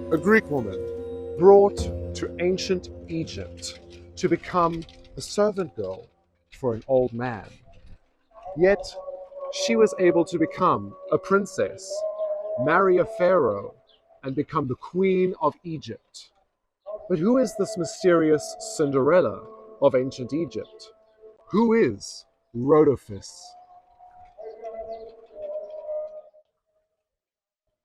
a Greek woman brought to ancient Egypt to become a servant girl for an old man. Yet she was able to become a princess, marry a pharaoh, and become the queen of Egypt. But who is this mysterious Cinderella of ancient Egypt? Who is Rodopis?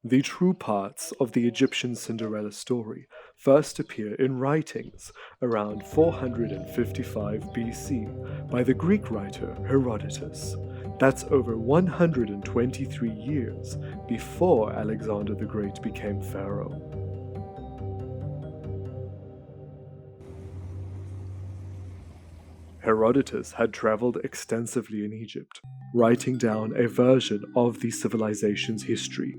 The true parts of the Egyptian Cinderella story first appear in writings around 455 BC by the Greek writer Herodotus. That's over 123 years before Alexander the Great became pharaoh. Herodotus had traveled extensively in Egypt, writing down a version of the civilization's history,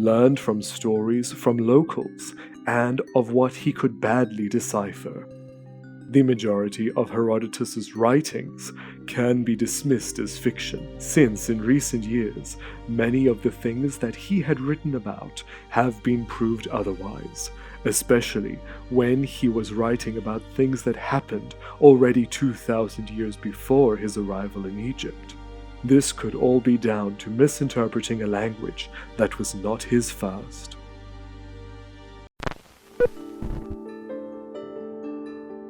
learned from stories from locals and of what he could badly decipher. The majority of Herodotus's writings can be dismissed as fiction, since in recent years many of the things that he had written about have been proved otherwise, especially when he was writing about things that happened already 2,000 years before his arrival in Egypt. This could all be down to misinterpreting a language that was not his first.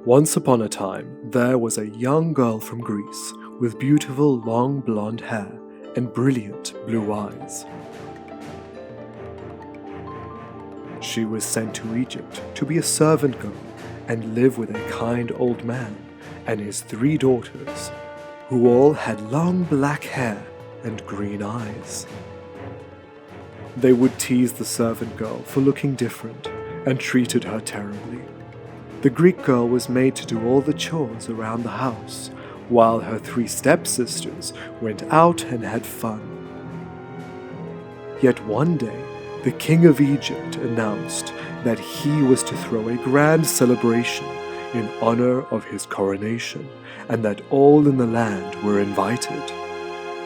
Once upon a time, there was a young girl from Greece with beautiful long blonde hair and brilliant blue eyes. She was sent to Egypt to be a servant girl and live with a kind old man and his 3 daughters, who all had long black hair and green eyes. They would tease the servant girl for looking different and treated her terribly. The Greek girl was made to do all the chores around the house, while her 3 stepsisters went out and had fun. Yet one day, the king of Egypt announced that he was to throw a grand celebration in honor of his coronation, and that all in the land were invited.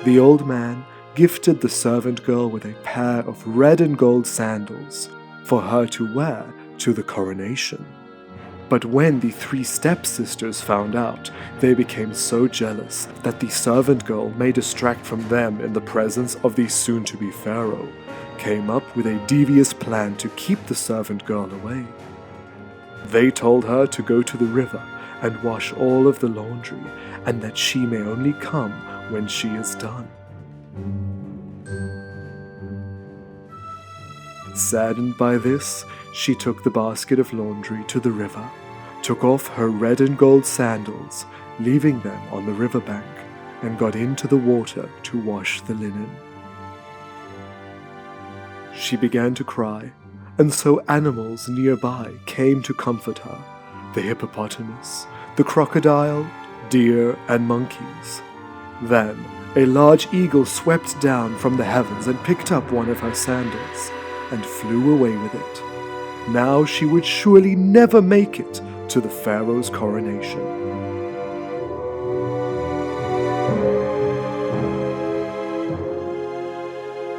The old man gifted the servant girl with a pair of red and gold sandals for her to wear to the coronation. But when the 3 stepsisters found out, they became so jealous that the servant girl may distract from them in the presence of the soon-to-be pharaoh, came up with a devious plan to keep the servant girl away. They told her to go to the river and wash all of the laundry, and that she may only come when she is done. Saddened by this, she took the basket of laundry to the river, took off her red and gold sandals, leaving them on the riverbank, and got into the water to wash the linen. She began to cry, and so animals nearby came to comfort her: the hippopotamus, the crocodile, deer, and monkeys. Then a large eagle swept down from the heavens and picked up one of her sandals and flew away with it. Now she would surely never make it to the pharaoh's coronation.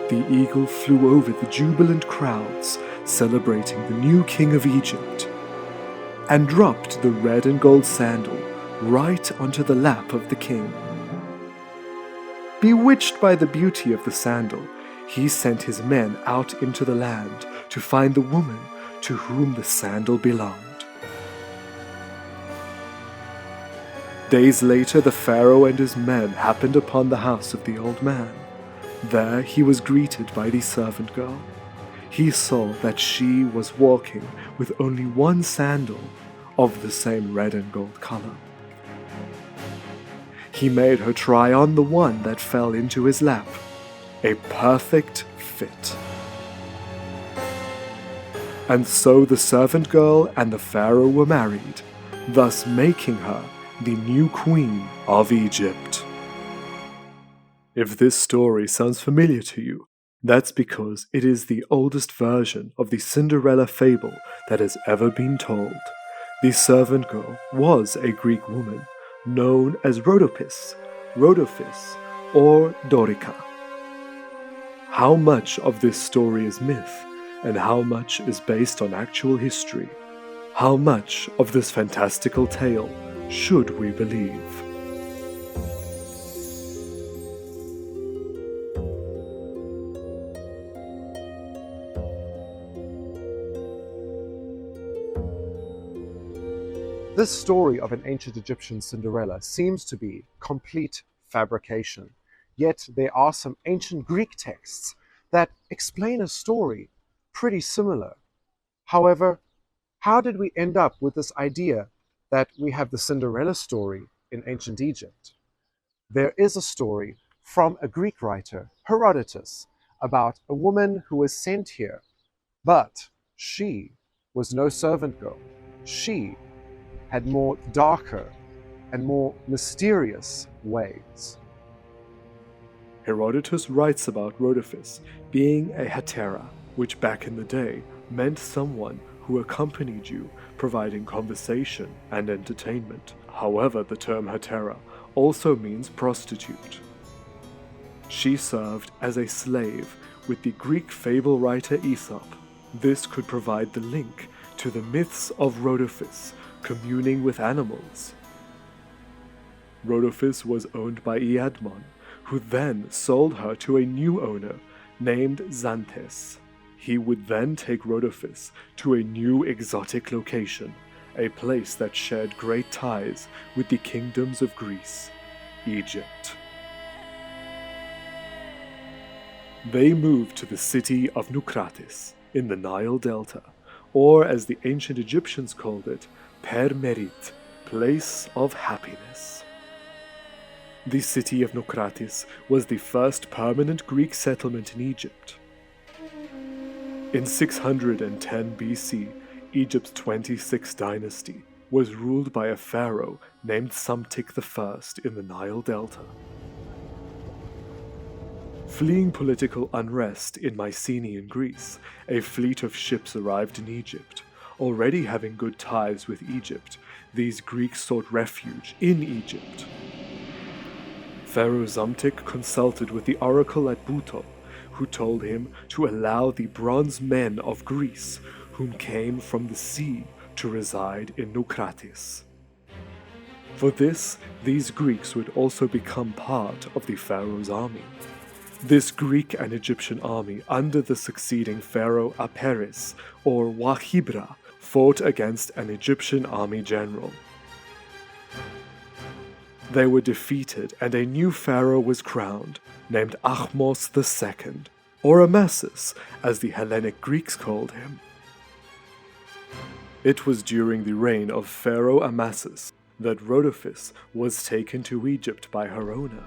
The eagle flew over the jubilant crowds celebrating the new king of Egypt, and dropped the red and gold sandal right onto the lap of the king. Bewitched by the beauty of the sandal, he sent his men out into the land to find the woman to whom the sandal belonged. Days later, the pharaoh and his men happened upon the house of the old man. There he was greeted by the servant girl. He saw that she was walking with only one sandal of the same red and gold color. He made her try on the one that fell into his lap, a perfect fit. And so the servant girl and the pharaoh were married, thus making her the new queen of Egypt. If this story sounds familiar to you, that's because it is the oldest version of the Cinderella fable that has ever been told. The servant girl was a Greek woman known as Rodopis, Rodopis, or Dorica. How much of this story is myth, and how much is based on actual history? How much of this fantastical tale should we believe? This story of an ancient Egyptian Cinderella seems to be complete fabrication, yet there are some ancient Greek texts that explain a story pretty similar. However, how did we end up with this idea that we have the Cinderella story in ancient Egypt? There is a story from a Greek writer, Herodotus, about a woman who was sent here, but she was no servant girl. She had more darker and more mysterious ways. Herodotus writes about Rodopis being a hetera, which back in the day meant someone who accompanied you, providing conversation and entertainment. However, the term hetera also means prostitute. She served as a slave with the Greek fable writer Aesop. This could provide the link to the myths of Rodopis communing with animals. Rodopis was owned by Iadmon, who then sold her to a new owner named Xanthus. He would then take Rodopis to a new exotic location, a place that shared great ties with the kingdoms of Greece, Egypt. They moved to the city of Naucratis in the Nile Delta, or as the ancient Egyptians called it, Per Merit, place of happiness. The city of Naucratis was the first permanent Greek settlement in Egypt. In 610 BC, Egypt's 26th dynasty was ruled by a pharaoh named Psamtik I in the Nile Delta. Fleeing political unrest in Mycenaean Greece, a fleet of ships arrived in Egypt. Already having good ties with Egypt, these Greeks sought refuge in Egypt. Pharaoh Psamtik consulted with the oracle at Buto, who told him to allow the bronze men of Greece, whom came from the sea, to reside in Naucratis. For this, these Greeks would also become part of the pharaoh's army. This Greek and Egyptian army, under the succeeding pharaoh Aperis, or Wahibra, fought against an Egyptian army general. They were defeated and a new pharaoh was crowned, named Ahmos II, or Amasis, as the Hellenic Greeks called him. It was during the reign of Pharaoh Amasis that Rodopis was taken to Egypt by her owner.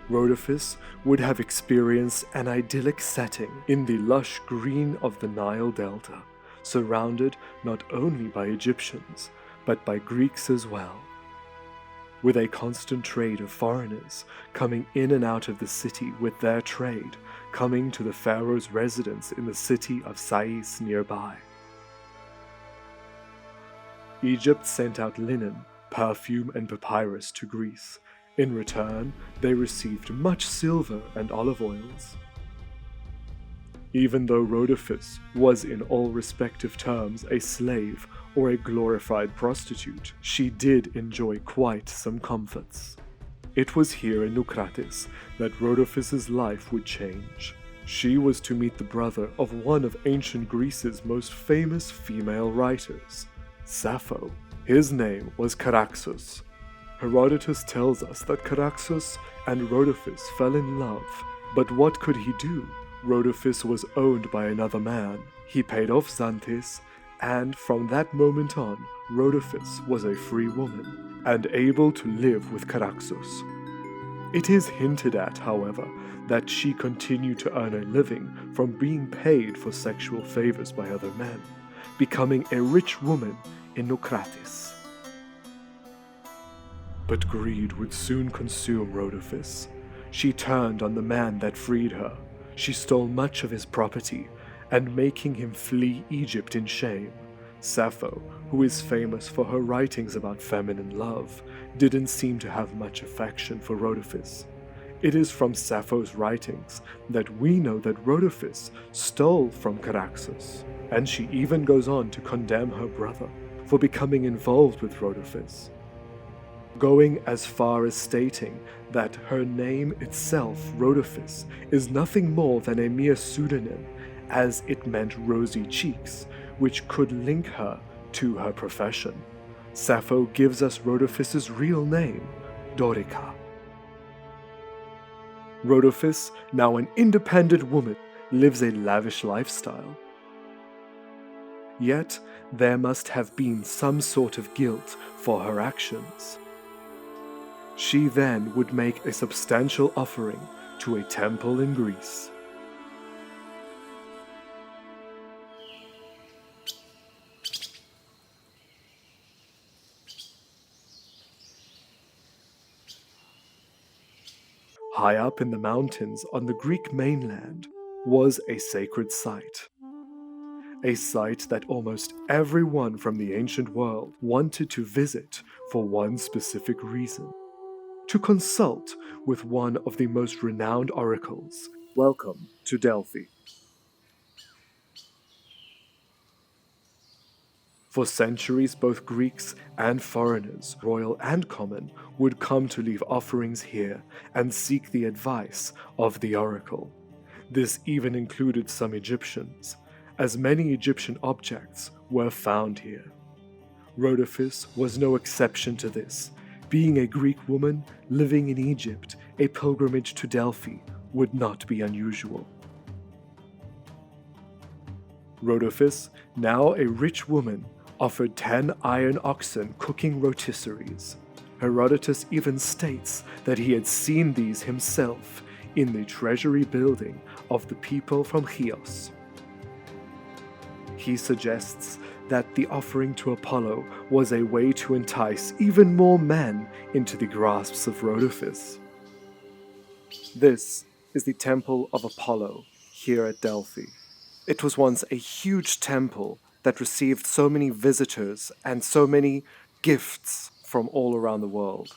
Rodopis would have experienced an idyllic setting in the lush green of the Nile Delta, surrounded not only by Egyptians, but by Greeks as well. With a constant trade of foreigners coming in and out of the city with their trade, coming to the pharaoh's residence in the city of Sais nearby. Egypt sent out linen, perfume, and papyrus to Greece. In return, they received much silver and olive oils. Even though Rodopis was in all respective terms a slave or a glorified prostitute, she did enjoy quite some comforts. It was here in Naucratis that Rodopis' life would change. She was to meet the brother of one of ancient Greece's most famous female writers, Sappho. His name was Charaxus. Herodotus tells us that Charaxus and Rodopis fell in love, but what could he do? Rodopis was owned by another man. He paid off Xanthus, and from that moment on, Rodopis was a free woman, and able to live with Charaxus. It is hinted at, however, that she continued to earn a living from being paid for sexual favors by other men, becoming a rich woman in Naucratis. But greed would soon consume Rodopis. She turned on the man that freed her. She stole much of his property, and making him flee Egypt in shame. Sappho, who is famous for her writings about feminine love, didn't seem to have much affection for Rodopis. It is from Sappho's writings that we know that Rodopis stole from Caraxus, and she even goes on to condemn her brother for becoming involved with Rodopis, going as far as stating that her name itself, Rodopis, is nothing more than a mere pseudonym, as it meant rosy cheeks, which could link her to her profession. Sappho gives us Rodopis' real name, Dorica. Rodopis, now an independent woman, lives a lavish lifestyle. Yet, there must have been some sort of guilt for her actions. She then would make a substantial offering to a temple in Greece. High up in the mountains on the Greek mainland was a sacred site. A site that almost everyone from the ancient world wanted to visit for one specific reason: to consult with one of the most renowned oracles. Welcome to Delphi. For centuries, both Greeks and foreigners, royal and common, would come to leave offerings here and seek the advice of the oracle. This even included some Egyptians, as many Egyptian objects were found here. Rodopis was no exception to this. Being a Greek woman living in Egypt, a pilgrimage to Delphi would not be unusual. Rodopis, now a rich woman, offered 10 iron oxen cooking rotisseries. Herodotus even states that he had seen these himself in the treasury building of the people from Chios. He suggests that the offering to Apollo was a way to entice even more men into the grasps of Rodopis. This is the Temple of Apollo here at Delphi. It was once a huge temple that received so many visitors and so many gifts from all around the world.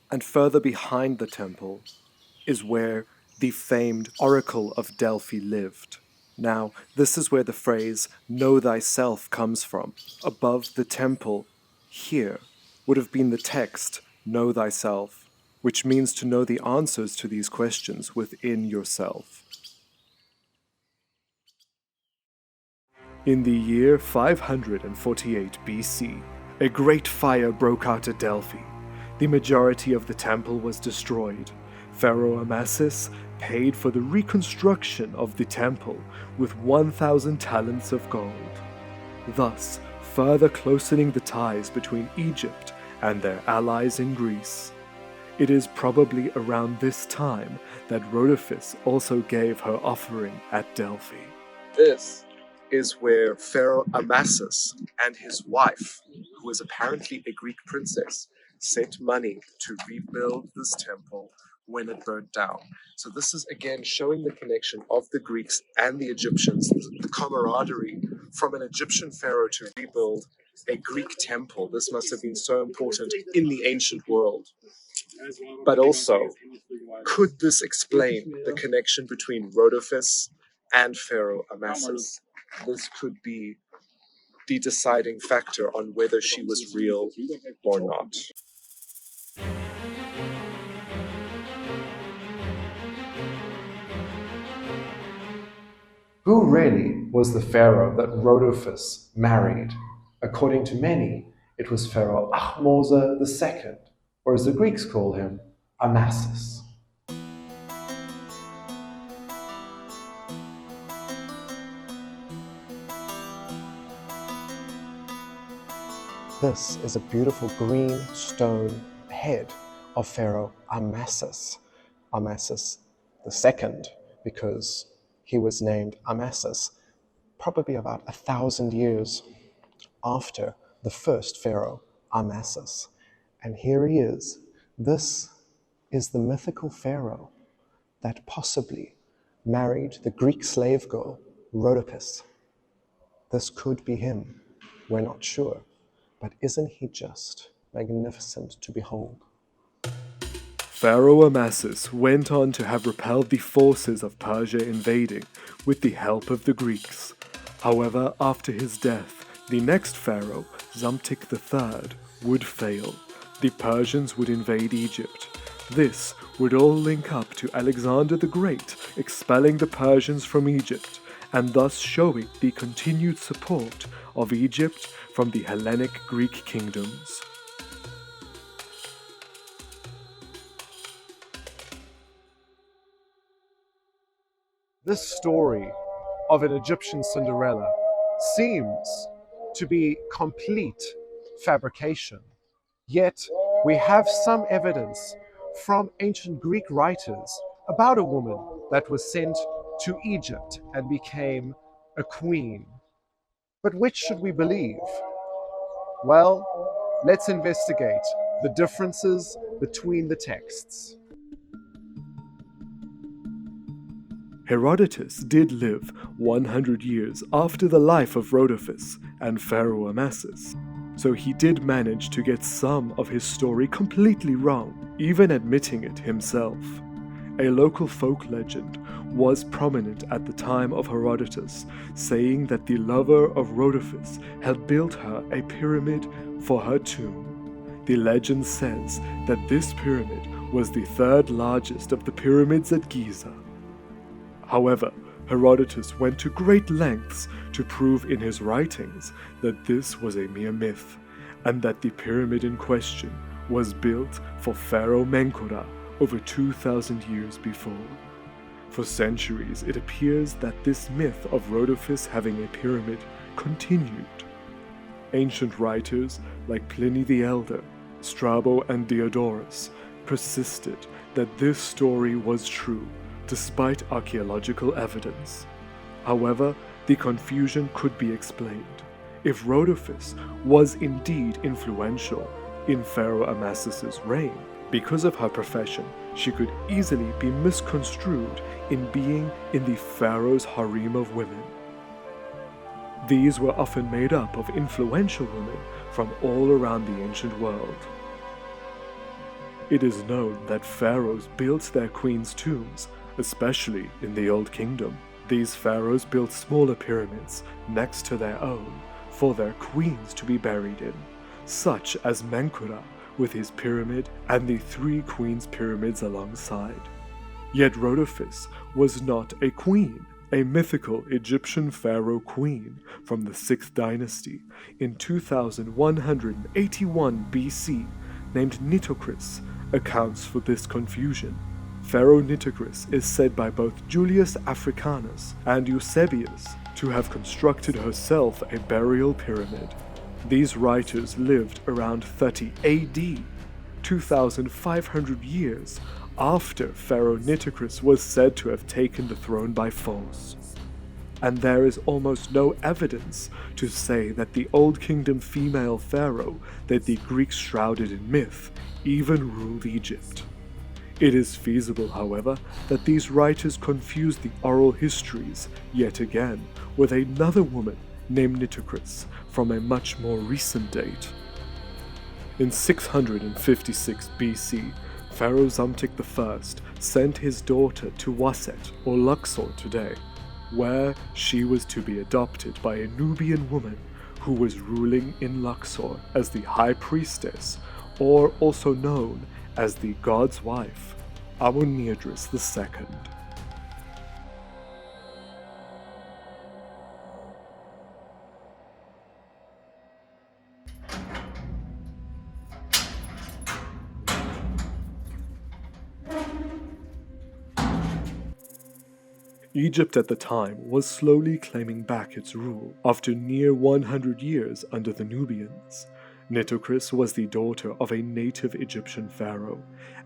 And further behind the temple is where the famed Oracle of Delphi lived. Now, this is where the phrase, "know thyself," comes from. Above the temple, here, would have been the text, "know thyself," which means to know the answers to these questions within yourself. In the year 548 BC, a great fire broke out at Delphi. The majority of the temple was destroyed. Pharaoh Amasis paid for the reconstruction of the temple with 1,000 talents of gold, thus further closening the ties between Egypt and their allies in Greece. It is probably around this time that Rodopis also gave her offering at Delphi. This is where Pharaoh Amasis and his wife, who is apparently a Greek princess, sent money to rebuild this temple when it burnt down. So this is again showing the connection of the Greeks and the Egyptians, the camaraderie from an Egyptian pharaoh to rebuild a Greek temple. This must have been so important in the ancient world. But also, could this explain the connection between Rodopis and Pharaoh Amasis? This could be the deciding factor on whether she was real or not. Who really was the pharaoh that Rodopis married? According to many, it was Pharaoh Ahmose II, or as the Greeks call him, Amasis. This is a beautiful green stone head of Pharaoh Amasis. Amasis II, because he was named Amasis probably about 1,000 years after the first Pharaoh Amasis. And here he is. This is the mythical Pharaoh that possibly married the Greek slave girl Rodopis. This could be him. We're not sure. But isn't he just magnificent to behold? Pharaoh Amasis went on to have repelled the forces of Persia invading with the help of the Greeks. However, after his death, the next pharaoh, Psamtik III, would fail. The Persians would invade Egypt. This would all link up to Alexander the Great expelling the Persians from Egypt, and thus showing the continued support of Egypt from the Hellenic Greek kingdoms. This story of an Egyptian Cinderella seems to be complete fabrication. Yet we have some evidence from ancient Greek writers about a woman that was sent to Egypt and became a queen. But which should we believe? Well, let's investigate the differences between the texts. Herodotus did live 100 years after the life of Rodopis and Pharaoh Amasis, so he did manage to get some of his story completely wrong, even admitting it himself. A local folk legend was prominent at the time of Herodotus, saying that the lover of Rodopis had built her a pyramid for her tomb. The legend says that this pyramid was the third largest of the pyramids at Giza. However, Herodotus went to great lengths to prove in his writings that this was a mere myth, and that the pyramid in question was built for Pharaoh Menkaure over 2,000 years before. For centuries, it appears that this myth of Rodopis having a pyramid continued. Ancient writers like Pliny the Elder, Strabo, and Diodorus persisted that this story was true, despite archaeological evidence. However, the confusion could be explained. If Rodopis was indeed influential in Pharaoh Amasis's reign, because of her profession, she could easily be misconstrued in being in the pharaoh's harem of women. These were often made up of influential women from all around the ancient world. It is known that pharaohs built their queens' tombs, especially in the Old Kingdom. These pharaohs built smaller pyramids next to their own for their queens to be buried in, such as Menkaure with his pyramid and the three queens' pyramids alongside. Yet Rodopis was not a queen. A mythical Egyptian pharaoh queen from the 6th dynasty in 2181 BC named Nitocris accounts for this confusion. Pharaoh Nitocris is said by both Julius Africanus and Eusebius to have constructed herself a burial pyramid. These writers lived around 30 AD, 2,500 years after Pharaoh Nitocris was said to have taken the throne by force. And there is almost no evidence to say that the Old Kingdom female pharaoh that the Greeks shrouded in myth even ruled Egypt. It is feasible, however, that these writers confused the oral histories yet again with another woman named Nitocris from a much more recent date. In 656 BC, Pharaoh Psamtik I sent his daughter to Waset, or Luxor today, where she was to be adopted by a Nubian woman who was ruling in Luxor as the High Priestess, or also known as the God's Wife, Amun-Niedris II. Egypt at the time was slowly claiming back its rule after near 100 years under the Nubians. Nitocris was the daughter of a native Egyptian pharaoh,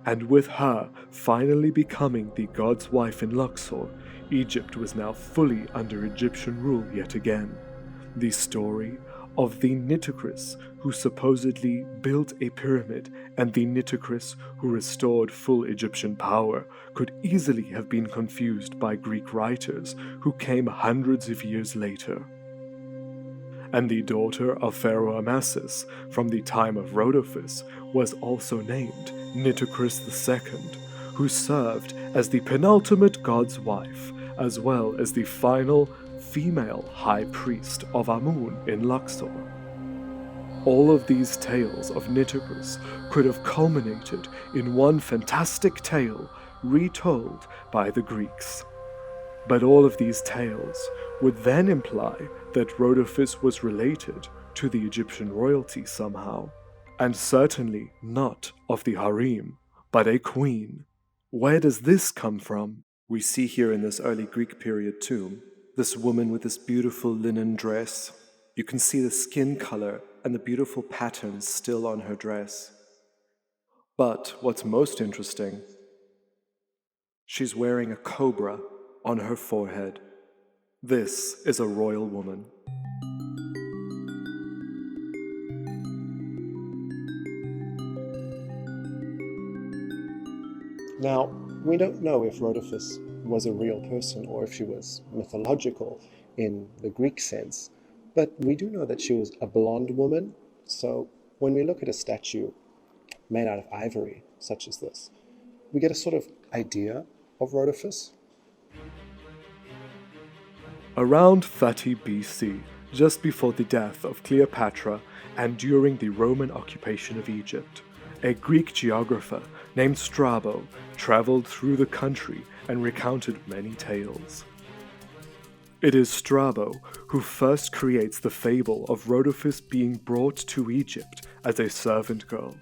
and with her finally becoming the god's wife in Luxor, Egypt was now fully under Egyptian rule yet again. The story of the Nitocris who supposedly built a pyramid and the Nitocris who restored full Egyptian power could easily have been confused by Greek writers who came hundreds of years later. and the daughter of Pharaoh Amasis from the time of Rodopis was also named Nitocris II, who served as the penultimate god's wife, as well as the final female high priest of Amun in Luxor. All of these tales of Nitocris could have culminated in one fantastic tale retold by the Greeks. But all of these tales would then imply that Rodopis was related to the Egyptian royalty somehow, and certainly not of the harem, but a queen. Where does this come from? We see here in this early Greek period tomb, this woman with this beautiful linen dress. You can see the skin color and the beautiful patterns still on her dress. But what's most interesting, she's wearing a cobra on her forehead. This is a royal woman. Now, we don't know if Rodopis was a real person or if she was mythological in the Greek sense, but we do know that she was a blonde woman. So when we look at a statue made out of ivory, such as this, we get a sort of idea of Rodopis. Around 30 BC, just before the death of Cleopatra and during the Roman occupation of Egypt, a Greek geographer named Strabo traveled through the country and recounted many tales. It is Strabo who first creates the fable of Rodopis being brought to Egypt as a servant girl,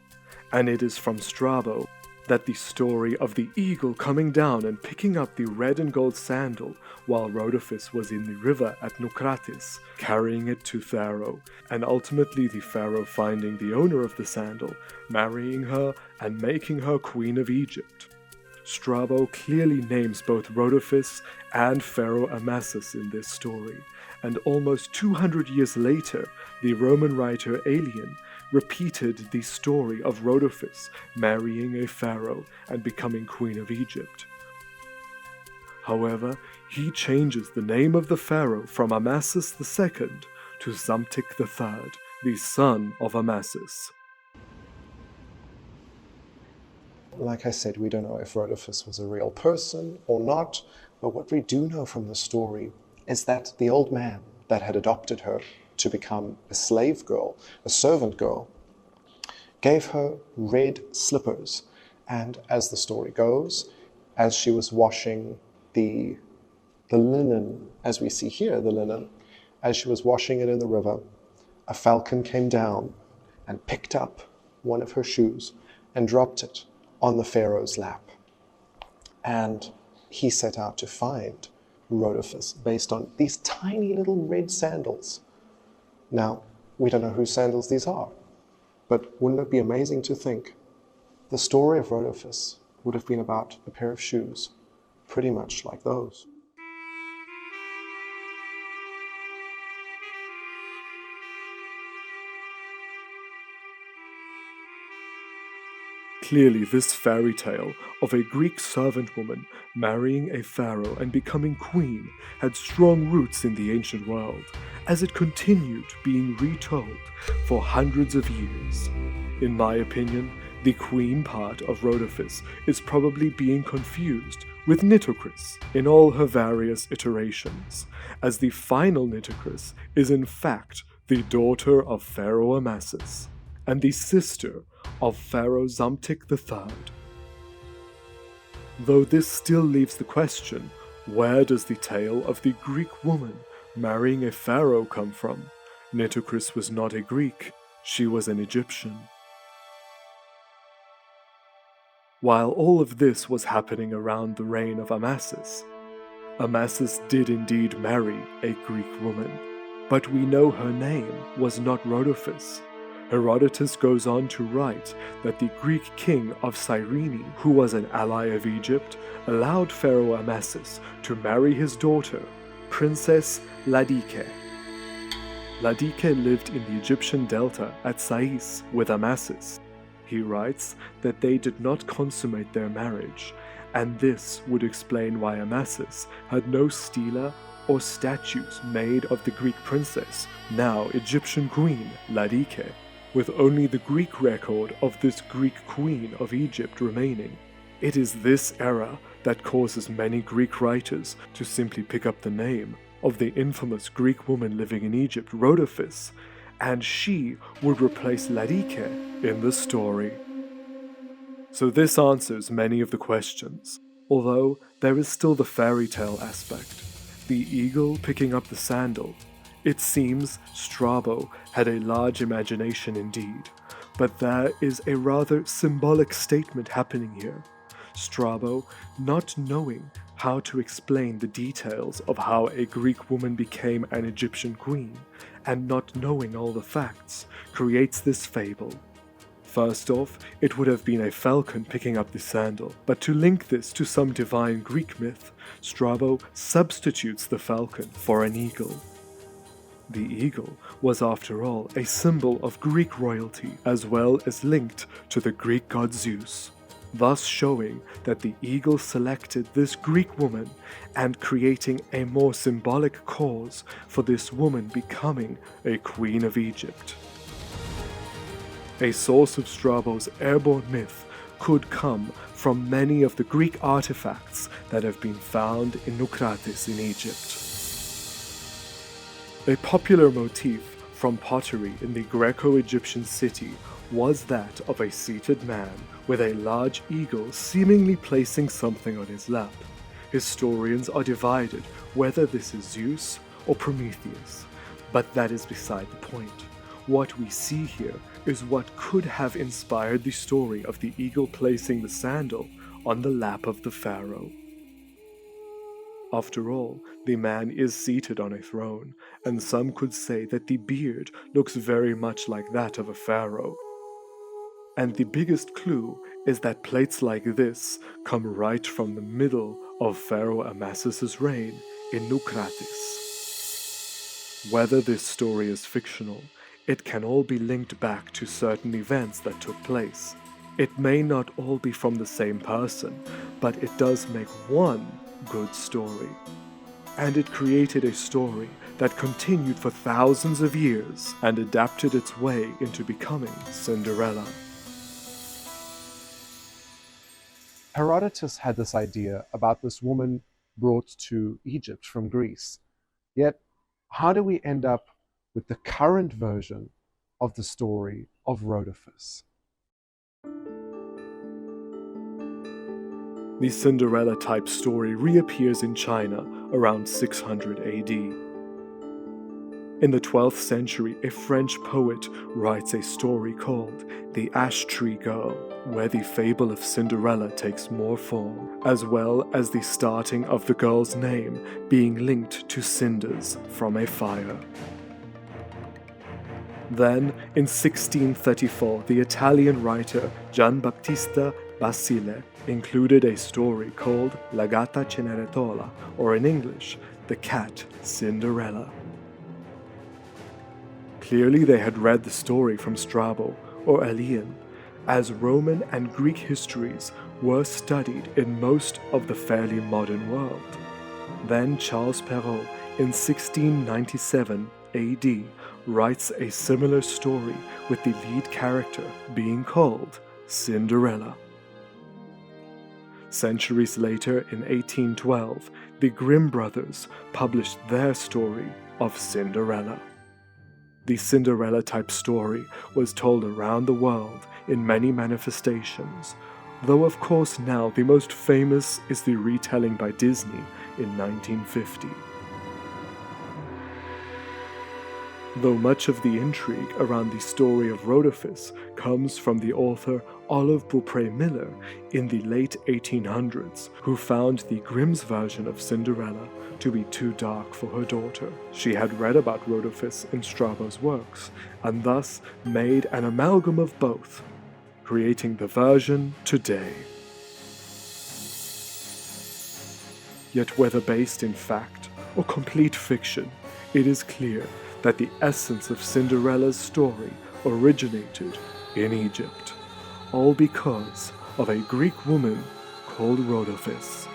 and it is from Strabo that the story of the eagle coming down and picking up the red and gold sandal while Rodopis was in the river at Naucratis, carrying it to Pharaoh, and ultimately the Pharaoh finding the owner of the sandal, marrying her and making her queen of Egypt. Strabo clearly names both Rodopis and Pharaoh Amasis in this story, and almost 200 years later, the Roman writer Aelian repeated the story of Rodopis marrying a pharaoh and becoming queen of Egypt. However, he changes the name of the pharaoh from Amasis II to Psamtik III, the son of Amasis. Like I said, we don't know if Rodopis was a real person or not, but what we do know from the story is that the old man that had adopted her to become a slave girl, a servant girl, gave her red slippers. And as the story goes, as she was washing the linen, as we see here, the linen, as she was washing it in the river, a falcon came down and picked up one of her shoes and dropped it on the Pharaoh's lap. And he set out to find Rodopis based on these tiny little red sandals. Now, we don't know whose sandals these are, but wouldn't it be amazing to think the story of Rodopis would have been about a pair of shoes, pretty much like those. Clearly, this fairy tale of a Greek servant woman marrying a pharaoh and becoming queen had strong roots in the ancient world, as it continued being retold for hundreds of years. In my opinion, the queen part of Rodopis is probably being confused with Nitocris in all her various iterations, as the final Nitocris is in fact the daughter of Pharaoh Amasis and the sister of Pharaoh Psamtik III. Though this still leaves the question, where does the tale of the Greek woman marrying a pharaoh come from? Nitocris was not a Greek, she was an Egyptian. While all of this was happening around the reign of Amasis, Amasis did indeed marry a Greek woman, but we know her name was not Rodopis. Herodotus goes on to write that the Greek king of Cyrene, who was an ally of Egypt, allowed Pharaoh Amasis to marry his daughter, Princess Ladike. Ladike lived in the Egyptian delta at Sais with Amasis. He writes that they did not consummate their marriage, and this would explain why Amasis had no stela or statues made of the Greek princess, now Egyptian queen, Ladike, with only the Greek record of this Greek queen of Egypt remaining. It is this era that causes many Greek writers to simply pick up the name of the infamous Greek woman living in Egypt, Rodopis, and she would replace Ladike in the story. So this answers many of the questions, although there is still the fairy tale aspect. The eagle picking up the sandal. It seems Strabo had a large imagination indeed, but there is a rather symbolic statement happening here. Strabo not knowing how to explain the details of how a Greek woman became an Egyptian queen, and not knowing all the facts, creates this fable. First off, it would have been a falcon picking up the sandal, but to link this to some divine Greek myth, Strabo substitutes the falcon for an eagle. The eagle was, after all, a symbol of Greek royalty as well as linked to the Greek god Zeus, thus showing that the eagle selected this Greek woman and creating a more symbolic cause for this woman becoming a queen of Egypt. A source of Strabo's airborne myth could come from many of the Greek artifacts that have been found in Naucratis in Egypt. A popular motif from pottery in the Greco-Egyptian city was that of a seated man with a large eagle seemingly placing something on his lap. Historians are divided whether this is Zeus or Prometheus, but that is beside the point. What we see here is what could have inspired the story of the eagle placing the sandal on the lap of the pharaoh. After all, the man is seated on a throne, and some could say that the beard looks very much like that of a pharaoh. And the biggest clue is that plates like this come right from the middle of Pharaoh Amasis' reign in Naucratis. Whether this story is fictional, it can all be linked back to certain events that took place. It may not all be from the same person, but it does make one good story. And it created a story that continued for thousands of years and adapted its way into becoming Cinderella. Herodotus had this idea about this woman brought to Egypt from Greece. Yet, how do we end up with the current version of the story of Rodopis? The Cinderella-type story reappears in China around 600 AD. In the 12th century, a French poet writes a story called The Ash Tree Girl, where the fable of Cinderella takes more form, as well as the starting of the girl's name being linked to cinders from a fire. Then, in 1634, the Italian writer Giambattista Basile included a story called La Gatta Cenerentola, or in English, The Cat Cinderella. Clearly they had read the story from Strabo or Aelian, as Roman and Greek histories were studied in most of the fairly modern world. Then Charles Perrault, in 1697 AD, writes a similar story with the lead character being called Cinderella. Centuries later, in 1812, the Grimm brothers published their story of Cinderella. The Cinderella-type story was told around the world in many manifestations, though of course now the most famous is the retelling by Disney in 1950. Though much of the intrigue around the story of Rodopis comes from the author Olive Beaupre Miller in the late 1800s, who found the Grimm's version of Cinderella to be too dark for her daughter. She had read about Rodopis in Strabo's works, and thus made an amalgam of both, creating the version today. Yet whether based in fact or complete fiction, it is clear that the essence of Cinderella's story originated in Egypt, all because of a Greek woman called Rodopis.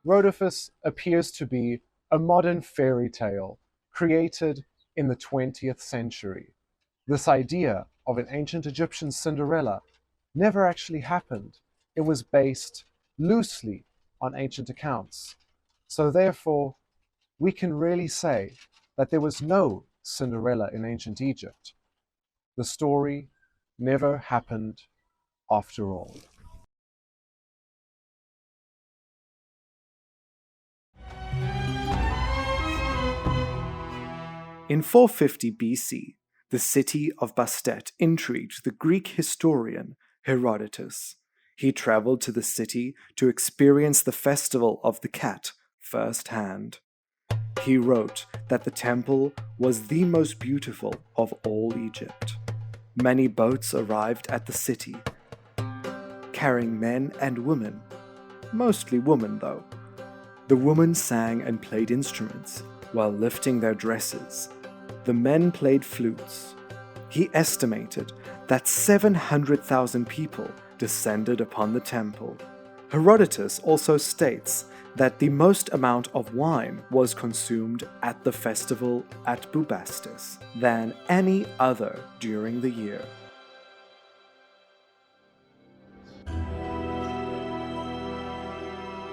Rodopis appears to be a modern fairy tale created in the 20th century. This idea of an ancient Egyptian Cinderella never actually happened. It was based loosely on ancient accounts. So therefore, we can really say that there was no Cinderella in ancient Egypt. The story never happened after all. In 450 BC, the city of Bastet intrigued the Greek historian Herodotus. He traveled to the city to experience the festival of the cat firsthand. He wrote that the temple was the most beautiful of all Egypt. Many boats arrived at the city, carrying men and women, mostly women though. The women sang and played instruments while lifting their dresses. The men played flutes. He estimated that 700,000 people descended upon the temple. Herodotus also states that the most amount of wine was consumed at the festival at Bubastis than any other during the year.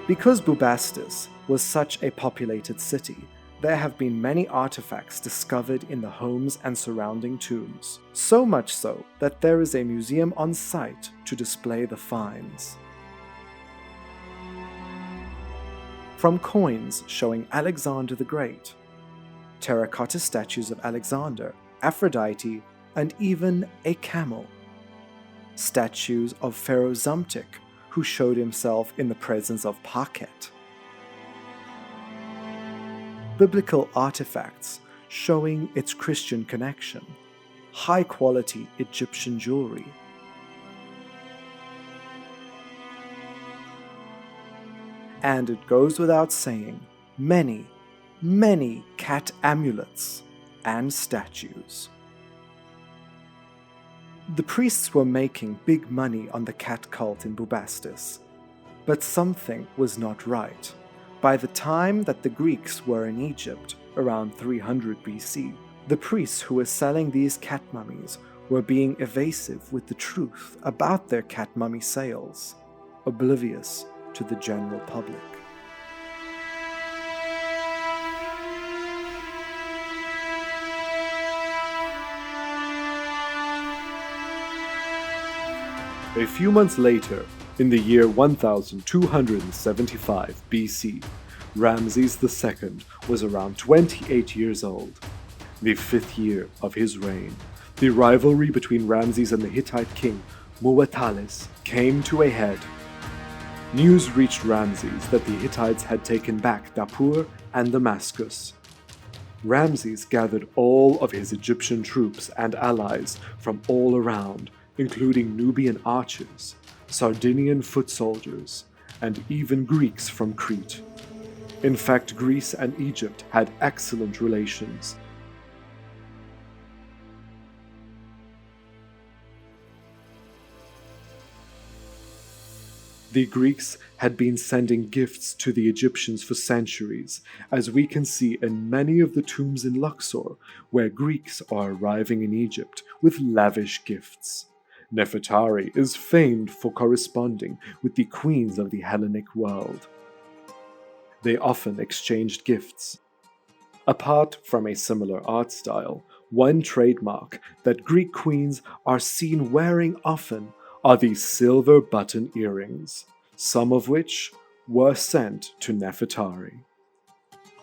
Because Bubastis was such a populated city, there have been many artifacts discovered in the homes and surrounding tombs, so much so that there is a museum on site to display the finds. From coins showing Alexander the Great, terracotta statues of Alexander, Aphrodite, and even a camel. Statues of Pharaoh Psamtik, who showed himself in the presence of Pakhet. Biblical artifacts showing its Christian connection, high-quality Egyptian jewelry. And it goes without saying, many, many cat amulets and statues. The priests were making big money on the cat cult in Bubastis, but something was not right. By the time that the Greeks were in Egypt, around 300 BC, the priests who were selling these cat mummies were being evasive with the truth about their cat mummy sales, oblivious to the general public. A few months later, in the year 1275 BC, Ramses II was around 28 years old. The 5th year of his reign, the rivalry between Ramses and the Hittite king Muwatallis came to a head. News reached Ramses that the Hittites had taken back Dapur and Damascus. Ramses gathered all of his Egyptian troops and allies from all around, including Nubian archers, Sardinian foot soldiers, and even Greeks from Crete. In fact, Greece and Egypt had excellent relations. The Greeks had been sending gifts to the Egyptians for centuries, as we can see in many of the tombs in Luxor, where Greeks are arriving in Egypt with lavish gifts. Nefertari is famed for corresponding with the queens of the Hellenic world. They often exchanged gifts. Apart from a similar art style, one trademark that Greek queens are seen wearing often are these silver button earrings, some of which were sent to Nefertari.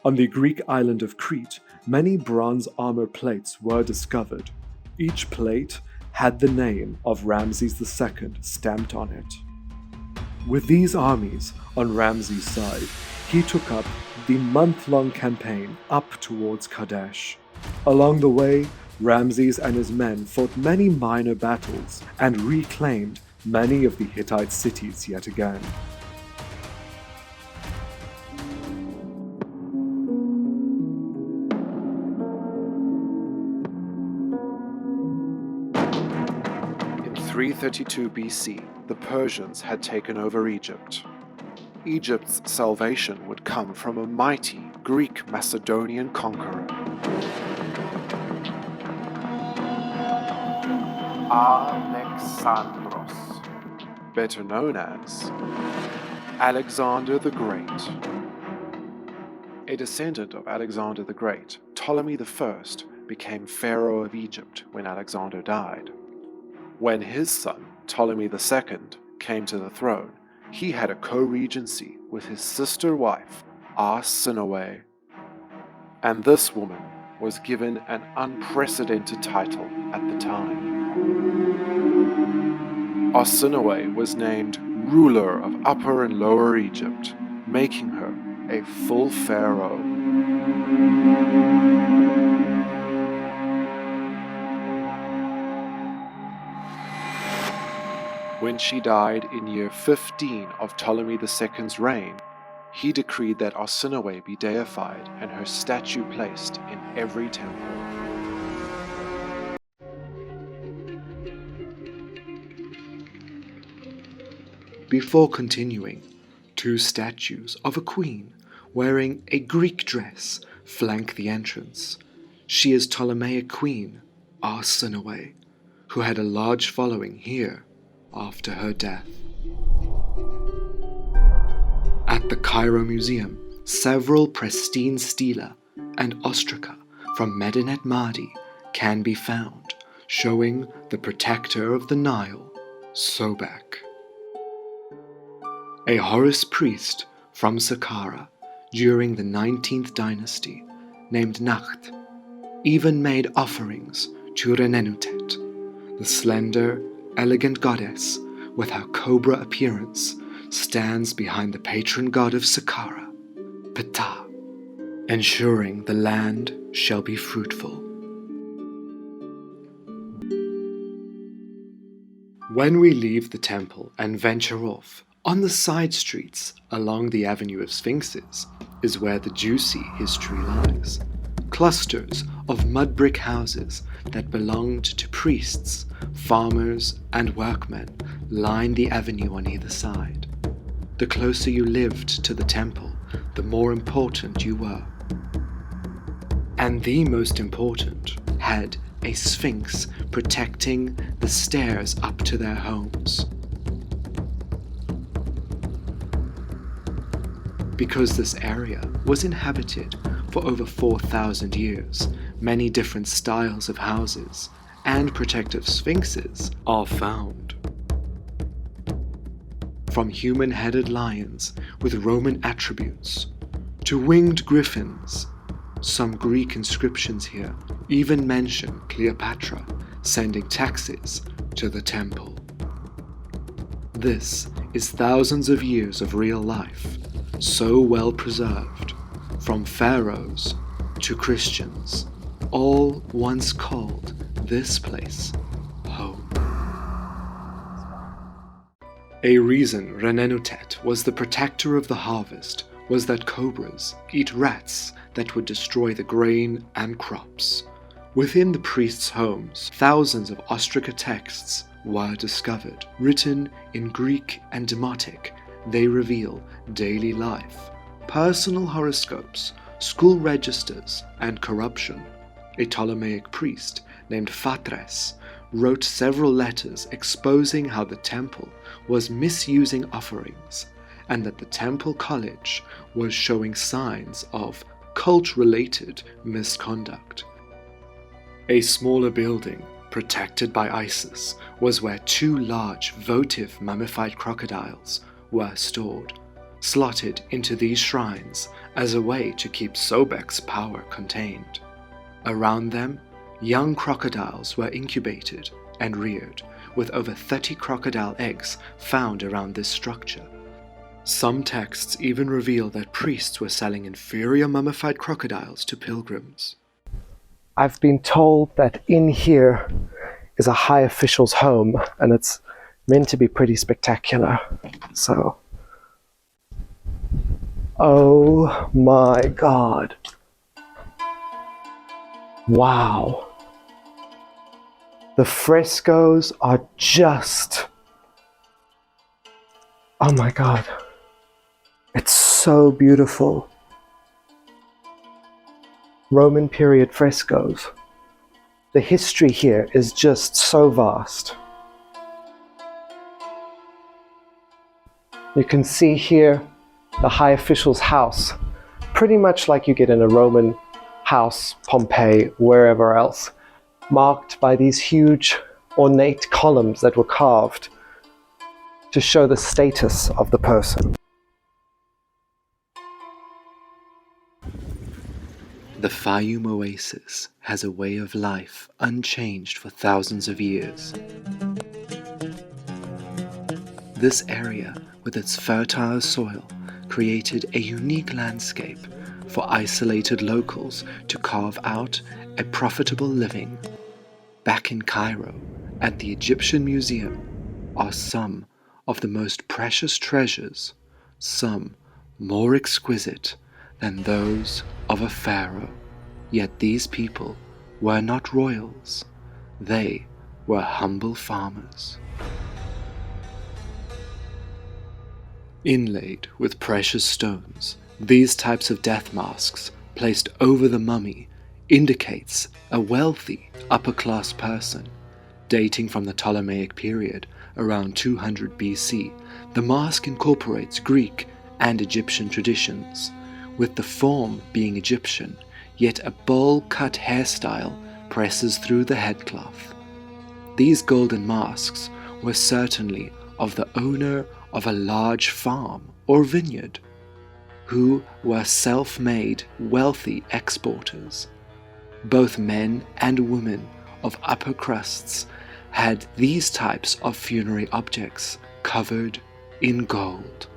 On the Greek island of Crete, many bronze armor plates were discovered. Each plate had the name of Ramses II stamped on it. With these armies on Ramses' side, he took up the month-long campaign up towards Kadesh. Along the way, Ramses and his men fought many minor battles and reclaimed many of the Hittite cities yet again. In 332 BC, the Persians had taken over Egypt. Egypt's salvation would come from a mighty Greek Macedonian conqueror. Alexandros, better known as Alexander the Great. A descendant of Alexander the Great, Ptolemy I became Pharaoh of Egypt when Alexander died. When his son, Ptolemy II, came to the throne, he had a co-regency with his sister wife, Arsinoe. And this woman was given an unprecedented title at the time. Arsinoe was named ruler of Upper and Lower Egypt, making her a full pharaoh. When she died in year 15 of Ptolemy II's reign, he decreed that Arsinoe be deified and her statue placed in every temple. Before continuing, 2 statues of a queen wearing a Greek dress flank the entrance. She is Ptolemaic queen Arsinoe, who had a large following here after her death. At the Cairo Museum, several pristine stela and ostraca from Medinet Mahdi can be found, showing the protector of the Nile, Sobek. A Horus priest from Saqqara during the 19th dynasty, named Nakht, even made offerings to Renenutet, the slender, elegant goddess with her cobra appearance stands behind the patron god of Saqqara, Ptah, ensuring the land shall be fruitful. When we leave the temple and venture off, on the side streets along the Avenue of Sphinxes is where the juicy history lies. Clusters of mud brick houses that belonged to priests, farmers, and workmen line the avenue on either side. The closer you lived to the temple, the more important you were. And the most important had a sphinx protecting the stairs up to their homes. Because this area was inhabited for over 4,000 years, many different styles of houses and protective sphinxes are found. From human-headed lions with Roman attributes to winged griffins, some Greek inscriptions here even mention Cleopatra sending taxes to the temple. This is thousands of years of real life, so well preserved, from pharaohs to Christians, all once called this place home. A reason Renenutet was the protector of the harvest was that cobras eat rats that would destroy the grain and crops. Within the priests' homes, thousands of ostraca texts were discovered. Written in Greek and Demotic, they reveal daily life, personal horoscopes, school registers, and corruption. A Ptolemaic priest named Phatres wrote several letters exposing how the temple was misusing offerings and that the temple college was showing signs of cult-related misconduct. A smaller building, protected by Isis, was where 2 large votive mummified crocodiles were stored, slotted into these shrines as a way to keep Sobek's power contained. Around them, young crocodiles were incubated and reared, with over 30 crocodile eggs found around this structure. Some texts even reveal that priests were selling inferior mummified crocodiles to pilgrims. I've been told that in here is a high official's home, and it's meant to be pretty spectacular. So, oh my God. Wow. The frescoes are just, oh my God. so beautiful. Roman period frescoes. The history here is just so vast. You can see here the high official's house, pretty much like you get in a Roman house, Pompeii, wherever else, marked by these huge ornate columns that were carved to show the status of the person. The Fayum Oasis has a way of life unchanged for thousands of years. This area, with its fertile soil, created a unique landscape for isolated locals to carve out a profitable living. Back in Cairo, at the Egyptian Museum, are some of the most precious treasures, some more exquisite than those of a pharaoh. Yet these people were not royals. They were humble farmers. Inlaid with precious stones, these types of death masks placed over the mummy indicates a wealthy upper-class person. Dating from the Ptolemaic period, around 200 BC, the mask incorporates Greek and Egyptian traditions, with the form being Egyptian, yet a bowl-cut hairstyle presses through the headcloth. These golden masks were certainly of the owner of a large farm or vineyard, who were self-made, wealthy exporters. Both men and women of upper crusts had these types of funerary objects covered in gold.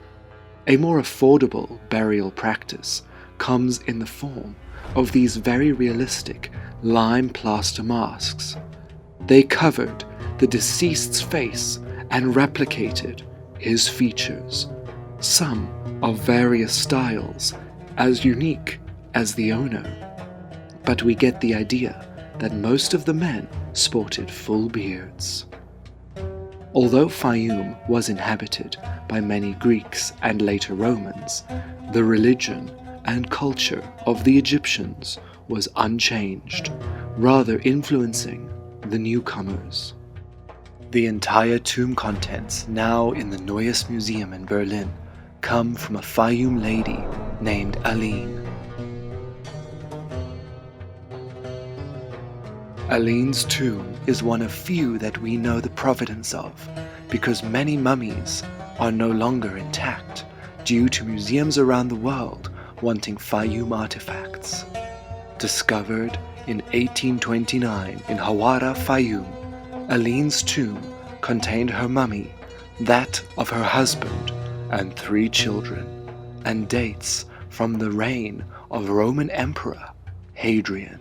A more affordable burial practice comes in the form of these very realistic lime plaster masks. They covered the deceased's face and replicated his features, some of various styles, as unique as the owner. But we get the idea that most of the men sported full beards. Although Fayum was inhabited by many Greeks and later Romans, the religion and culture of the Egyptians was unchanged, rather influencing the newcomers. The entire tomb contents now in the Neues Museum in Berlin come from a Fayum lady named Aline. Aline's tomb is one of few that we know the provenance of, because many mummies are no longer intact due to museums around the world wanting Fayum artifacts. Discovered in 1829 in Hawara, Fayum, Aline's tomb contained her mummy, that of her husband and 3 children, and dates from the reign of Roman Emperor Hadrian.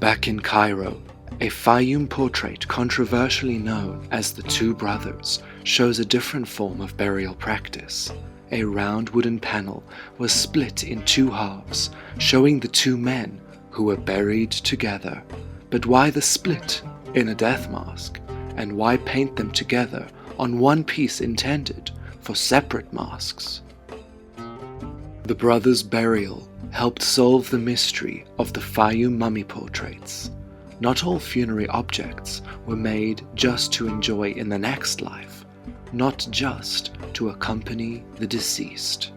Back in Cairo, a Fayum portrait controversially known as the Two Brothers shows a different form of burial practice. A round wooden panel was split in 2 halves, showing the 2 men who were buried together. But why the split in a death mask? And why paint them together on one piece intended for separate masks? The brothers' burial helped solve the mystery of the Fayum mummy portraits. Not all funerary objects were made just to enjoy in the next life, not just to accompany the deceased.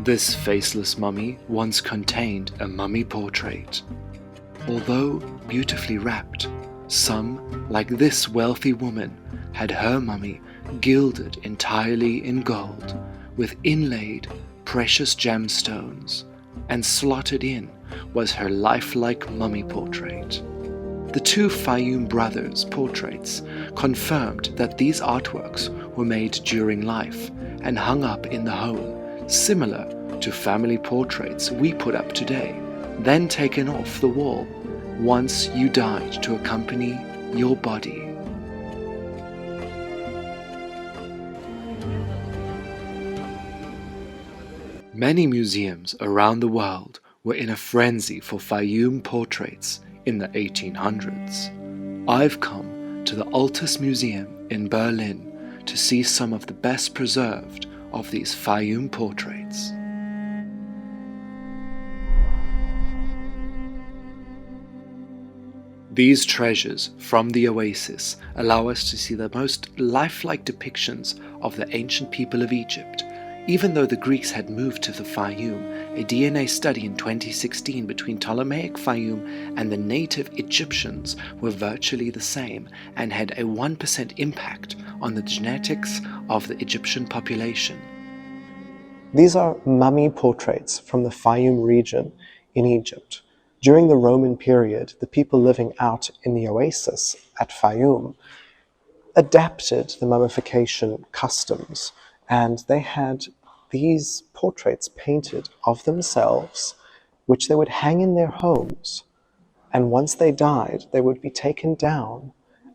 This faceless mummy once contained a mummy portrait. Although beautifully wrapped, some, like this wealthy woman, had her mummy gilded entirely in gold, with inlaid precious gemstones, and slotted in was her lifelike mummy portrait. The 2 Fayum brothers' portraits confirmed that these artworks were made during life and hung up in the home, similar to family portraits we put up today, then taken off the wall once you died to accompany your body. Many museums around the world were in a frenzy for Fayum portraits in the 1800s. I've come to the Altes Museum in Berlin to see some of the best preserved of these Fayum portraits. These treasures from the oasis allow us to see the most lifelike depictions of the ancient people of Egypt. Even though the Greeks had moved to the Fayum, a DNA study in 2016 between Ptolemaic Fayum and the native Egyptians were virtually the same and had a 1% impact on the genetics of the Egyptian population. These are mummy portraits from the Fayum region in Egypt. During the Roman period, the people living out in the oasis at Fayum adapted the mummification customs, and they had these portraits painted of themselves, which they would hang in their homes. And once they died, they would be taken down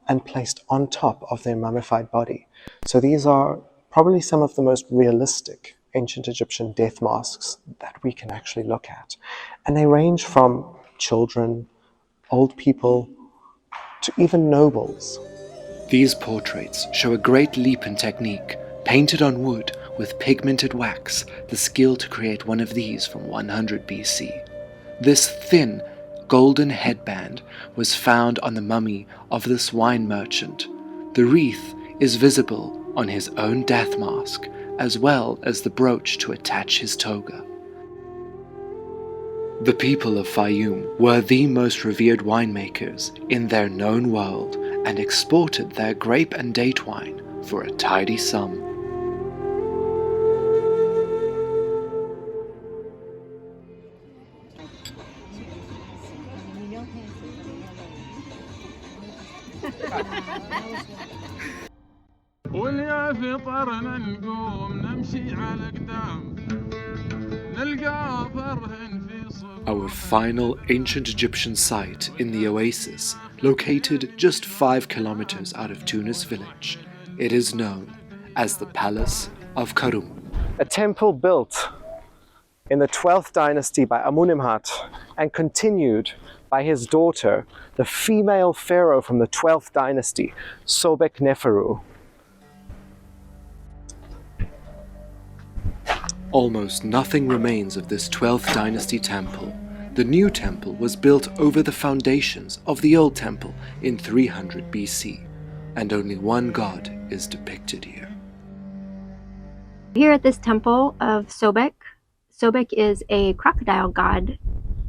and placed on top of their mummified body. So these are probably some of the most realistic ancient Egyptian death masks that we can actually look at. And they range from children, old people, to even nobles. These portraits show a great leap in technique, painted on wood with pigmented wax, the skill to create one of these from 100 BC. This thin, golden headband was found on the mummy of this wine merchant. The wreath is visible on his own death mask, as well as the brooch to attach his toga. The people of Fayum were the most revered winemakers in their known world and exported their grape and date wine for a tidy sum. واليا في طرنا نقوم نمشي على قدام نلقى فرهن في صف. Our final ancient Egyptian site in the oasis, located just 5 kilometers out of Tunis village. It is known as the Palace of Karun. A temple built in the 12th dynasty by Amunimhat and continued by his daughter, the female pharaoh from the 12th dynasty, Sobek Neferu. Almost nothing remains of this 12th dynasty temple. The new temple was built over the foundations of the old temple in 300 BC, and only one god is depicted here. Here at this temple of Sobek, Sobek is a crocodile god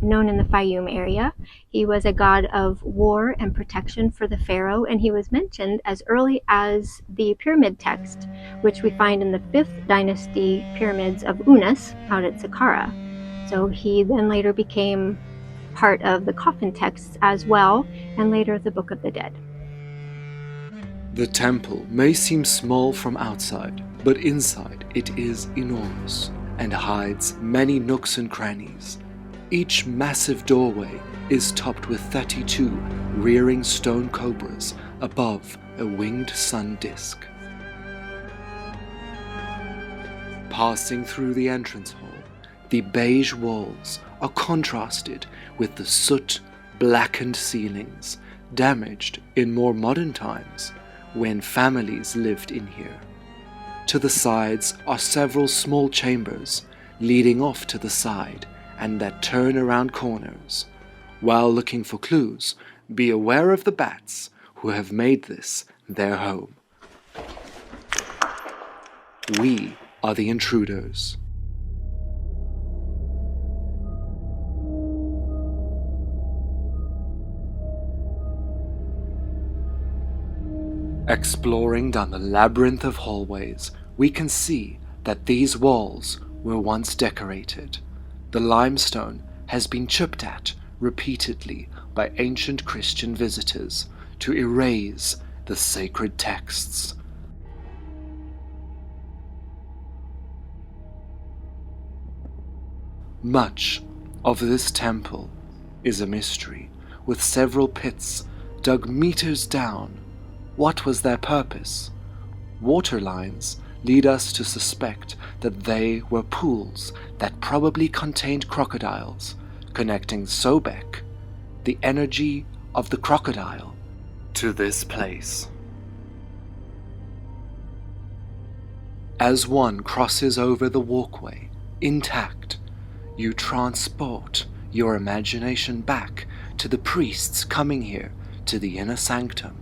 known in the Fayum area. He was a god of war and protection for the pharaoh, and he was mentioned as early as the pyramid text, which we find in the 5th dynasty pyramids of Unas out at Saqqara. So he then later became part of the coffin texts as well, and later the Book of the Dead. The temple may seem small from outside, but inside it is enormous and hides many nooks and crannies. Each massive doorway is topped with 32 rearing stone cobras above a winged sun disk. Passing through the entrance hall, the beige walls are contrasted with the soot-blackened ceilings, damaged in more modern times when families lived in here. To the sides are several small chambers leading off to the side and that turn around corners. While looking for clues, be aware of the bats who have made this their home. We are the intruders. Exploring down the labyrinth of hallways, we can see that these walls were once decorated. The limestone has been chipped at repeatedly by ancient Christian visitors to erase the sacred texts. Much of this temple is a mystery, with several pits dug meters down. What was their purpose? Water lines lead us to suspect that they were pools that probably contained crocodiles, connecting Sobek, the energy of the crocodile, to this place. As one crosses over the walkway, intact, you transport your imagination back to the priests coming here to the inner sanctum.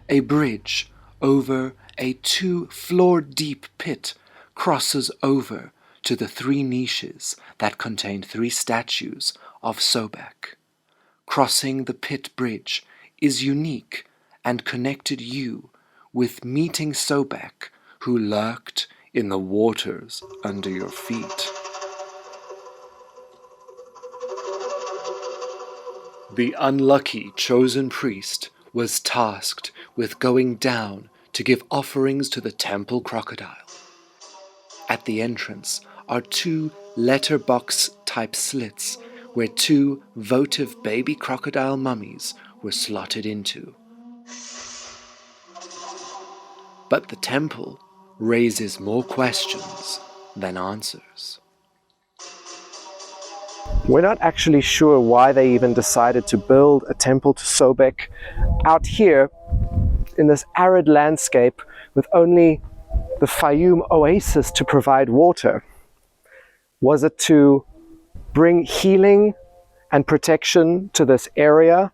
A bridge over a 2-floor-deep pit crosses over to the 3 niches that contain 3 statues of Sobek. Crossing the pit bridge is unique and connected you with meeting Sobek, who lurked in the waters under your feet. The unlucky chosen priest was tasked with going down to give offerings to the temple crocodile. At the entrance are 2 letterbox-type slits where 2 votive baby crocodile mummies were slotted into. But the temple raises more questions than answers. We're not actually sure why they even decided to build a temple to Sobek out here in this arid landscape with only the Fayum oasis to provide water. Was it to bring healing and protection to this area,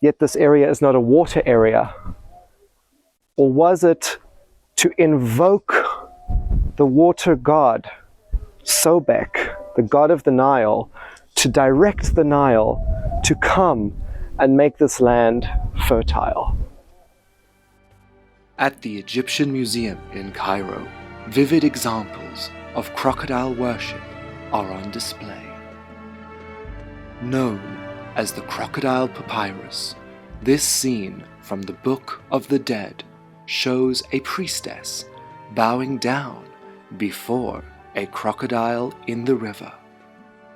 yet this area is not a water area? Or was it to invoke the water god, Sobek, the god of the Nile, to direct the Nile to come and make this land fertile? At the Egyptian Museum in Cairo, vivid examples of crocodile worship are on display. Known as the Crocodile Papyrus, this scene from the Book of the Dead shows a priestess bowing down before a crocodile in the river.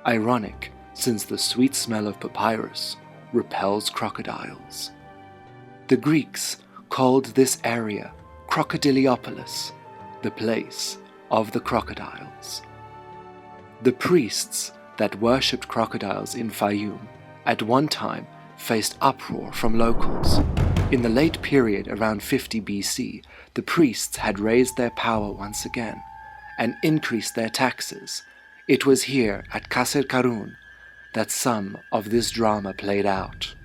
Ironic, since the sweet smell of papyrus repels crocodiles. The Greeks called this area Crocodiliopolis, the place of the crocodiles. The priests that worshipped crocodiles in Fayum at one time faced uproar from locals. In the late period around 50 BC, the priests had raised their power once again and increased their taxes. It was here at Kasr Karun that some of this drama played out.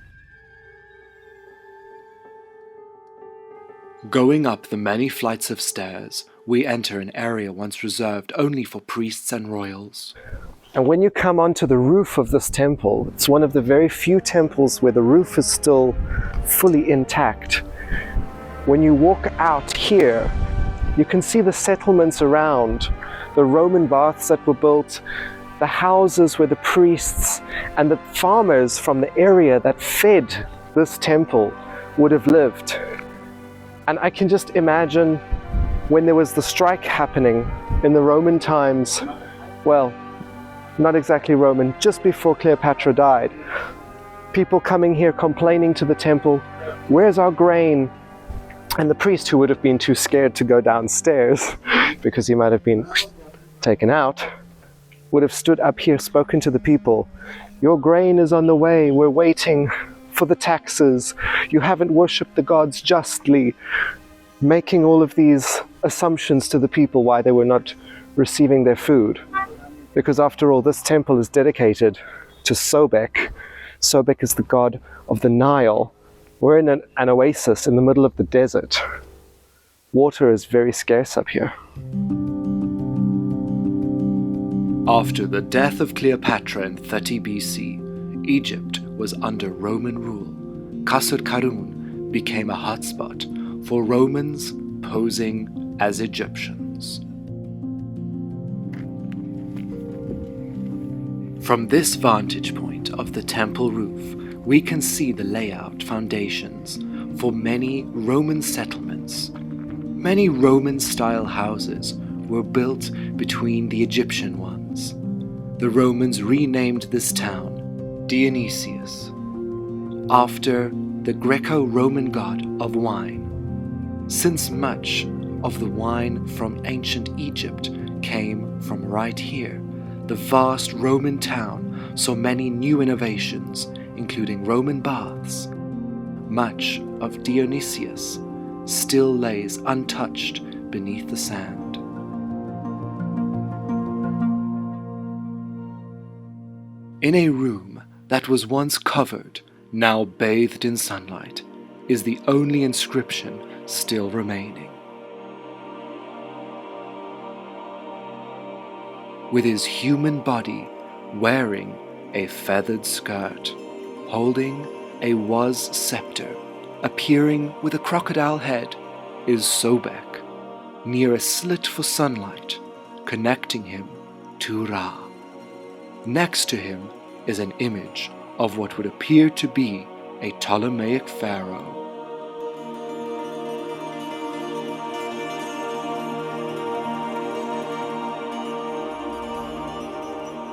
Going up the many flights of stairs, we enter an area once reserved only for priests and royals. And when you come onto the roof of this temple, it's one of the very few temples where the roof is still fully intact. When you walk out here, you can see the settlements around, the Roman baths that were built, the houses where the priests and the farmers from the area that fed this temple would have lived. And I can just imagine when there was the strike happening in the Roman times, well, not exactly Roman, just before Cleopatra died, people coming here complaining to the temple, "Where's our grain?" And the priest, who would have been too scared to go downstairs because he might have been taken out, would have stood up here, spoken to the people, "Your grain is on the way, we're waiting for the taxes, you haven't worshipped the gods justly," making all of these assumptions to the people why they were not receiving their food. Because after all, this temple is dedicated to Sobek. Sobek is the god of the Nile. We're in an oasis in the middle of the desert. Water is very scarce up here. After the death of Cleopatra in 30 BC, Egypt was under Roman rule. Kasr Karun became a hotspot for Romans posing as Egyptians. From this vantage point of the temple roof, we can see the layout foundations for many Roman settlements. Many Roman-style houses were built between the Egyptian ones. The Romans renamed this town Dionysius, after the Greco-Roman god of wine. Since much of the wine from ancient Egypt came from right here, the vast Roman town saw many new innovations, including Roman baths, much of Dionysius still lays untouched beneath the sand. In a room that was once covered, now bathed in sunlight, is the only inscription still remaining. With his human body wearing a feathered skirt, holding a was scepter, appearing with a crocodile head, is Sobek, near a slit for sunlight, connecting him to Ra. Next to him is an image of what would appear to be a Ptolemaic pharaoh.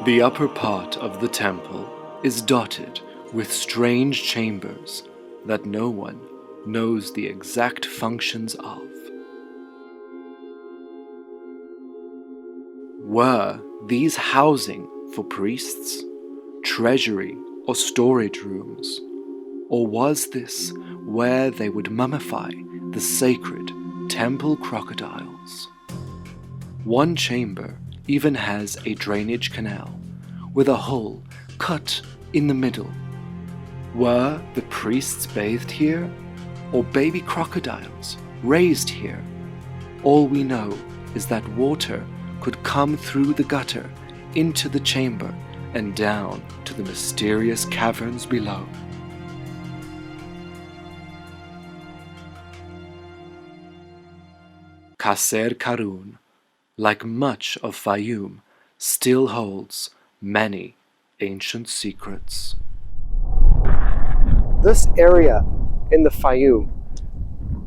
The upper part of the temple is dotted with strange chambers that no one knows the exact functions of. Were these housing for priests, treasury or storage rooms, or was this where they would mummify the sacred temple crocodiles? One chamber even has a drainage canal with a hole cut in the middle. Were the priests bathed here, or baby crocodiles raised here? All we know is that water could come through the gutter into the chamber and down to the mysterious caverns below. Kasser Karun, like much of Fayum, still holds many ancient secrets. This area in the Fayum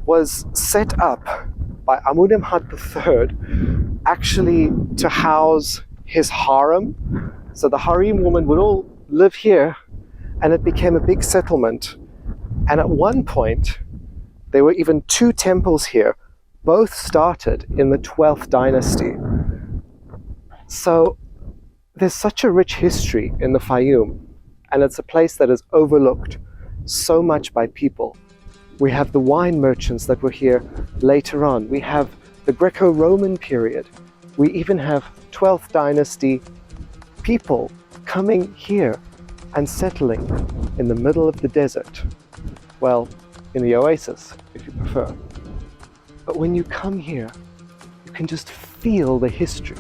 was set up by Amunimhotep III actually to house his harem. So the harem women would all live here, and it became a big settlement. And at one point, there were even two temples here. Both started in the 12th dynasty. So there's such a rich history in the Fayum, and it's a place that is overlooked so much by people. We have the wine merchants that were here later on. We have the Greco-Roman period. We even have 12th dynasty people coming here and settling in the middle of the desert. Well, in the oasis, if you prefer. But when you come here, you can just feel the history.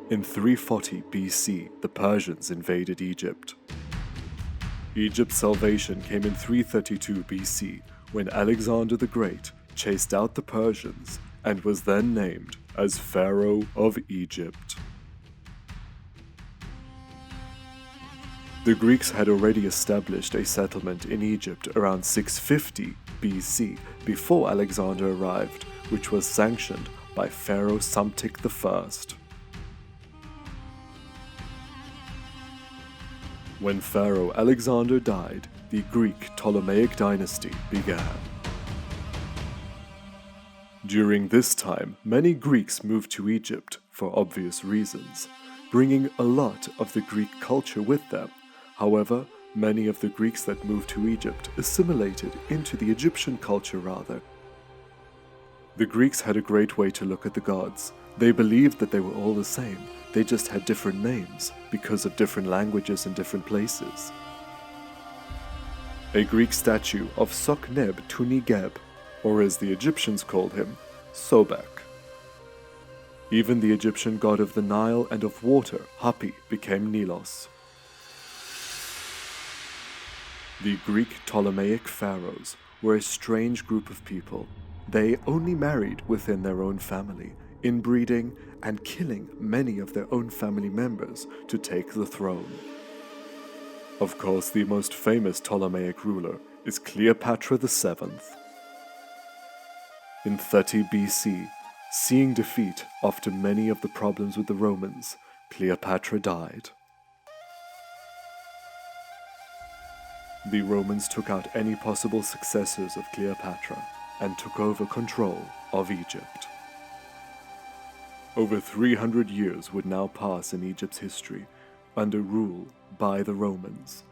In 340 BC, the Persians invaded Egypt. Egypt's salvation came in 332 BC, when Alexander the Great chased out the Persians and was then named as Pharaoh of Egypt. The Greeks had already established a settlement in Egypt around 650 BC before Alexander arrived, which was sanctioned by Pharaoh Psamtik I. When Pharaoh Alexander died, the Greek Ptolemaic dynasty began. During this time, many Greeks moved to Egypt for obvious reasons, bringing a lot of the Greek culture with them. However, many of the Greeks that moved to Egypt assimilated into the Egyptian culture rather. The Greeks had a great way to look at the gods. They believed that they were all the same. They just had different names because of different languages in different places. A Greek statue of Sokneb Tunigeb, or as the Egyptians called him, Sobek. Even the Egyptian god of the Nile and of water, Hapi, became Nilos. The Greek Ptolemaic pharaohs were a strange group of people. They only married within their own family, inbreeding and killing many of their own family members to take the throne. Of course, the most famous Ptolemaic ruler is Cleopatra VII. In 30 BC, seeing defeat after many of the problems with the Romans, Cleopatra died. The Romans took out any possible successors of Cleopatra and took over control of Egypt. Over 300 years would now pass in Egypt's history under rule by the Romans.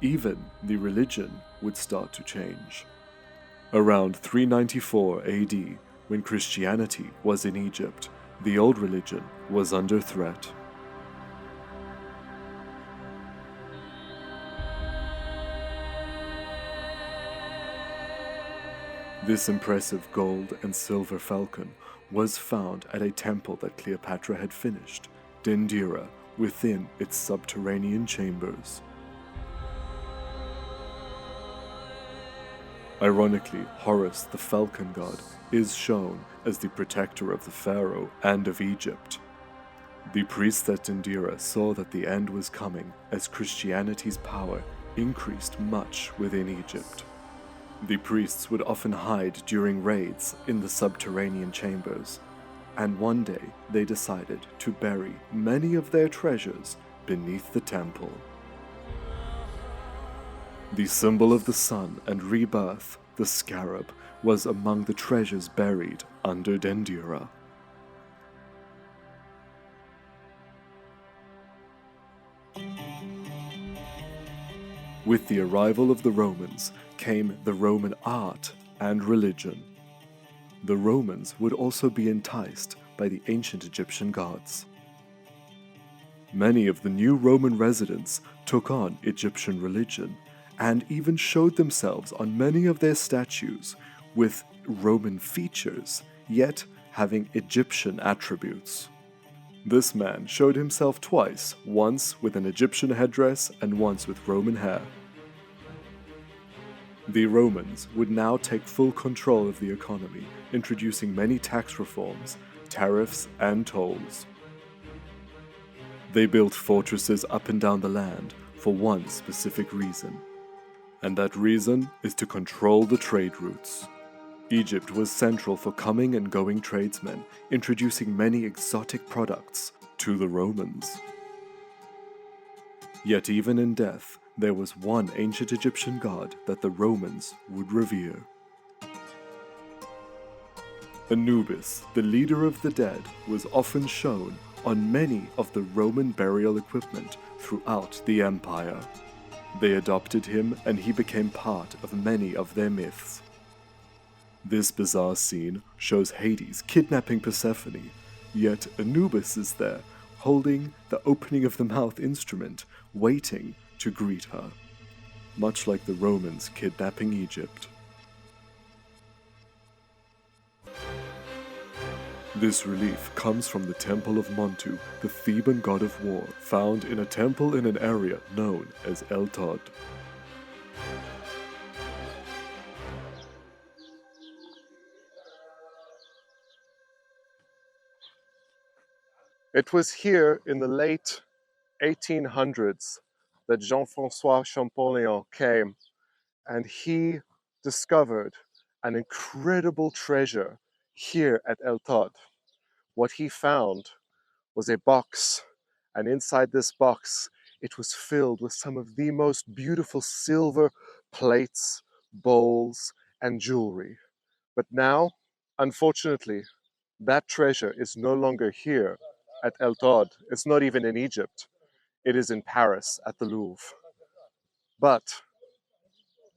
Even the religion would start to change. Around 394 AD, when Christianity was in Egypt, the old religion was under threat. This impressive gold and silver falcon was found at a temple that Cleopatra had finished, Dendera, within its subterranean chambers. Ironically, Horus, the falcon god, is shown as the protector of the pharaoh and of Egypt. The priests at Dendera saw that the end was coming as Christianity's power increased much within Egypt. The priests would often hide during raids in the subterranean chambers, and one day they decided to bury many of their treasures beneath the temple. The symbol of the sun and rebirth, the scarab, was among the treasures buried under Dendera. With the arrival of the Romans came the Roman art and religion. The Romans would also be enticed by the ancient Egyptian gods. Many of the new Roman residents took on Egyptian religion and even showed themselves on many of their statues with Roman features, yet having Egyptian attributes. This man showed himself twice, once with an Egyptian headdress and once with Roman hair. The Romans would now take full control of the economy, introducing many tax reforms, tariffs, and tolls. They built fortresses up and down the land for one specific reason, and that reason is to control the trade routes. Egypt was central for coming and going tradesmen, introducing many exotic products to the Romans. Yet even in death, there was one ancient Egyptian god that the Romans would revere. Anubis, the leader of the dead, was often shown on many of the Roman burial equipment throughout the empire. They adopted him and he became part of many of their myths. This bizarre scene shows Hades kidnapping Persephone, yet Anubis is there, holding the opening of the mouth instrument, waiting to greet her, much like the Romans kidnapping Egypt. This relief comes from the Temple of Montu, the Theban god of war, found in a temple in an area known as El Tod. It was here in the late 1800s that Jean-François Champollion came, and he discovered an incredible treasure here at El Tod. What he found was a box, and inside this box it was filled with some of the most beautiful silver plates, bowls, and jewelry. But now, unfortunately, that treasure is no longer here at El Tod. It's not even in Egypt. It is in Paris at the Louvre. But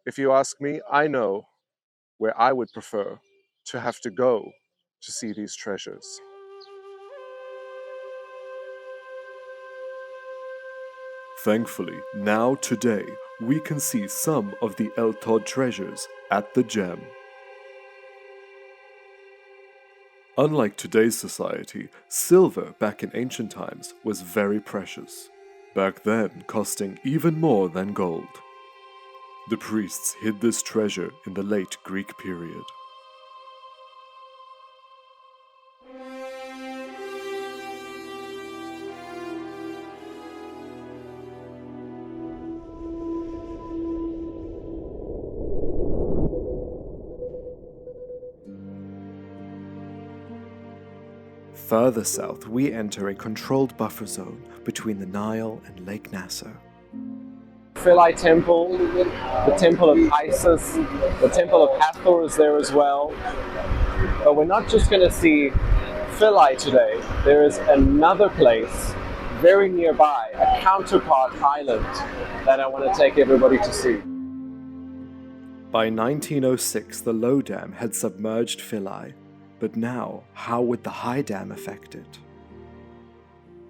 if you ask me, I know where I would prefer to have to go to see these treasures. Thankfully, now today, we can see some of the El Tod treasures at the gem. Unlike today's society, silver back in ancient times was very precious, back then costing even more than gold. The priests hid this treasure in the late Greek period. Further south, we enter a controlled buffer zone between the Nile and Lake Nasser. Philae Temple, the Temple of Isis, the Temple of Hathor is there as well. But we're not just going to see Philae today. There is another place very nearby, a counterpart island that I want to take everybody to see. By 1906, the low dam had submerged Philae. But now, how would the high dam affect it?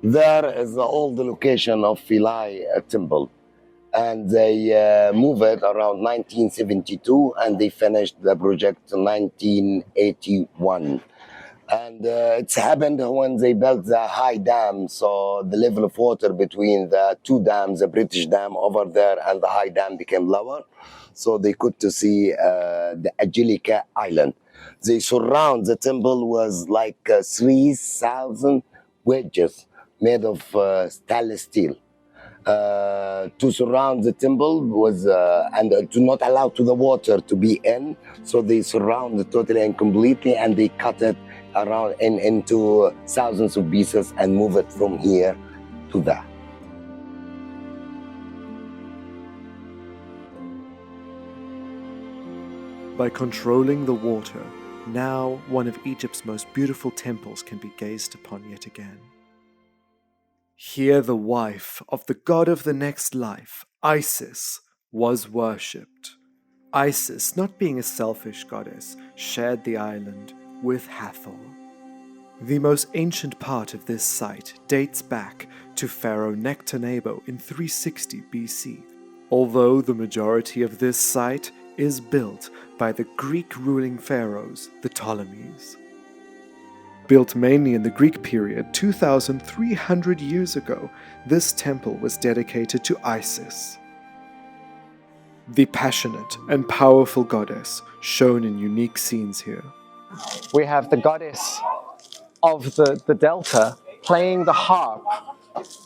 There is the old location of Philae Temple, and they moved it around 1972, and they finished the project in 1981. And it's happened when they built the high dam, so the level of water between the two dams, the British dam over there and the high dam, became lower, so they could to see the Angelica Island. They surround the temple was like 3,000 wedges made of stainless steel. To surround the temple was and to not allow to the water to be in, so they surround it totally and completely, and they cut it around into thousands of pieces and move it from here to there. By controlling the water, now one of Egypt's most beautiful temples can be gazed upon yet again. Here the wife of the god of the next life, Isis, was worshipped. Isis, not being a selfish goddess, shared the island with Hathor. The most ancient part of this site dates back to Pharaoh Nectanebo in 360 BC, although the majority of this site is built by the Greek ruling pharaohs, the Ptolemies. Built mainly in the Greek period 2,300 years ago, this temple was dedicated to Isis, the passionate and powerful goddess shown in unique scenes here. We have the goddess of the Delta playing the harp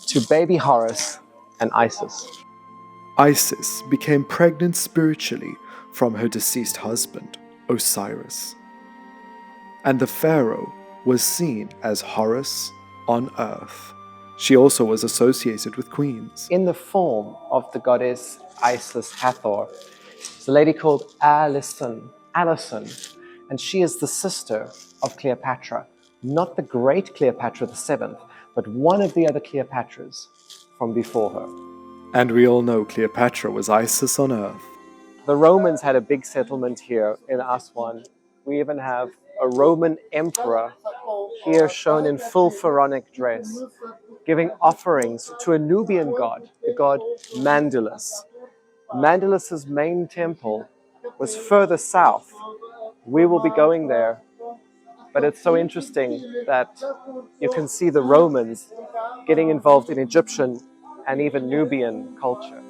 to baby Horus and Isis. Isis became pregnant spiritually from her deceased husband, Osiris. And the pharaoh was seen as Horus on earth. She also was associated with queens. In the form of the goddess Isis Hathor, there's a lady called Alison, and she is the sister of Cleopatra. Not the great Cleopatra VII, but one of the other Cleopatras from before her. And we all know Cleopatra was Isis on earth. The Romans had a big settlement here in Aswan. We even have a Roman emperor here shown in full pharaonic dress, giving offerings to a Nubian god, the god Mandalus. Mandalus's main temple was further south. We will be going there, but it's so interesting that you can see the Romans getting involved in Egyptian and even Nubian culture.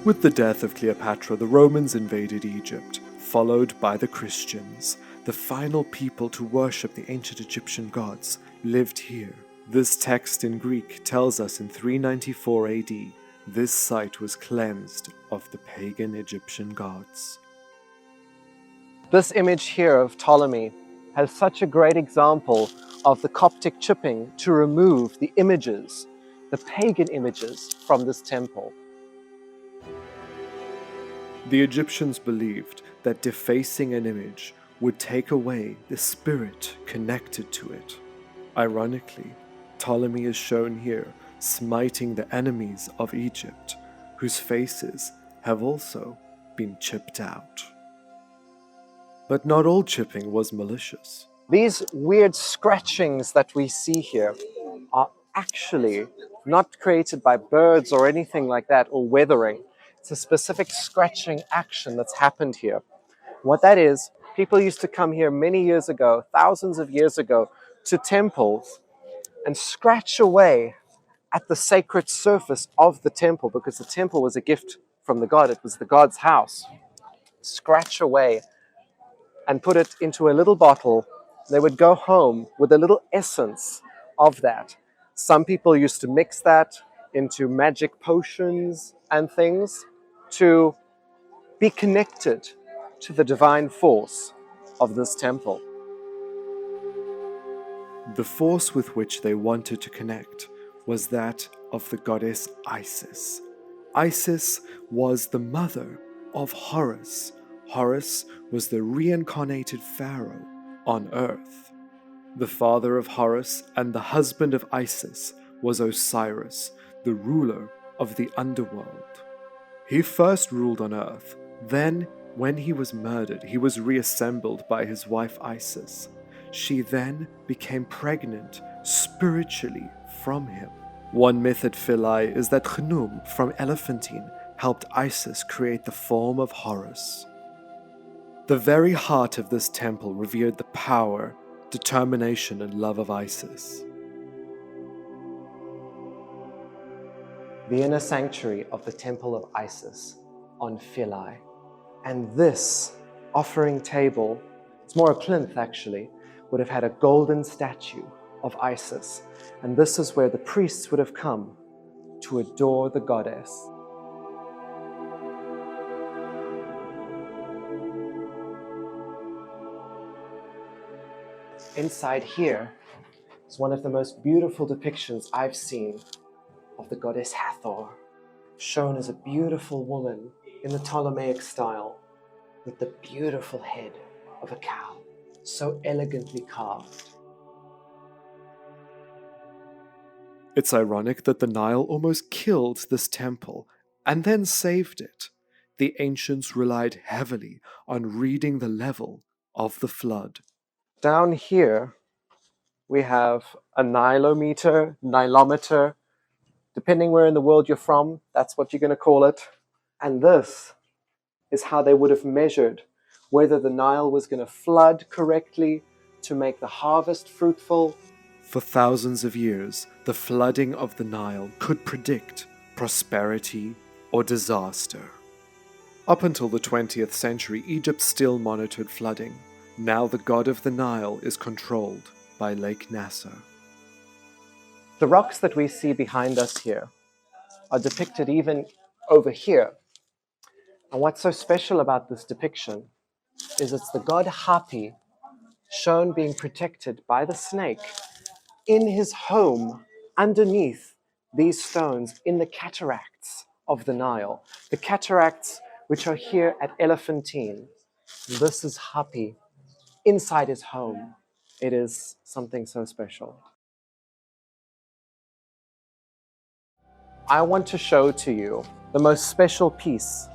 With the death of Cleopatra, the Romans invaded Egypt, followed by the Christians. The final people to worship the ancient Egyptian gods lived here. This text in Greek tells us in 394 AD, this site was cleansed of the pagan Egyptian gods. This image here of Ptolemy has such a great example of the Coptic chipping to remove the images, the pagan images, from this temple. The Egyptians believed that defacing an image would take away the spirit connected to it. Ironically, Ptolemy is shown here smiting the enemies of Egypt, whose faces have also been chipped out. But not all chipping was malicious. These weird scratchings that we see here are actually not created by birds or anything like that, or weathering. It's a specific scratching action that's happened here. What that is, people used to come here many years ago, thousands of years ago, to temples and scratch away at the sacred surface of the temple, because the temple was a gift from the god. It was the god's house. Scratch away and put it into a little bottle. They would go home with a little essence of that. Some people used to mix that into magic potions and things to be connected to the divine force of this temple. The force with which they wanted to connect was that of the goddess Isis. Isis was the mother of Horus. Horus was the reincarnated pharaoh on earth. The father of Horus and the husband of Isis was Osiris, the ruler of the underworld. He first ruled on earth, then, when he was murdered, he was reassembled by his wife Isis. She then became pregnant spiritually from him. One myth at Philae is that Khnum from Elephantine helped Isis create the form of Horus. The very heart of this temple revered the power, determination, and love of Isis. The inner sanctuary of the temple of Isis on Philae. And this offering table, it's more a plinth actually, would have had a golden statue of Isis. And this is where the priests would have come to adore the goddess. Inside here is one of the most beautiful depictions I've seen of the goddess Hathor, shown as a beautiful woman in the Ptolemaic style with the beautiful head of a cow, so elegantly carved. It's ironic that the Nile almost killed this temple and then saved it. The ancients relied heavily on reading the level of the flood. Down here, we have a nilometer, nilometer, depending where in the world you're from, that's what you're going to call it. And this is how they would have measured whether the Nile was going to flood correctly to make the harvest fruitful. For thousands of years, the flooding of the Nile could predict prosperity or disaster. Up until the 20th century, Egypt still monitored flooding. Now the god of the Nile is controlled by Lake Nasser. The rocks that we see behind us here are depicted even over here. And what's so special about this depiction is it's the god Hapi shown being protected by the snake in his home underneath these stones in the cataracts of the Nile. The cataracts which are here at Elephantine. This is Hapi inside his home. It is something so special. I want to show to you the most special piece,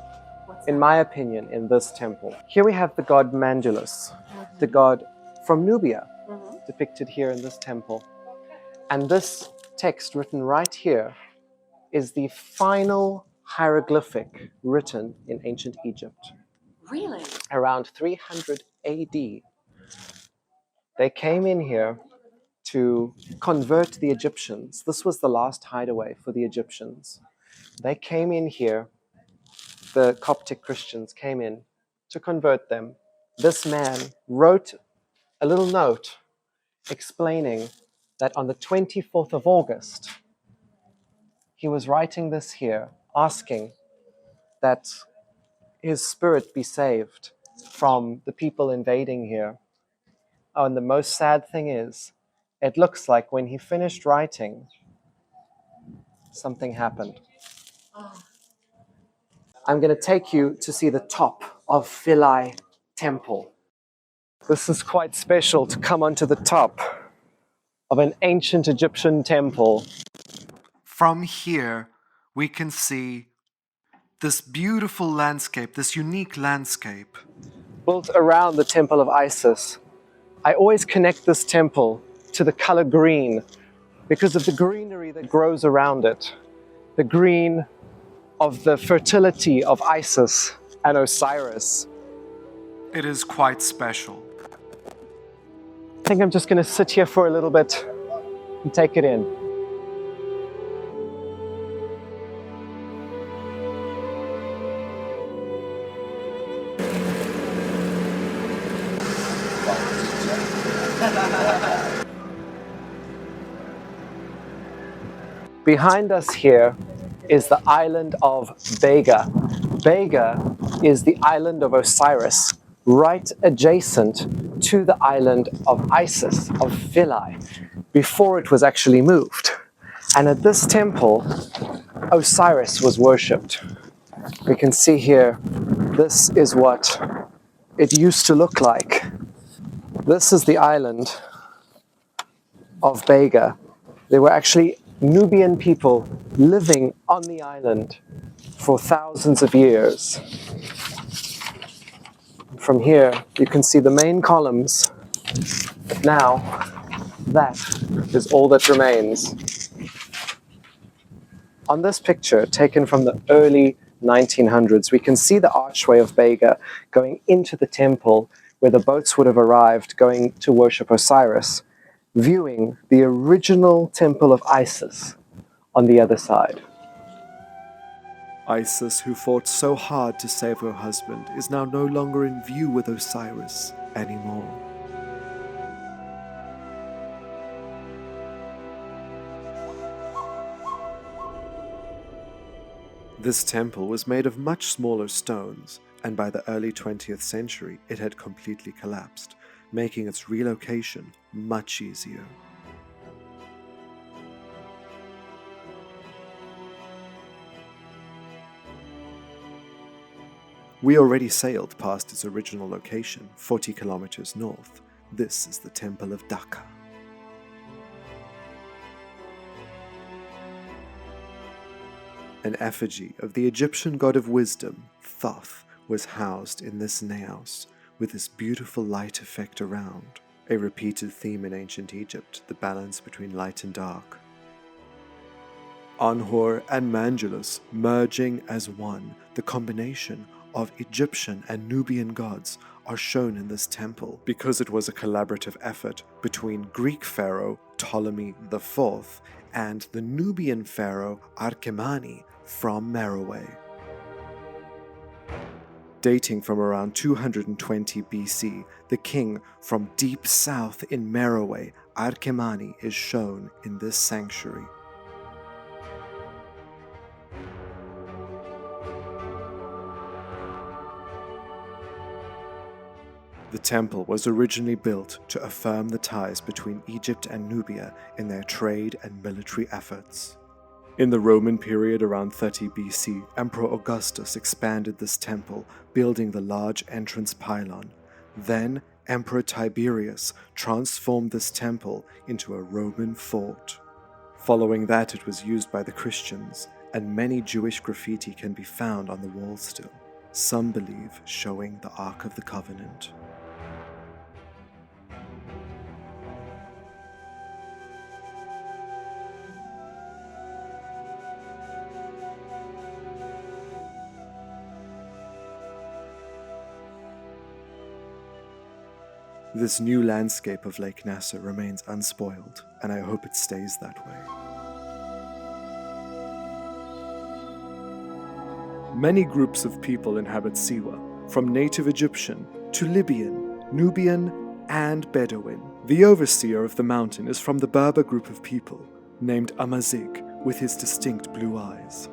in my opinion, in this temple. Here we have the god Mandulus, the god from Nubia, depicted here in this temple. And this text written right here is the final hieroglyphic written in ancient Egypt. Really? Around 300 AD. They came in here to convert the Egyptians. This was the last hideaway for the Egyptians. They came in here, the Coptic Christians came in to convert them. This man wrote a little note explaining that on the 24th of August, he was writing this here, asking that his spirit be saved from the people invading here. Oh, and the most sad thing is, it looks like when he finished writing, something happened. I'm going to take you to see the top of Philae Temple. This is quite special to come onto the top of an ancient Egyptian temple. From here, we can see this beautiful landscape, this unique landscape. Built around the temple of Isis. I always connect this temple to the color green because of the greenery that grows around it. The green of the fertility of Isis and Osiris. It is quite special. I think I'm just going to sit here for a little bit and take it in. Behind us here is the island of Bega. Bega is the island of Osiris, right adjacent to the island of Isis, of Philae, before it was actually moved. And at this temple, Osiris was worshipped. We can see here, this is what it used to look like. This is the island of Bega. There were actually Nubian people living on the island for thousands of years. From here, you can see the main columns. Now, that is all that remains. On this picture, taken from the early 1900s, we can see the archway of Bega going into the temple where the boats would have arrived going to worship Osiris, viewing the original temple of Isis on the other side. Isis, who fought so hard to save her husband, is now no longer in view with Osiris anymore. This temple was made of much smaller stones, and by the early 20th century it had completely collapsed, making its relocation much easier. We already sailed past its original location, 40 kilometers north. This is the Temple of Dhaka. An effigy of the Egyptian god of wisdom, Thoth, was housed in this naos, with this beautiful light effect around. A repeated theme in ancient Egypt, the balance between light and dark. Anhor and Mangulus merging as one, the combination of Egyptian and Nubian gods are shown in this temple because it was a collaborative effort between Greek pharaoh Ptolemy IV and the Nubian pharaoh Archimani from Meroe. Dating from around 220 BC, the king from deep south in Meroe, Archimani, is shown in this sanctuary. The temple was originally built to affirm the ties between Egypt and Nubia in their trade and military efforts. In the Roman period around 30 BC, Emperor Augustus expanded this temple, building the large entrance pylon. Then, Emperor Tiberius transformed this temple into a Roman fort. Following that, it was used by the Christians, and many Jewish graffiti can be found on the walls still, some believe showing the Ark of the Covenant. This new landscape of Lake Nasser remains unspoiled, and I hope it stays that way. Many groups of people inhabit Siwa, from native Egyptian to Libyan, Nubian, and Bedouin. The overseer of the mountain is from the Berber group of people, named Amazigh, with his distinct blue eyes.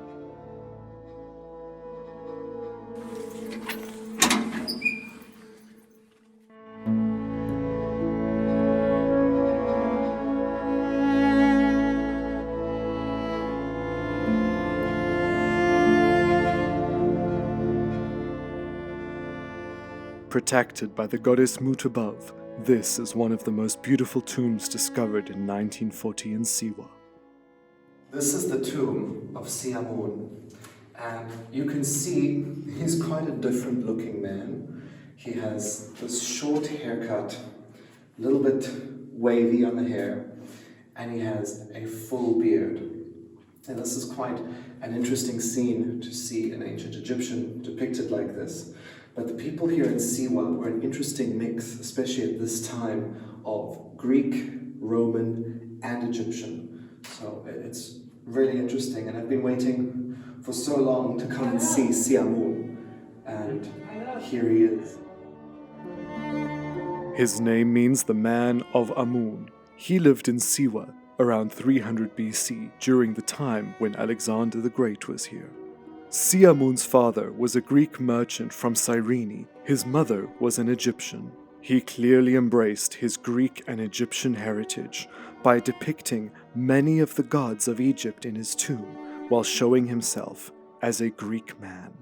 Protected by the goddess Mut above, this is one of the most beautiful tombs discovered in 1940 in Siwa. This is the tomb of Siamun, and you can see he's quite a different looking man. He has this short haircut, a little bit wavy on the hair, and he has a full beard. And this is quite an interesting scene to see an ancient Egyptian depicted like this. But the people here in Siwa were an interesting mix, especially at this time, of Greek, Roman, and Egyptian. So it's really interesting, and I've been waiting for so long to come and see Siamun, and here he is. His name means the man of Amun. He lived in Siwa around 300 BC, during the time when Alexander the Great was here. Siamun's father was a Greek merchant from Cyrene. His mother was an Egyptian. He clearly embraced his Greek and Egyptian heritage by depicting many of the gods of Egypt in his tomb while showing himself as a Greek man.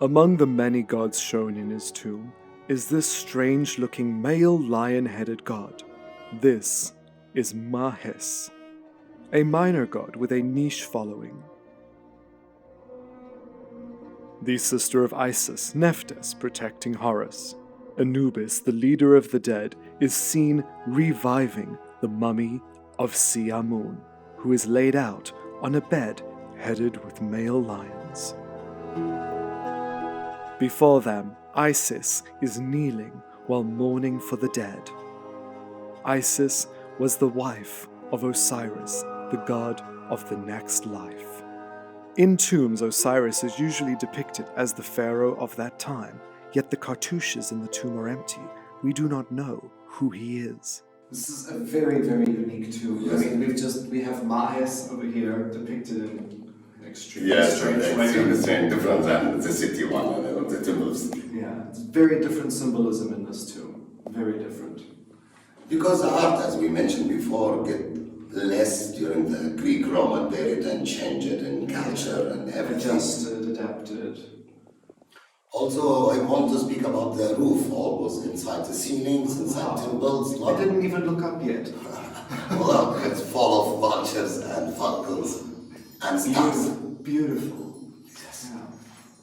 Among the many gods shown in his tomb is this strange-looking male lion-headed god. This is Mahes, a minor god with a niche following. The sister of Isis, Nephthys, protecting Horus. Anubis, the leader of the dead, is seen reviving the mummy of Siamun, who is laid out on a bed headed with male lions. Before them, Isis is kneeling while mourning for the dead. Isis was the wife of Osiris, the god of the next life. In tombs, Osiris is usually depicted as the pharaoh of that time, yet the cartouches in the tomb are empty. We do not know who he is. This is a very, very unique tomb. Yes. I mean, we have Mahes over here depicted in an extremely strange way. Extremely different than the city one and the temples. Yeah, it's very different symbolism in this tomb. Very different. Because the art, as we mentioned before, get less during the Greek-Roman period and change it in culture and everything. Adjusted, adapted. Also, I want to speak about the roof, always inside the ceilings, inside temples. I didn't even look up yet. Look, it's full of vultures and falcons and stars. Beautiful. Yes. Yeah.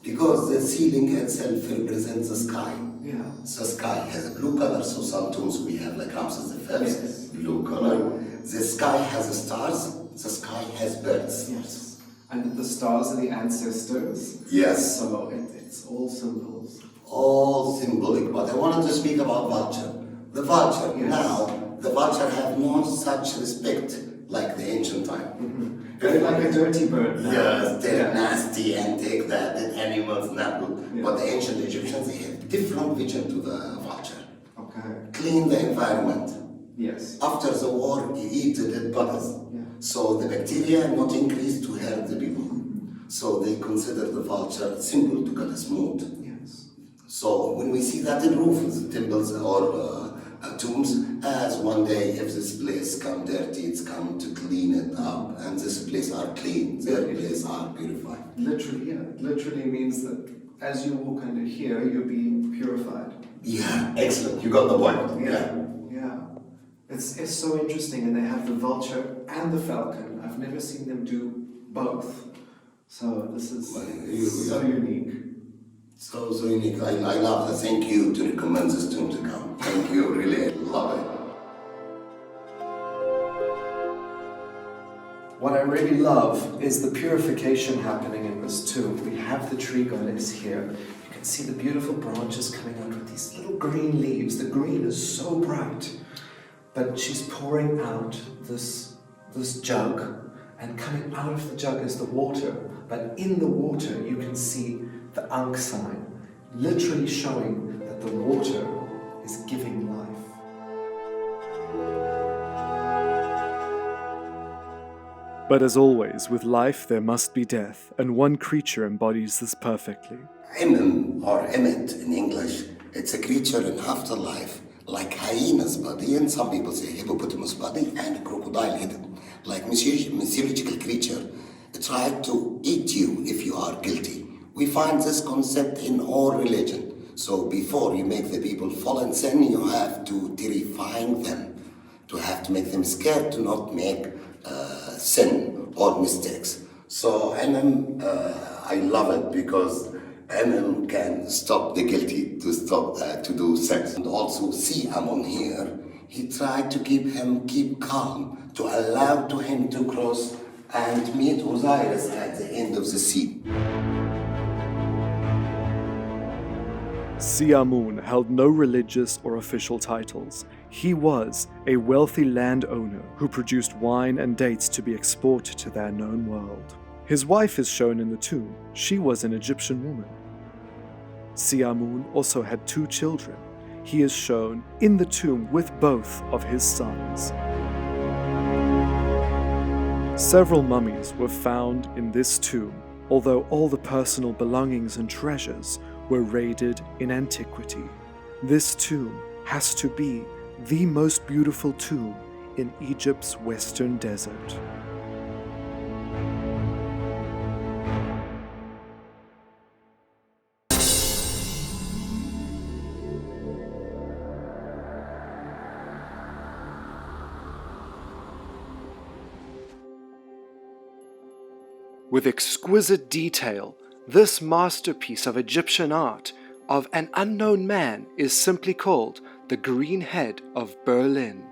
Because the ceiling itself represents the sky. Yeah. The sky has a blue color, so some tombs we have like Ramses I, yes. Blue color. The sky has stars, the sky has birds. Yes. And the stars are the ancestors. Yes. So it's all symbols. All symbolic, but I wanted to speak about vulture. The vulture, yes. Now, the vulture have no such respect like the ancient time. Mm-hmm. They're like a dirty bird now. Yes, they're nasty and take that, the animals not good. Yeah. But the ancient Egyptians, they have different vision to the vulture. Okay. Clean the environment. Yes. After the war, he eat the dead bodies. Yeah. So the bacteria not increase to hurt the people. Mm-hmm. So they consider the vulture simple to cut a smooth. Yes. So when we see that in roofs, temples or tombs, as one day if this place come dirty, it's come to clean it up, and this place are clean, their place are purified. Literally, yeah. Literally means that as you walk under here, you're being purified. Yeah, excellent. You got the point. Yeah. It's so interesting, and they have the vulture and the falcon. I've never seen them do both. So this is so unique. So unique. I love that. Thank you to recommend this tomb to come. Thank you, really love it. What I really love is the purification happening in this tomb. We have the tree goddess here. You can see the beautiful branches coming out with these little green leaves. The green is so bright. But she's pouring out this jug, and coming out of the jug is the water. But in the water you can see the Ankh sign, literally showing that the water is giving life. But as always, with life there must be death, and one creature embodies this perfectly. Emem, or Emmet in English, it's a creature in afterlife, like hyena's body, and some people say hippopotamus body, and crocodile head, like mythological creature. It tries to eat you if you are guilty. We find this concept in all religion. So before you make the people fall in sin, you have to terrify them, to have to make them scared to not make sin or mistakes. So I love it because can stop the guilty to stop to do sex. And also Siamun here, he tried to keep calm, to allow to him to cross and meet Osiris at the end of the sea. Siamun held no religious or official titles. He was a wealthy landowner who produced wine and dates to be exported to their known world. His wife is shown in the tomb. She was an Egyptian woman. Siamun also had 2 children. He is shown in the tomb with both of his sons. Several mummies were found in this tomb, although all the personal belongings and treasures were raided in antiquity. This tomb has to be the most beautiful tomb in Egypt's western desert. With exquisite detail, this masterpiece of Egyptian art of an unknown man is simply called the Green Head of Berlin.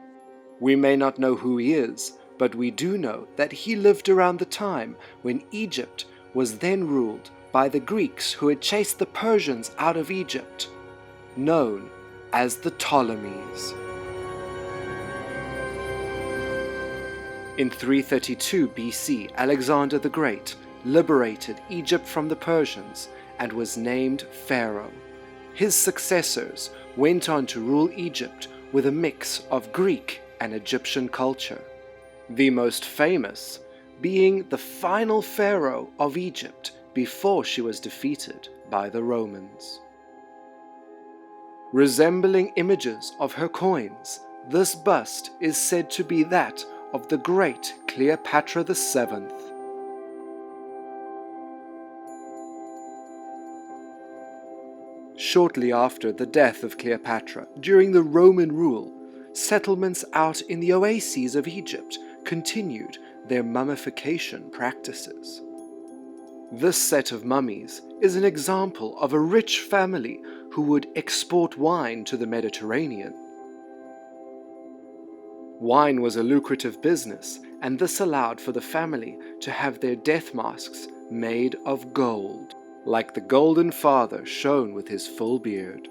We may not know who he is, but we do know that he lived around the time when Egypt was then ruled by the Greeks who had chased the Persians out of Egypt, known as the Ptolemies. In 332 BC, Alexander the Great liberated Egypt from the Persians and was named Pharaoh. His successors went on to rule Egypt with a mix of Greek and Egyptian culture, the most famous being the final pharaoh of Egypt before she was defeated by the Romans. Resembling images of her coins, this bust is said to be that of the great Cleopatra VII. Shortly after the death of Cleopatra, during the Roman rule, settlements out in the oases of Egypt continued their mummification practices. This set of mummies is an example of a rich family who would export wine to the Mediterranean. Wine was a lucrative business, and this allowed for the family to have their death masks made of gold, like the Golden Father shown with his full beard.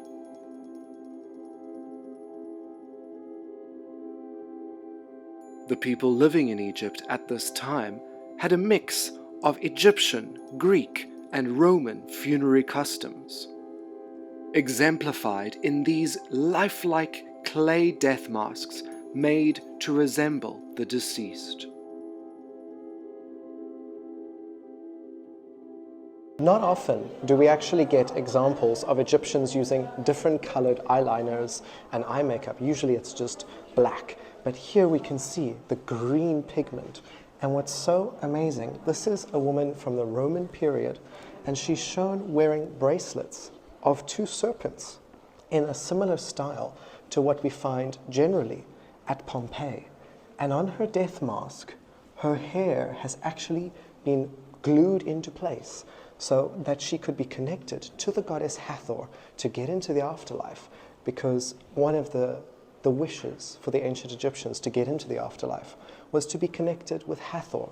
The people living in Egypt at this time had a mix of Egyptian, Greek, and Roman funerary customs, exemplified in these lifelike clay death masks made to resemble the deceased. Not often do we actually get examples of Egyptians using different colored eyeliners and eye makeup. Usually it's just black, but here we can see the green pigment. And what's so amazing, this is a woman from the Roman period, and she's shown wearing bracelets of two serpents in a similar style to what we find generally at Pompeii. And on her death mask, her hair has actually been glued into place so that she could be connected to the goddess Hathor to get into the afterlife, because one of the wishes for the ancient Egyptians to get into the afterlife was to be connected with Hathor.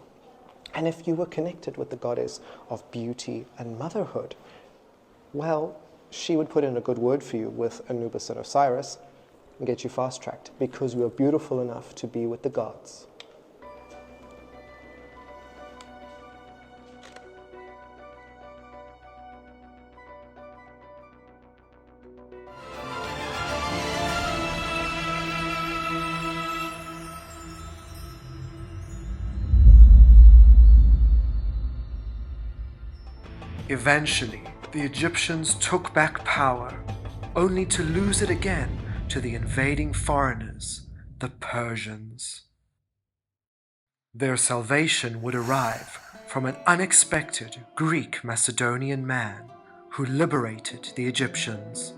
And if you were connected with the goddess of beauty and motherhood, well, she would put in a good word for you with Anubis and Osiris and get you fast-tracked, because you are beautiful enough to be with the gods. Eventually, the Egyptians took back power, only to lose it again to the invading foreigners, the Persians. Their salvation would arrive from an unexpected Greek Macedonian man who liberated the Egyptians.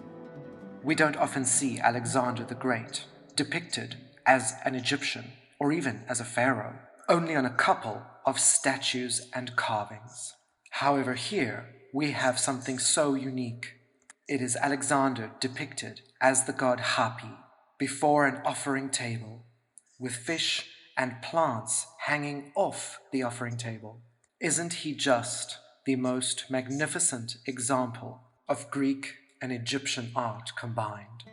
We don't often see Alexander the Great depicted as an Egyptian or even as a pharaoh, only on a couple of statues and carvings. However, here we have something so unique. It is Alexander depicted as the god Hapi before an offering table, with fish and plants hanging off the offering table. Isn't he just the most magnificent example of Greek and Egyptian art combined?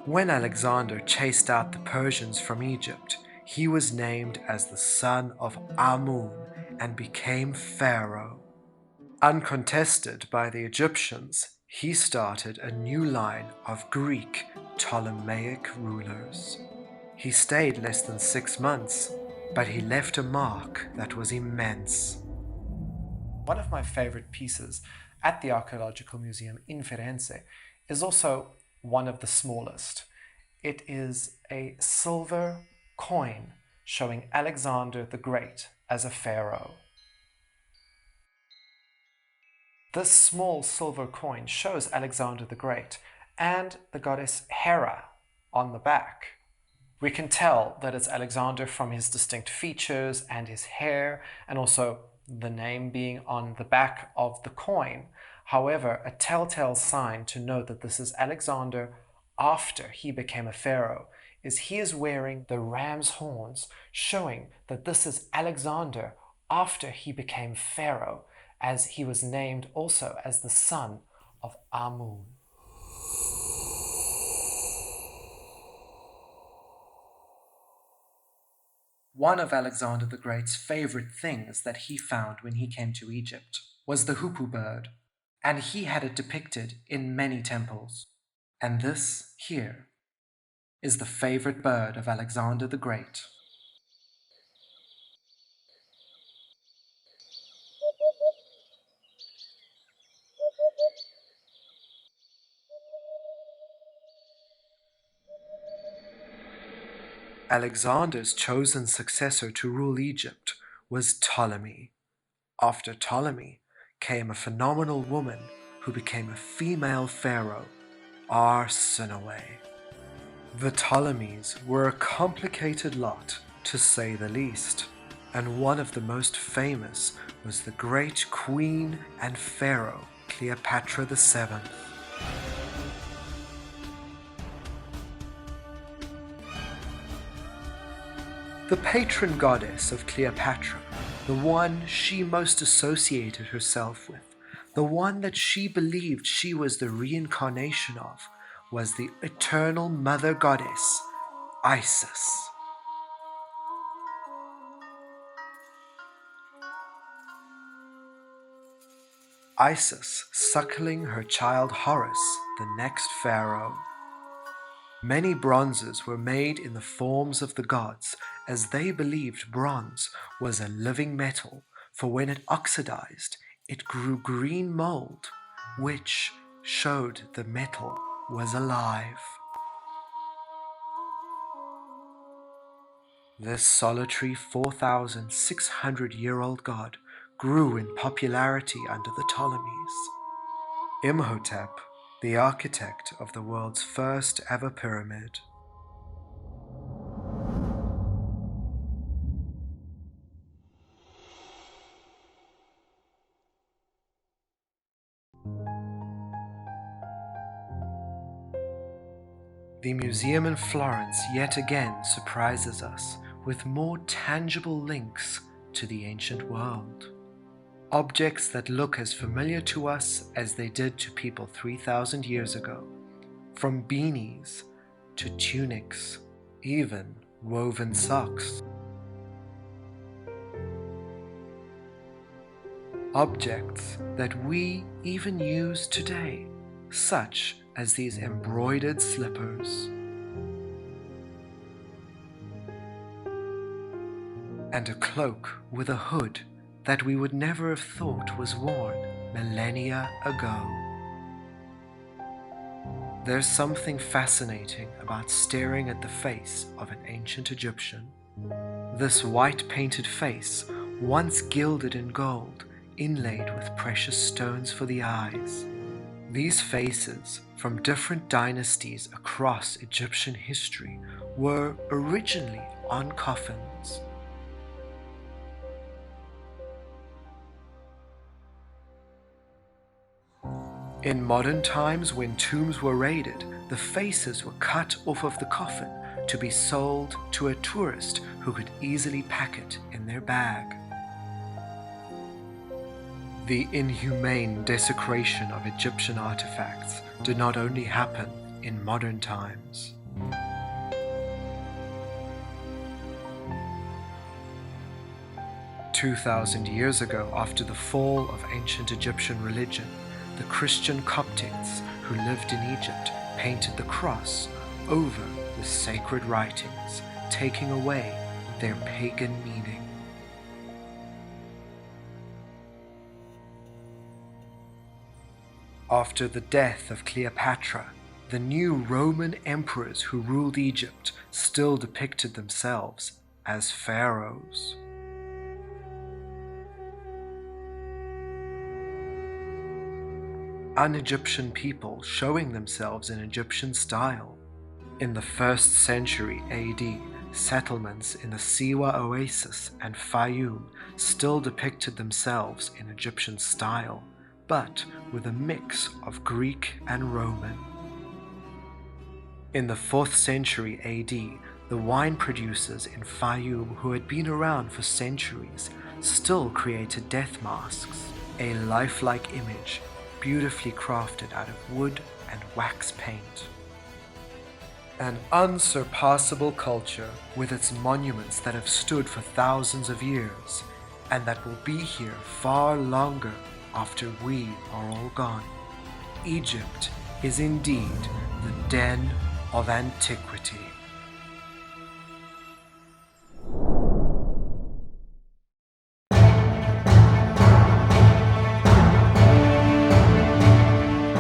When Alexander chased out the Persians from Egypt, he was named as the son of Amun and became pharaoh. Uncontested by the Egyptians, he started a new line of Greek Ptolemaic rulers. He stayed less than 6 months, but he left a mark that was immense. One of my favorite pieces at the Archaeological Museum in Firenze is also one of the smallest. It is a silver coin showing Alexander the Great as a pharaoh. This small silver coin shows Alexander the Great and the goddess Hera on the back. We can tell that it's Alexander from his distinct features and his hair, and also the name being on the back of the coin. However, a telltale sign to know that this is Alexander after he became a pharaoh is he is wearing the ram's horns, showing that this is Alexander after he became pharaoh, as he was named also as the son of Amun. One of Alexander the Great's favorite things that he found when he came to Egypt was the hoopoe bird, and he had it depicted in many temples. And this here is the favorite bird of Alexander the Great. Alexander's chosen successor to rule Egypt was Ptolemy. After Ptolemy came a phenomenal woman who became a female pharaoh, Arsinoe. The Ptolemies were a complicated lot, to say the least, and one of the most famous was the great queen and pharaoh Cleopatra VII. The patron goddess of Cleopatra, the one she most associated herself with, the one that she believed she was the reincarnation of, was the eternal mother goddess, Isis. Isis suckling her child Horus, the next pharaoh. Many bronzes were made in the forms of the gods, as they believed bronze was a living metal, for when it oxidized, it grew green mold, which showed the metal was alive. This solitary 4,600-year-old god grew in popularity under the Ptolemies. Imhotep, the architect of the world's first ever pyramid. The museum in Florence yet again surprises us with more tangible links to the ancient world. Objects that look as familiar to us as they did to people 3,000 years ago, from beanies to tunics, even woven socks. Objects that we even use today, such as these embroidered slippers. And a cloak with a hood that we would never have thought was worn millennia ago. There's something fascinating about staring at the face of an ancient Egyptian. This white painted face, once gilded in gold, inlaid with precious stones for the eyes. These faces from different dynasties across Egyptian history were originally on coffins. In modern times, when tombs were raided, the faces were cut off of the coffin to be sold to a tourist who could easily pack it in their bag. The inhumane desecration of Egyptian artifacts did not only happen in modern times. "2,000 years ago, after the fall of ancient Egyptian religion, the Christian Coptics who lived in Egypt painted the cross over the sacred writings, taking away their pagan meaning. After the death of Cleopatra, the new Roman emperors who ruled Egypt still depicted themselves as pharaohs. Un-Egyptian people showing themselves in Egyptian style. In the 1st century AD, settlements in the Siwa oasis and Fayum still depicted themselves in Egyptian style, but with a mix of Greek and Roman. In the 4th century AD, the wine producers in Fayum, who had been around for centuries, still created death masks, a lifelike image beautifully crafted out of wood and wax paint. An unsurpassable culture with its monuments that have stood for thousands of years and that will be here far longer after we are all gone. Egypt is indeed the den of antiquity.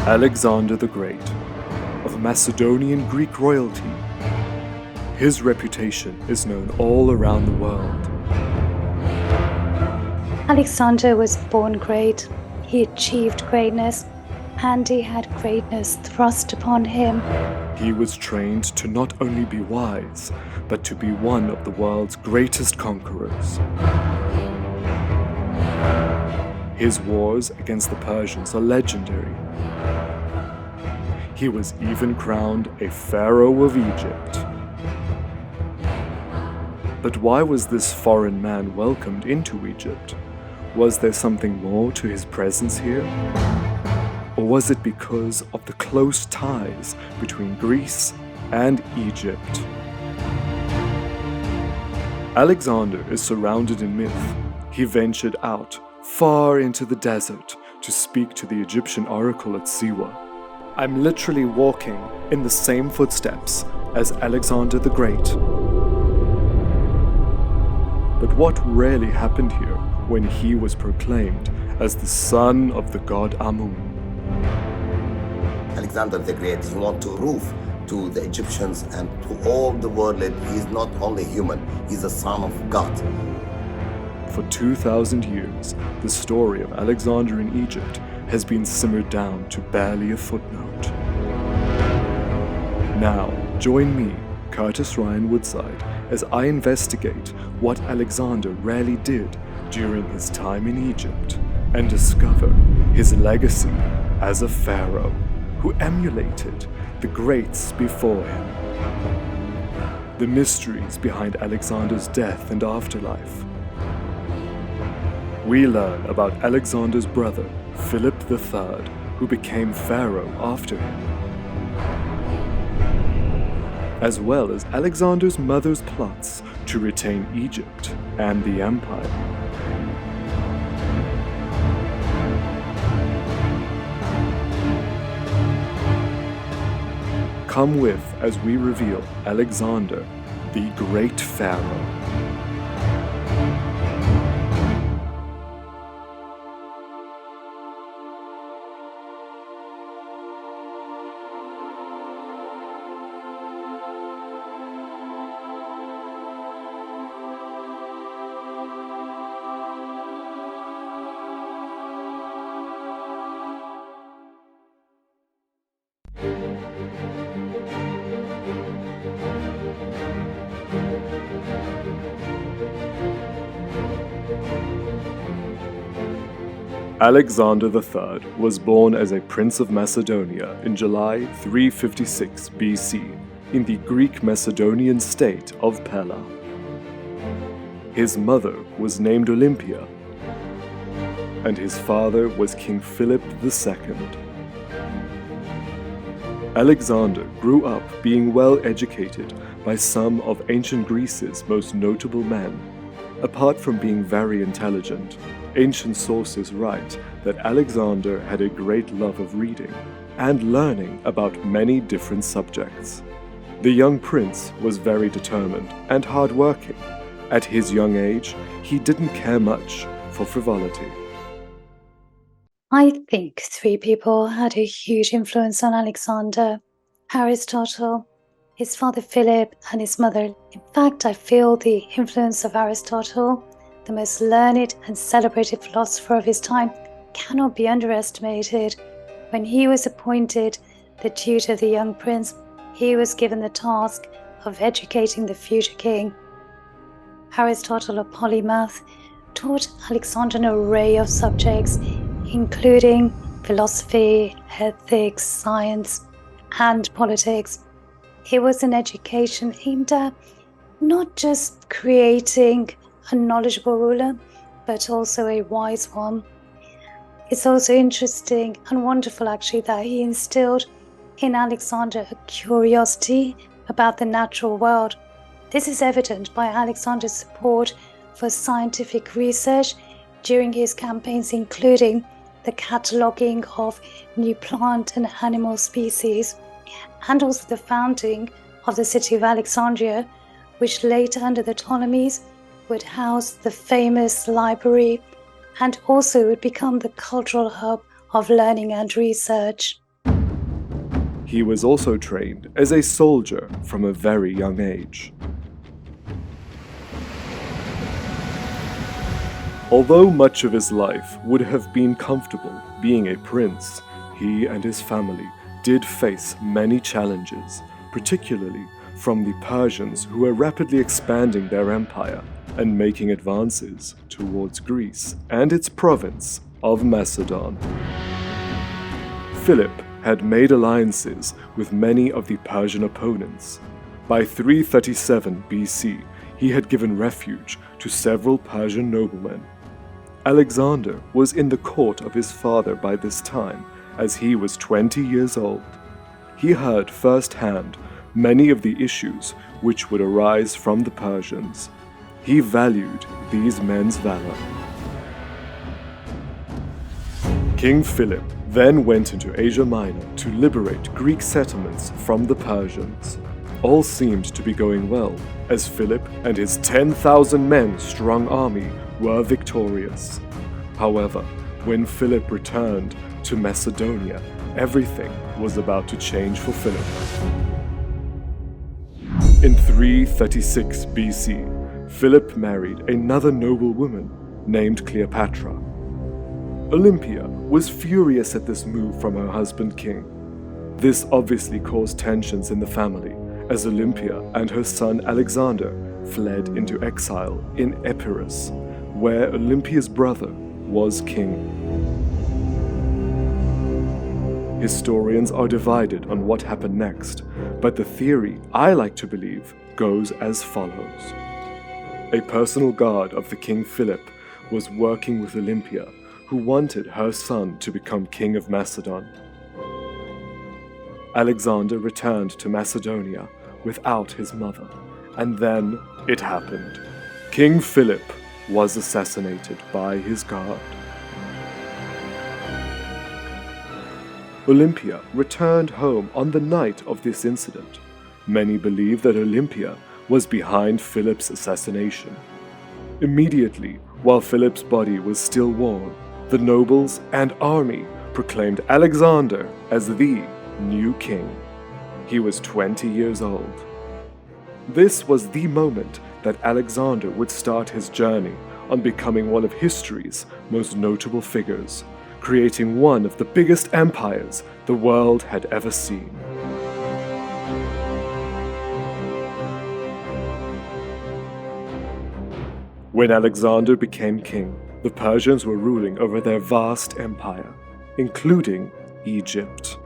Alexander the Great, of Macedonian Greek royalty. His reputation is known all around the world. Alexander was born great. He achieved greatness, and he had greatness thrust upon him. He was trained to not only be wise, but to be one of the world's greatest conquerors. His wars against the Persians are legendary. He was even crowned a pharaoh of Egypt. But why was this foreign man welcomed into Egypt? Was there something more to his presence here? Or was it because of the close ties between Greece and Egypt? Alexander is surrounded in myth. He ventured out, far into the desert, to speak to the Egyptian oracle at Siwa. I'm literally walking in the same footsteps as Alexander the Great. But what really happened here when he was proclaimed as the son of the god Amun? Alexander the Great, he wanted to prove to the Egyptians and to all the world that he is not only human, he's the son of God. For 2,000 years, the story of Alexander in Egypt has been simmered down to barely a footnote. Now, join me, Curtis Ryan Woodside, as I investigate what Alexander really did during his time in Egypt and discover his legacy as a pharaoh who emulated the greats before him. The mysteries behind Alexander's death and afterlife. We learn about Alexander's brother, Philip III, who became pharaoh after him, as well as Alexander's mother's plots to retain Egypt and the empire. Come with as we reveal Alexander, the Great Pharaoh. Alexander III was born as a prince of Macedonia in July 356 BC in the Greek Macedonian state of Pella. His mother was named Olympia, and his father was King Philip II. Alexander grew up being well educated by some of ancient Greece's most notable men. Apart from being very intelligent, ancient sources write that Alexander had a great love of reading and learning about many different subjects. The young prince was very determined and hardworking, At his young age, he didn't care much for frivolity. I think three people had a huge influence on Alexander: Aristotle, his father Philip, and his mother. In fact, I feel the influence of Aristotle, the most learned and celebrated philosopher of his time, cannot be underestimated. When he was appointed the tutor of the young prince, he was given the task of educating the future king. Aristotle, a polymath, taught Alexander an array of subjects, including philosophy, ethics, science, and politics. It was an education aimed at not just creating a knowledgeable ruler, but also a wise one. It's also interesting and wonderful, actually, that he instilled in Alexander a curiosity about the natural world. This is evident by Alexander's support for scientific research during his campaigns, including the cataloguing of new plant and animal species, and also the founding of the city of Alexandria, which later, under the Ptolemies, would house the famous library and also would become the cultural hub of learning and research. He was also trained as a soldier from a very young age. Although much of his life would have been comfortable being a prince, he and his family did face many challenges, particularly from the Persians, who were rapidly expanding their empire and making advances towards Greece and its province of Macedon. Philip had made alliances with many of the Persian opponents. By 337 BC, he had given refuge to several Persian noblemen. Alexander was in the court of his father by this time, as he was 20 years old. He heard firsthand many of the issues which would arise from the Persians. He valued these men's valor. King Philip then went into Asia Minor to liberate Greek settlements from the Persians. All seemed to be going well, as Philip and his 10,000 men strong army were victorious. However, when Philip returned to Macedonia, everything was about to change for Philip. In 336 BC, Philip married another noble woman named Cleopatra. Olympia was furious at this move from her husband king. This obviously caused tensions in the family, as Olympia and her son Alexander fled into exile in Epirus, where Olympia's brother was king. Historians are divided on what happened next, but the theory I like to believe goes as follows. A personal guard of the King Philip was working with Olympia, who wanted her son to become king of Macedon. Alexander returned to Macedonia without his mother, and then it happened. King Philip was assassinated by his guard. Olympia returned home on the night of this incident. Many believe that Olympia was behind Philip's assassination. Immediately, while Philip's body was still warm, the nobles and army proclaimed Alexander as the new king. He was 20 years old. This was the moment that Alexander would start his journey on becoming one of history's most notable figures, creating one of the biggest empires the world had ever seen. When Alexander became king, the Persians were ruling over their vast empire, including Egypt.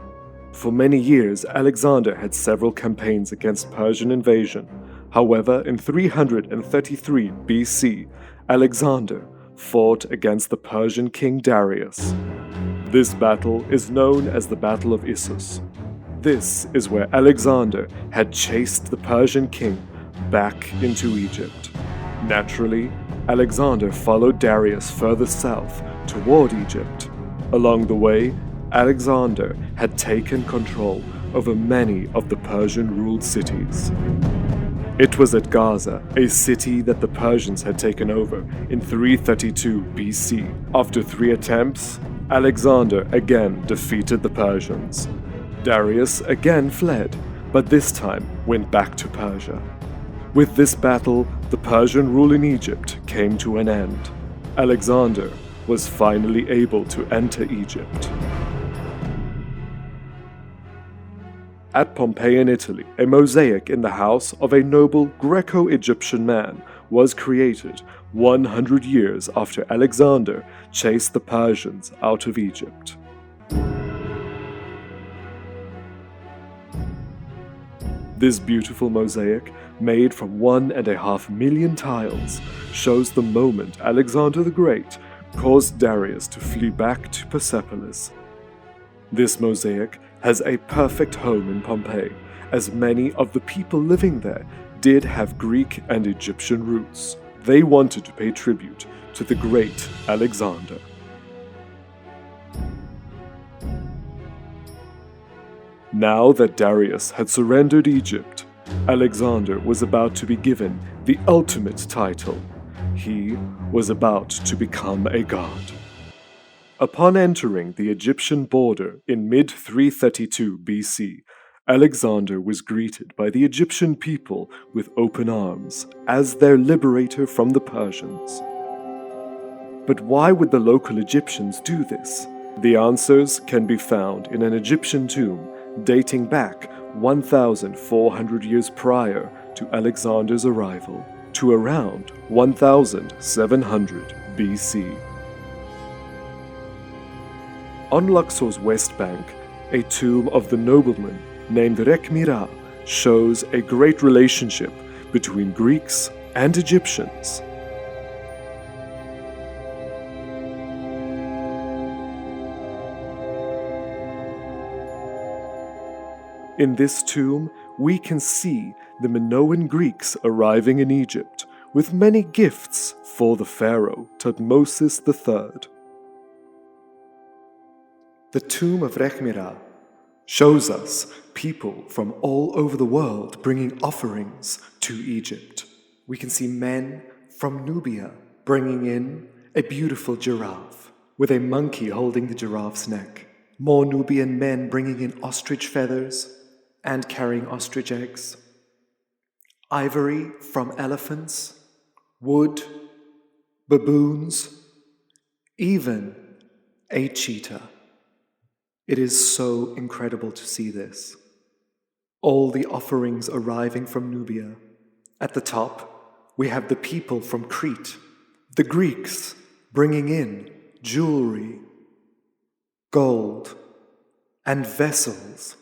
For many years, Alexander had several campaigns against Persian invasion. However, in 333 BC, Alexander fought against the Persian king Darius. This battle is known as the Battle of Issus. This is where Alexander had chased the Persian king back into Egypt. Naturally, Alexander followed Darius further south toward Egypt. Along the way, Alexander had taken control over many of the Persian-ruled cities. It was at Gaza, a city that the Persians had taken over in 332 BC. After 3 attempts, Alexander again defeated the Persians. Darius again fled, but this time went back to Persia. With this battle, the Persian rule in Egypt came to an end. Alexander was finally able to enter Egypt. At Pompeii in Italy, a mosaic in the house of a noble Greco-Egyptian man was created 100 years after Alexander chased the Persians out of Egypt. This beautiful mosaic, made from 1.5 million tiles, shows the moment Alexander the Great caused Darius to flee back to Persepolis. This mosaic has a perfect home in Pompeii, as many of the people living there did have Greek and Egyptian roots. They wanted to pay tribute to the great Alexander. Now that Darius had surrendered Egypt, Alexander was about to be given the ultimate title. He was about to become a god. Upon entering the Egyptian border in mid-332 BC, Alexander was greeted by the Egyptian people with open arms as their liberator from the Persians. But why would the local Egyptians do this? The answers can be found in an Egyptian tomb dating back 1,400 years prior to Alexander's arrival, to around 1,700 BC. On Luxor's west bank, a tomb of the nobleman named Rekhmira shows a great relationship between Greeks and Egyptians. In this tomb, we can see the Minoan Greeks arriving in Egypt with many gifts for the pharaoh Tutmosis III. The tomb of Rekhmira shows us people from all over the world bringing offerings to Egypt. We can see men from Nubia bringing in a beautiful giraffe, with a monkey holding the giraffe's neck. More Nubian men bringing in ostrich feathers and carrying ostrich eggs. Ivory from elephants, wood, baboons, even a cheetah. It is so incredible to see this. All the offerings arriving from Nubia. At the top, we have the people from Crete, the Greeks bringing in jewelry, gold, and vessels,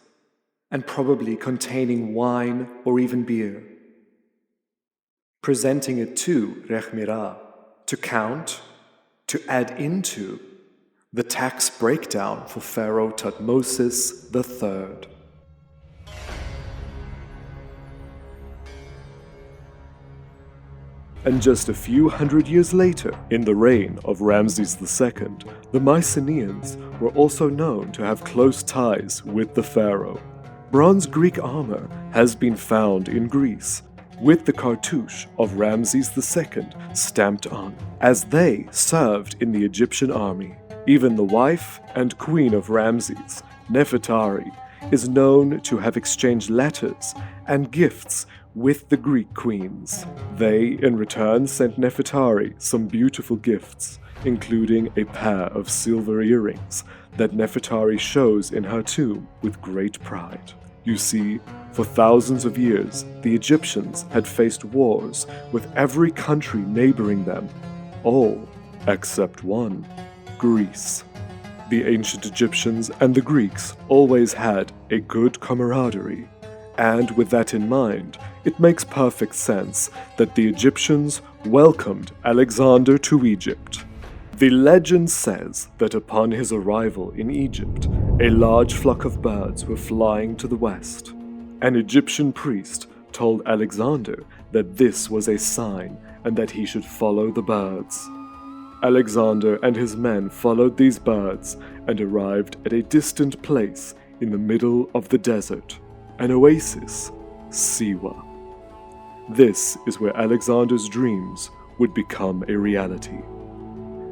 and probably containing wine or even beer, presenting it to Rekhmira to count, to add into the tax breakdown for Pharaoh Tutmosis III. And just a few hundred years later, in the reign of Ramses II, the Mycenaeans were also known to have close ties with the pharaoh. Bronze Greek armor has been found in Greece, with the cartouche of Ramses II stamped on, as they served in the Egyptian army. Even the wife and queen of Ramses, Nefertari, is known to have exchanged letters and gifts with the Greek queens. They, in return, sent Nefertari some beautiful gifts, including a pair of silver earrings that Nefertari shows in her tomb with great pride. You see, for thousands of years, the Egyptians had faced wars with every country neighboring them, all except one, Greece. The ancient Egyptians and the Greeks always had a good camaraderie, and with that in mind, it makes perfect sense that the Egyptians welcomed Alexander to Egypt. The legend says that upon his arrival in Egypt, a large flock of birds were flying to the west. An Egyptian priest told Alexander that this was a sign and that he should follow the birds. Alexander and his men followed these birds and arrived at a distant place in the middle of the desert, an oasis, Siwa. This is where Alexander's dreams would become a reality.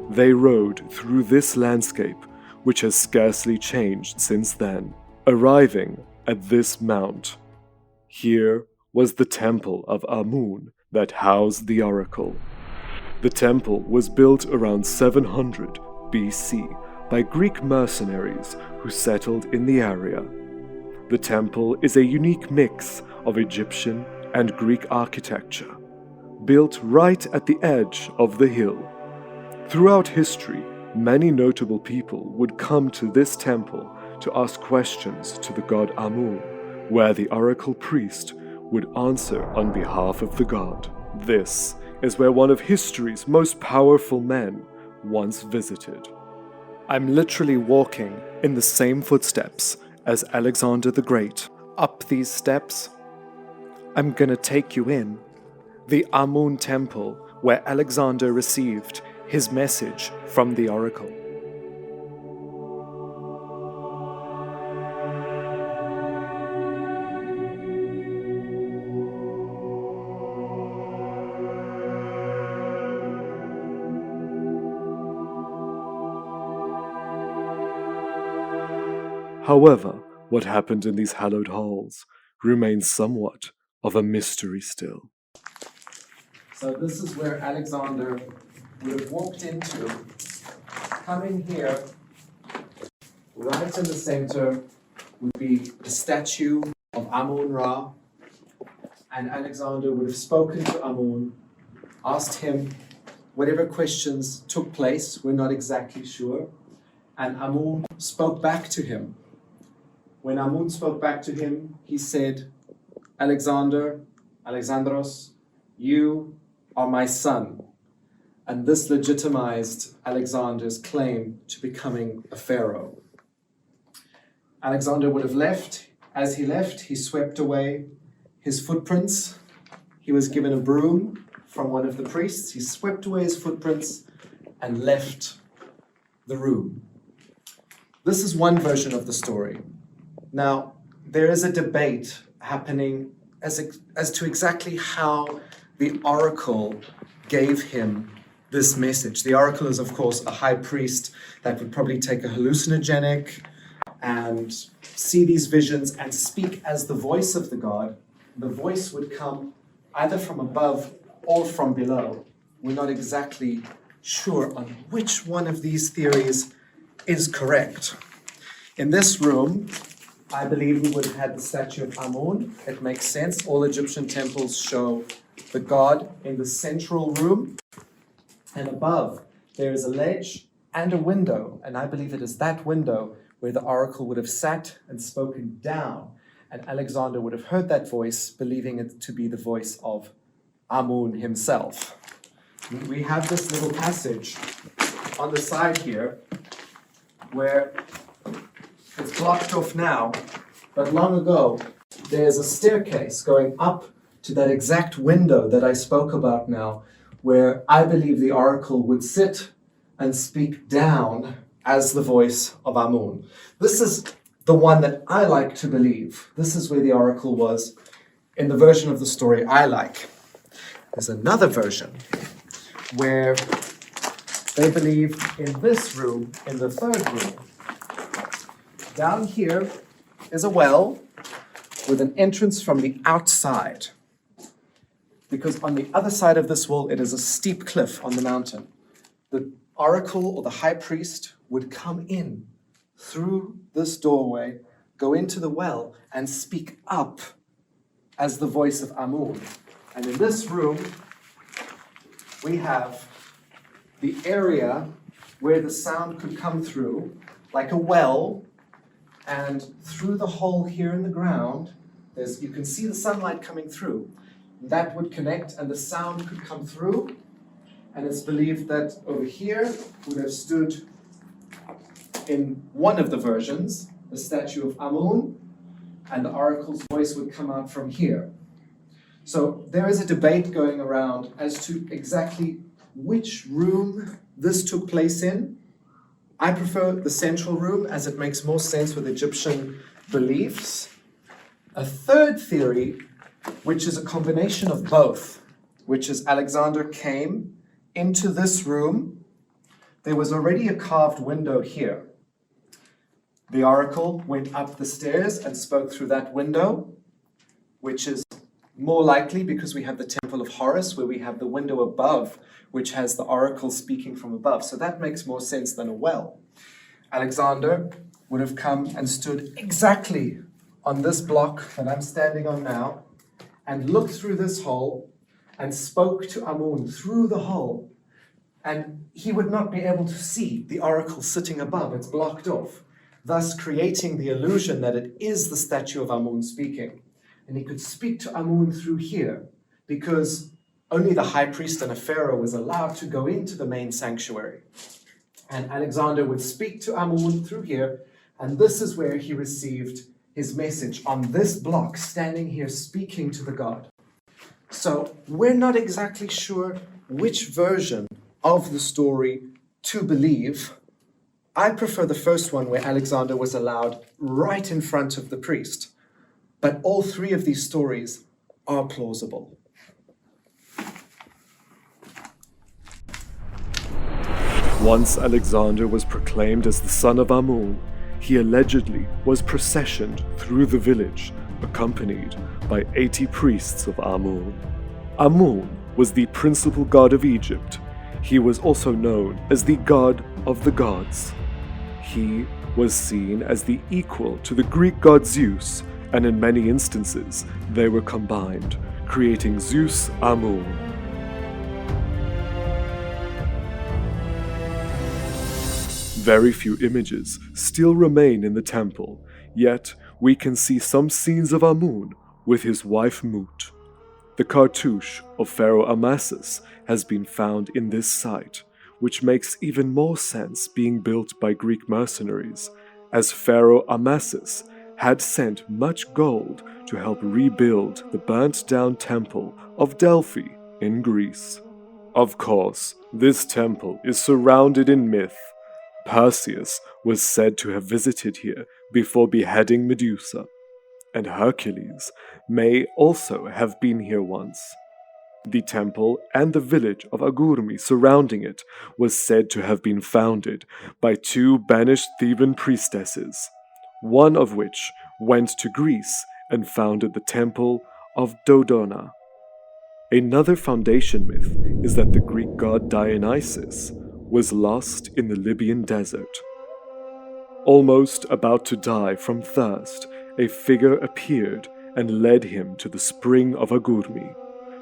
They rode through this landscape, which has scarcely changed since then, arriving at this mount. Here was the temple of Amun that housed the oracle. The temple was built around 700 BC by Greek mercenaries who settled in the area. The temple is a unique mix of Egyptian and Greek architecture, built right at the edge of the hill. Throughout history, many notable people would come to this temple to ask questions to the god Amun, where the oracle priest would answer on behalf of the god. This is where one of history's most powerful men once visited. I'm literally walking in the same footsteps as Alexander the Great. Up these steps, I'm gonna take you in. The Amun temple, where Alexander received his message from the oracle. However, what happened in these hallowed halls remains somewhat of a mystery still. So this is where Alexander would have walked into. Coming here, right in the center would be the statue of Amun-Ra, and Alexander would have spoken to Amun, asked him whatever questions took place, we're not exactly sure, and Amun spoke back to him. When Amun spoke back to him, he said, Alexandros, you are my son. And this legitimized Alexander's claim to becoming a pharaoh. Alexander would have left. As he left, he swept away his footprints. He was given a broom from one of the priests. He swept away his footprints and left the room. This is one version of the story. Now, there is a debate happening as to exactly how the oracle gave him this message. The oracle is, of course, a high priest that would probably take a hallucinogenic and see these visions and speak as the voice of the god. The voice would come either from above or from below. We're not exactly sure on which one of these theories is correct. In this room, I believe we would have had the statue of Amun. It makes sense. All Egyptian temples show the god in the central room. And above, there is a ledge and a window. And I believe it is that window where the oracle would have sat and spoken down. And Alexander would have heard that voice, believing it to be the voice of Amun himself. We have this little passage on the side here where it's blocked off now, but long ago, there's a staircase going up to that exact window that I spoke about now, where I believe the oracle would sit and speak down as the voice of Amun. This is the one that I like to believe. This is where the oracle was in the version of the story I like. There's another version where they believe in this room, in the third room. Down here is a well with an entrance from the outside, because on the other side of this wall, it is a steep cliff on the mountain. The oracle or the high priest would come in through this doorway, go into the well, and speak up as the voice of Amun. And in this room, we have the area where the sound could come through, like a well, and through the hole here in the ground, you can see the sunlight coming through. That would connect and the sound could come through. And it's believed that over here would have stood, in one of the versions, the statue of Amun, and the oracle's voice would come out from here. So there is a debate going around as to exactly which room this took place in. I prefer the central room as it makes more sense with Egyptian beliefs. A third theory which is a combination of both, which is Alexander came into this room. There was already a carved window here. The oracle went up the stairs and spoke through that window, which is more likely because we have the Temple of Horus, where we have the window above, which has the oracle speaking from above. So that makes more sense than a well. Alexander would have come and stood exactly on this block that I'm standing on now, and looked through this hole and spoke to Amun through the hole. And he would not be able to see the oracle sitting above. It's blocked off, thus creating the illusion that it is the statue of Amun speaking. And he could speak to Amun through here, because only the high priest and a pharaoh was allowed to go into the main sanctuary. And Alexander would speak to Amun through here, and this is where he received his message, on this block, standing here speaking to the god. So we're not exactly sure which version of the story to believe. I prefer the first one, where Alexander was allowed right in front of the priest. But all three of these stories are plausible. Once Alexander was proclaimed as the son of Amun, he allegedly was processioned through the village, accompanied by 80 priests of Amun. Amun was the principal god of Egypt. He was also known as the god of the gods. He was seen as the equal to the Greek god Zeus, and in many instances they were combined, creating Zeus Amun. Very few images still remain in the temple, yet we can see some scenes of Amun with his wife Mut. The cartouche of Pharaoh Amasis has been found in this site, which makes even more sense being built by Greek mercenaries, as Pharaoh Amasis had sent much gold to help rebuild the burnt-down temple of Delphi in Greece. Of course, this temple is surrounded in myth. Perseus was said to have visited here before beheading Medusa, and Hercules may also have been here once. The temple and the village of Agurmi surrounding it was said to have been founded by two banished Theban priestesses, one of which went to Greece and founded the temple of Dodona. Another foundation myth is that the Greek god Dionysus was lost in the Libyan desert. Almost about to die from thirst, a figure appeared and led him to the spring of Agurmi.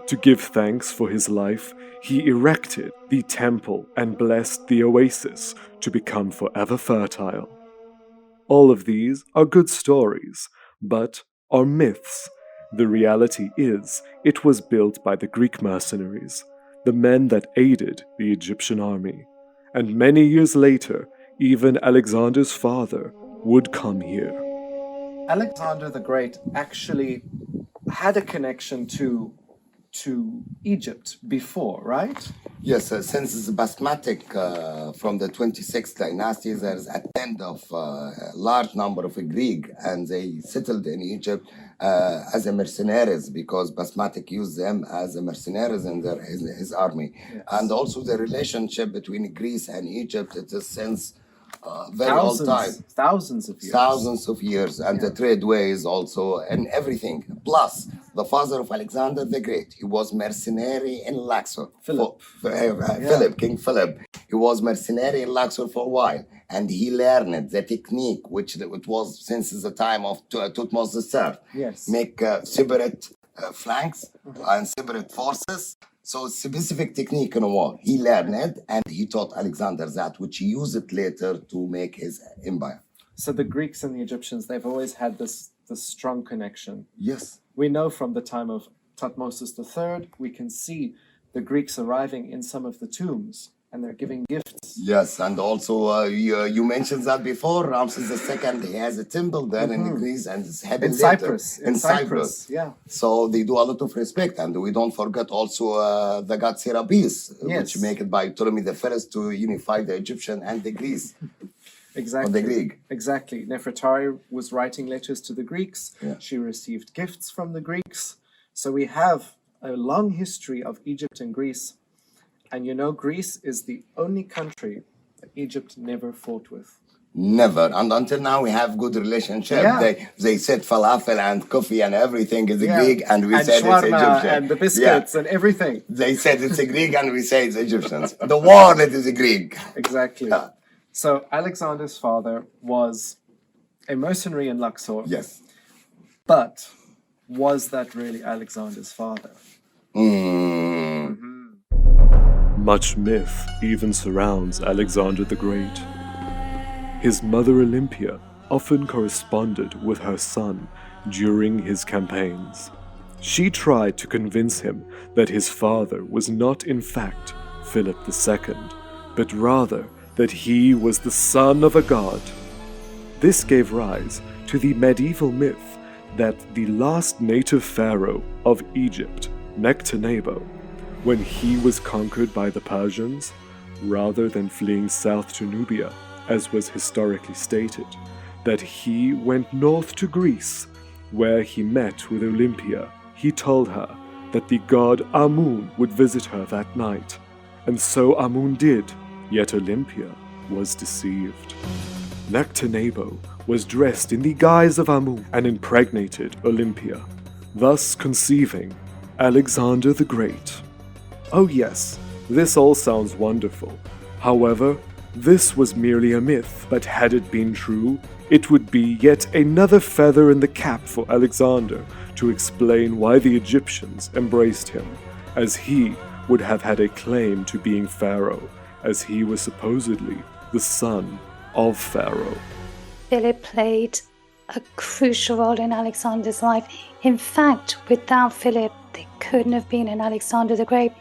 To give thanks for his life, he erected the temple and blessed the oasis to become forever fertile. All of these are good stories, but are myths. The reality is, it was built by the Greek mercenaries, the men that aided the Egyptian army. And many years later, even Alexander's father would come here. Alexander the Great actually had a connection to Egypt before, right? Yes, since it's Psamtik from the 26th dynasty, there's a trend of a large number of Greek, and they settled in Egypt as a mercenaries, because Psamtik used them as a mercenaries in his army. Yes. And also the relationship between Greece and Egypt, it is since very old time. Thousands of years. Thousands of years, and the trade ways also, and everything. Plus, the father of Alexander the Great, he was mercenary in Luxor. King Philip. He was mercenary in Luxor for a while, and he learned the technique, which it was since the time of Thutmose III. Yes. Make separate flanks and separate forces. So specific technique in war. He learned it, and he taught Alexander that, which he used it later to make his empire. So the Greeks and the Egyptians, they've always had this strong connection. Yes. We know from the time of Thutmose III, we can see the Greeks arriving in some of the tombs, and they're giving gifts. Yes, and also you mentioned that before. Ramses II, he has a temple there in Greece, and it's headed in Cyprus. In Cyprus, yeah. So they do a lot of respect, and we don't forget also the god Serapis, which made it by Ptolemy I to unify the Egyptian and the Greece. Exactly. Or the Greek. Exactly. Nefertari was writing letters to the Greeks. Yeah. She received gifts from the Greeks. So we have a long history of Egypt and Greece. And you know, Greece is the only country that Egypt never fought with. Never. And until now, we have good relationship. Yeah. They said falafel and coffee and everything is Yeah. Greek, and we And said it's shawarma Egyptian. and the biscuits and everything. They said it's a Greek, and we say it's Egyptians. The world it is a Greek. Exactly. So Alexander's father was a mercenary in Luxor. Yes. But was that really Alexander's father? Much myth even surrounds Alexander the Great. His mother Olympia often corresponded with her son during his campaigns. She tried to convince him that his father was not in fact Philip II, but rather that he was the son of a god. This gave rise to the medieval myth that the last native pharaoh of Egypt, Nectanebo, when he was conquered by the Persians, rather than fleeing south to Nubia, as was historically stated, that he went north to Greece, where he met with Olympia. He told her that the god Amun would visit her that night, and so Amun did, yet Olympia was deceived. Nectanebo was dressed in the guise of Amun and impregnated Olympia, thus conceiving Alexander the Great. Oh yes, this all sounds wonderful. However, this was merely a myth, but had it been true, it would be yet another feather in the cap for Alexander to explain why the Egyptians embraced him, as he would have had a claim to being Pharaoh, as he was supposedly the son of Pharaoh. Philip played a crucial role in Alexander's life. In fact, without Philip, there couldn't have been an Alexander the Great.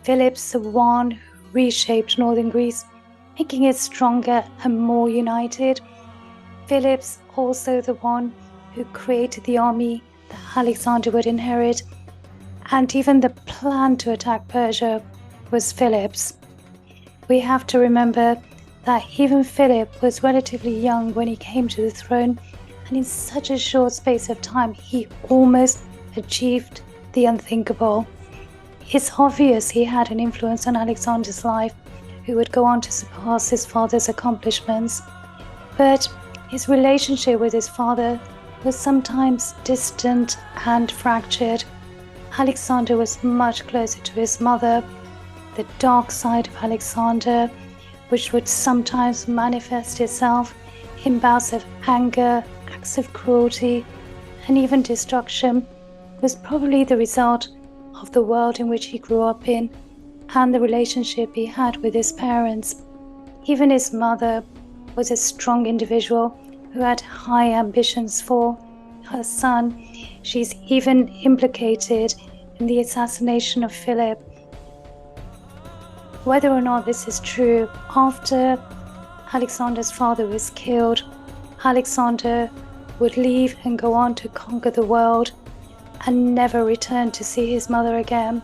Philip's the one who reshaped northern Greece, making it stronger and more united. Philip's also the one who created the army that Alexander would inherit, and even the plan to attack Persia was Philip's. We have to remember that even Philip was relatively young when he came to the throne, and in such a short space of time he almost achieved the unthinkable. It's obvious he had an influence on Alexander's life, who would go on to surpass his father's accomplishments. But his relationship with his father was sometimes distant and fractured. Alexander was much closer to his mother. The dark side of Alexander, which would sometimes manifest itself in bouts of anger, acts of cruelty, and even destruction, was probably the result of the world in which he grew up in and the relationship he had with his parents. Even his mother was a strong individual who had high ambitions for her son. She's even implicated in the assassination of Philip. Whether or not this is true, after Alexander's father was killed, Alexander would leave and go on to conquer the world and never return to see his mother again.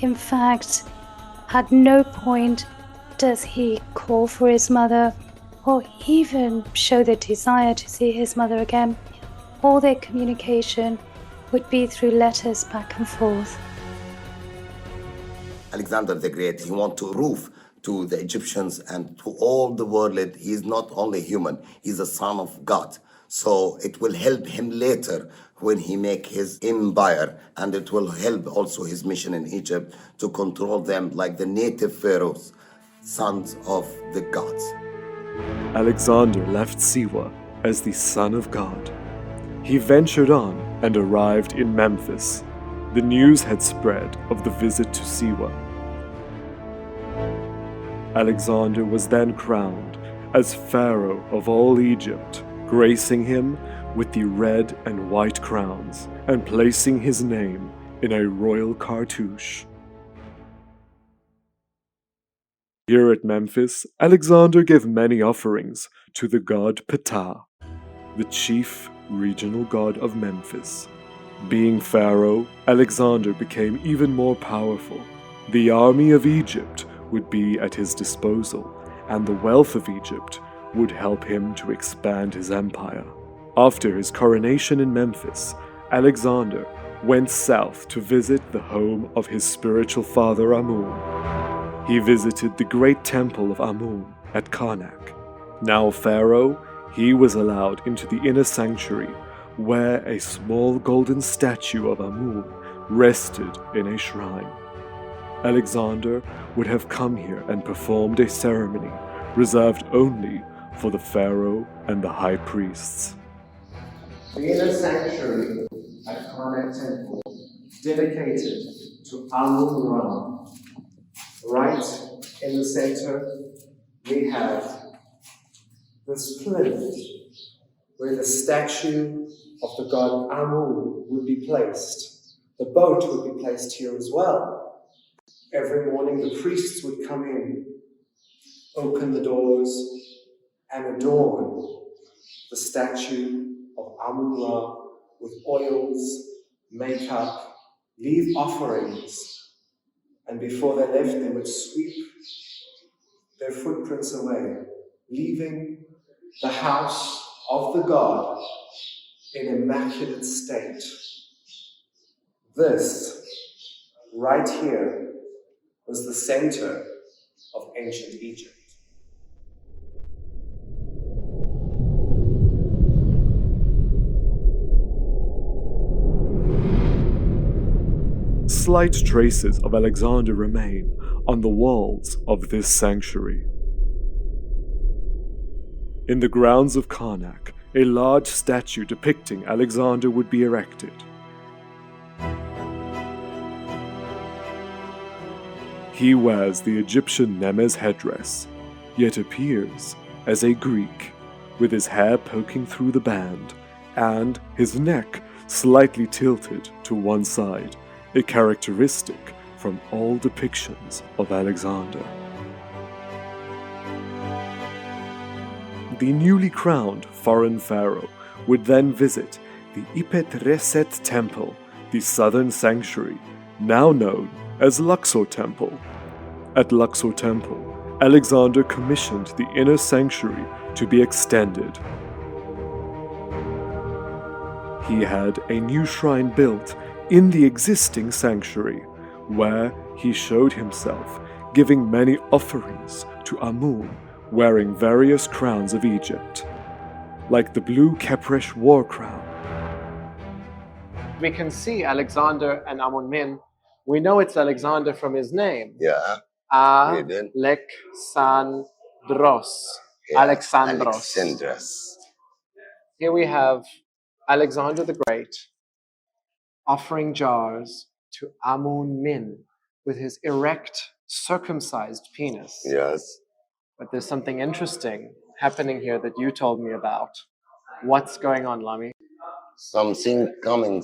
In fact, at no point does he call for his mother or even show the desire to see his mother again. All their communication would be through letters back and forth. Alexander the Great, he wanted to prove to the Egyptians and to all the world that he is not only human, he's a son of God. So it will help him later when he make his empire, and it will help also his mission in Egypt to control them like the native pharaohs, sons of the gods. Alexander left Siwa as the son of God. He ventured on and arrived in Memphis. The news had spread of the visit to Siwa. Alexander was then crowned as Pharaoh of all Egypt, gracing him with the red and white crowns and placing his name in a royal cartouche. Here at Memphis, Alexander gave many offerings to the god Ptah, the chief regional god of Memphis. Being Pharaoh, Alexander became even more powerful. The army of Egypt would be at his disposal, and the wealth of Egypt would help him to expand his empire. After his coronation in Memphis, Alexander went south to visit the home of his spiritual father Amun. He visited the great temple of Amun at Karnak. Now Pharaoh, he was allowed into the inner sanctuary, where a small golden statue of Amun rested in a shrine. Alexander would have come here and performed a ceremony reserved only for the pharaoh and the high priests. The inner sanctuary at Karnak Temple, dedicated to Amun-Ra. Right in the center, we have this plinth where the statue of the god Amun would be placed. The boat would be placed here as well. Every morning the priests would come in, open the doors, and adorn the statue of Amun-Ra with oils, makeup, leave offerings, and before they left they would sweep their footprints away, leaving the house of the god in immaculate state. This, right here, was the center of ancient Egypt. Slight traces of Alexander remain on the walls of this sanctuary. In the grounds of Karnak, a large statue depicting Alexander would be erected. He wears the Egyptian Nemes headdress, yet appears as a Greek, with his hair poking through the band and his neck slightly tilted to one side, a characteristic from all depictions of Alexander. The newly crowned foreign pharaoh would then visit the Ipet-Reset Temple, the southern sanctuary, now known as Luxor Temple. At Luxor Temple, Alexander commissioned the inner sanctuary to be extended. He had a new shrine built in the existing sanctuary, where he showed himself giving many offerings to Amun, wearing various crowns of Egypt, like the blue Kepresh war crown. We can see Alexander and Amun-Min. We know it's Alexander from his name. Yeah. Alexandros. Yeah. Alexandros. Alexandros. Here we have Alexander the Great offering jars to Amun-Min with his erect, circumcised penis. Yes. But there's something interesting happening here that you told me about. What's going on, Lami? Something coming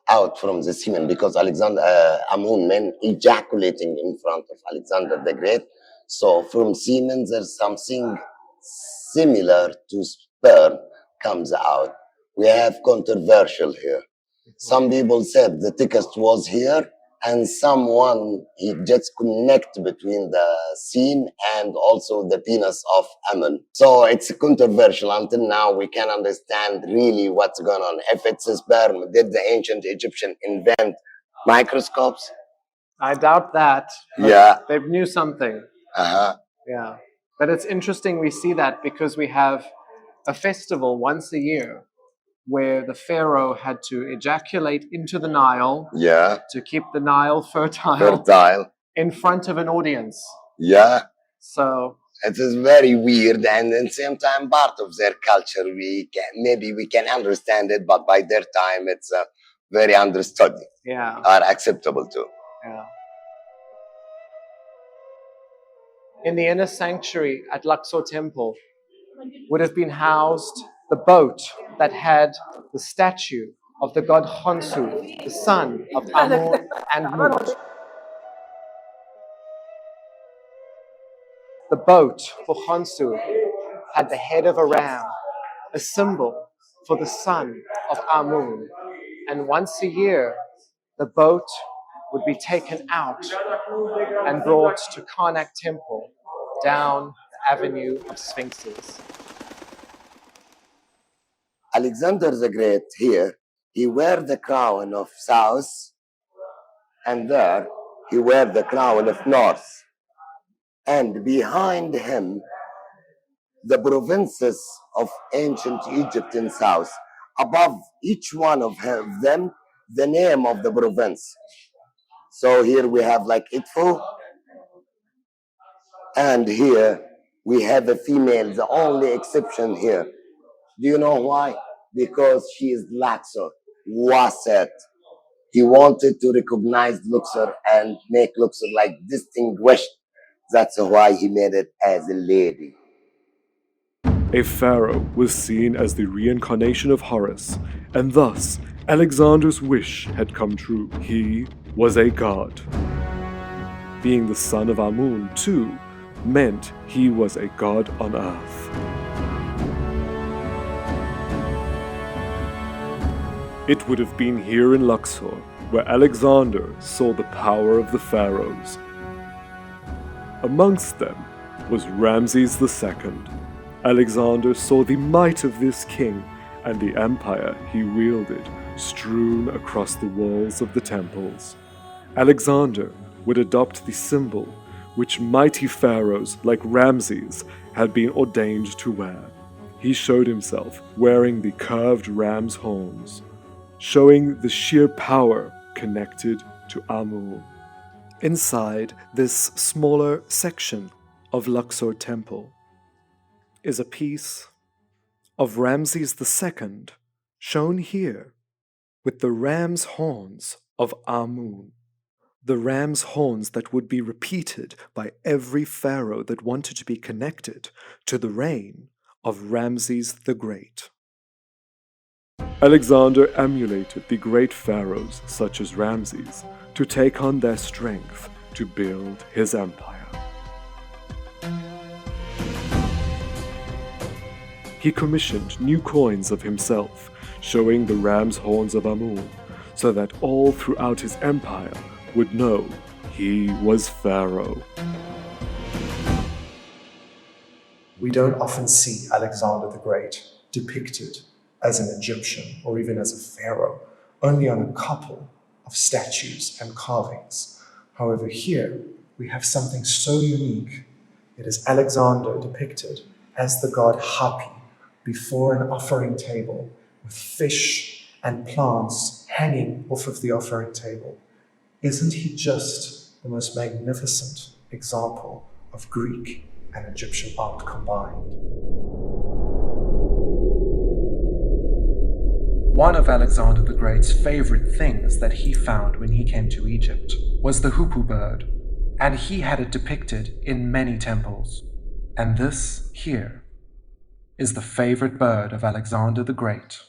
out from the semen because Amun-Min ejaculating in front of Alexander the Great. So from semen, there's something similar to sperm comes out. We have controversial here. Some people said the text was here, and someone he just connect between the semen and also the penis of Amun. So it's controversial. Until now, we can understand really what's going on. If it's a sperm, did the ancient Egyptian invent microscopes? I doubt that. Yeah. They knew something. Yeah. But it's interesting we see that because we have a festival once a year where the pharaoh had to ejaculate into the Nile to keep the Nile fertile in front of an audience. Yeah. So it is very weird, and at the same time part of their culture. Maybe we can understand it, but by their time it's very understood. Yeah. Are acceptable too. Yeah. In the inner sanctuary at Luxor Temple would have been housed the boat that had the statue of the god Khonsu, the son of Amun and Mut. The boat for Khonsu had the head of a ram, a symbol for the son of Amun. And once a year, the boat would be taken out and brought to Karnak Temple down the Avenue of Sphinxes. Alexander the Great here he wear the crown of south, and there he wear the crown of north. And behind him, the provinces of ancient Egypt in south. Above each one of them, the name of the province. So here we have like Itfu, and here we have a female, the only exception here. Do you know why? Because she is Luxor, Waset. He wanted to recognize Luxor and make Luxor like distinguished. That's why he made it as a lady. A pharaoh was seen as the reincarnation of Horus, and thus Alexander's wish had come true. He was a god. Being the son of Amun, too, meant he was a god on earth. It would have been here in Luxor where Alexander saw the power of the pharaohs. Amongst them was Ramses II. Alexander saw the might of this king and the empire he wielded strewn across the walls of the temples. Alexander would adopt the symbol which mighty pharaohs like Ramses had been ordained to wear. He showed himself wearing the curved ram's horns, showing the sheer power connected to Amun. Inside this smaller section of Luxor Temple is a piece of Ramses II, shown here with the ram's horns of Amun. The ram's horns that would be repeated by every pharaoh that wanted to be connected to the reign of Ramses the Great. Alexander emulated the great pharaohs such as Ramses to take on their strength to build his empire. He commissioned new coins of himself, showing the ram's horns of Amun, so that all throughout his empire would know he was Pharaoh. We don't often see Alexander the Great depicted as an Egyptian or even as a pharaoh, only on a couple of statues and carvings. However, here we have something so unique. It is Alexander depicted as the god Hapi before an offering table with fish and plants hanging off of the offering table. Isn't he just the most magnificent example of Greek and Egyptian art combined? One of Alexander the Great's favorite things that he found when he came to Egypt was the hoopoe bird, and he had it depicted in many temples. And this here is the favorite bird of Alexander the Great.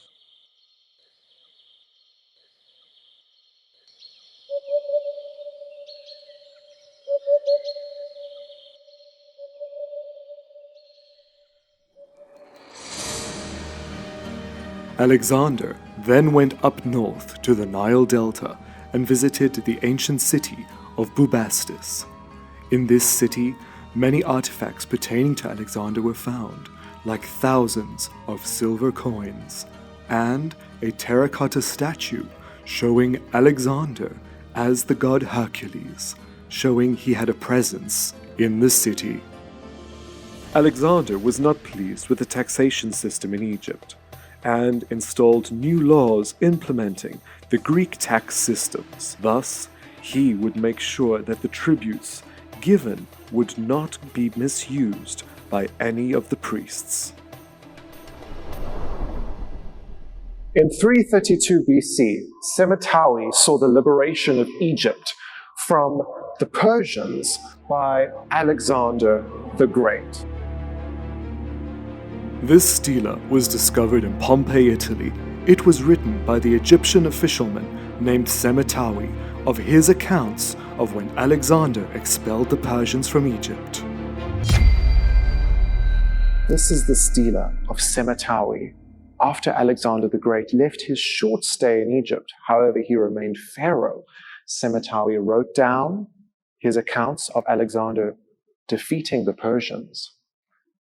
Alexander then went up north to the Nile Delta and visited the ancient city of Bubastis. In this city, many artifacts pertaining to Alexander were found, like thousands of silver coins, and a terracotta statue showing Alexander as the god Hercules, showing he had a presence in the city. Alexander was not pleased with the taxation system in Egypt, and installed new laws implementing the Greek tax systems. Thus, he would make sure that the tributes given would not be misused by any of the priests. In 332 BC, Semitawi saw the liberation of Egypt from the Persians by Alexander the Great. This stela was discovered in Pompeii, Italy. It was written by the Egyptian officialman named Semitawi of his accounts of when Alexander expelled the Persians from Egypt. This is the stela of Semitawi. After Alexander the Great left his short stay in Egypt, however, he remained pharaoh. Semitawi wrote down his accounts of Alexander defeating the Persians.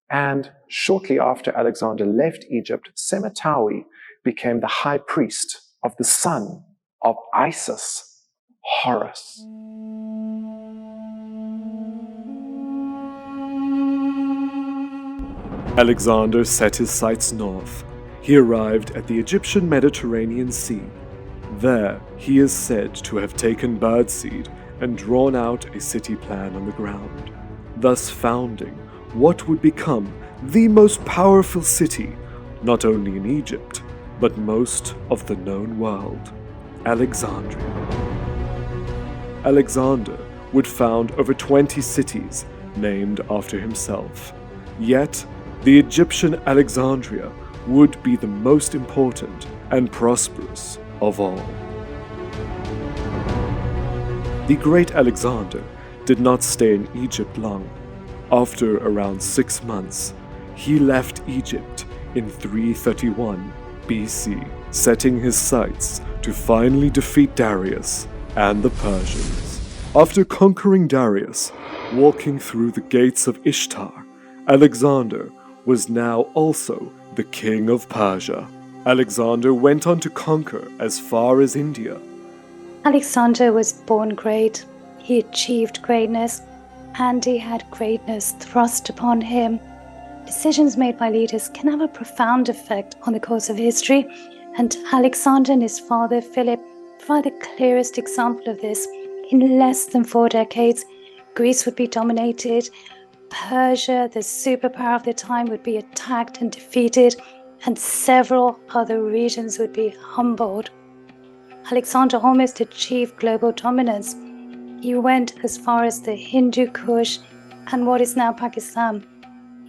And shortly after Alexander left Egypt, Semitawi became the high priest of the son of Isis, Horus. Alexander set his sights north. He arrived at the Egyptian Mediterranean Sea. There, he is said to have taken birdseed and drawn out a city plan on the ground, thus founding what would become the most powerful city, not only in Egypt, but most of the known world, Alexandria. Alexander would found over 20 cities named after himself. Yet, the Egyptian Alexandria would be the most important and prosperous of all. The great Alexander did not stay in Egypt long. After around 6 months, he left Egypt in 331 BC, setting his sights to finally defeat Darius and the Persians. After conquering Darius, walking through the gates of Ishtar, Alexander was now also the king of Persia. Alexander went on to conquer as far as India. Alexander was born great, he achieved greatness, and he had greatness thrust upon him. Decisions made by leaders can have a profound effect on the course of history, and Alexander and his father Philip provide the clearest example of this. In less than 4 decades, Greece would be dominated, Persia, the superpower of the time, would be attacked and defeated, and several other regions would be humbled. Alexander almost achieved global dominance. He went as far as the Hindu Kush and what is now Pakistan.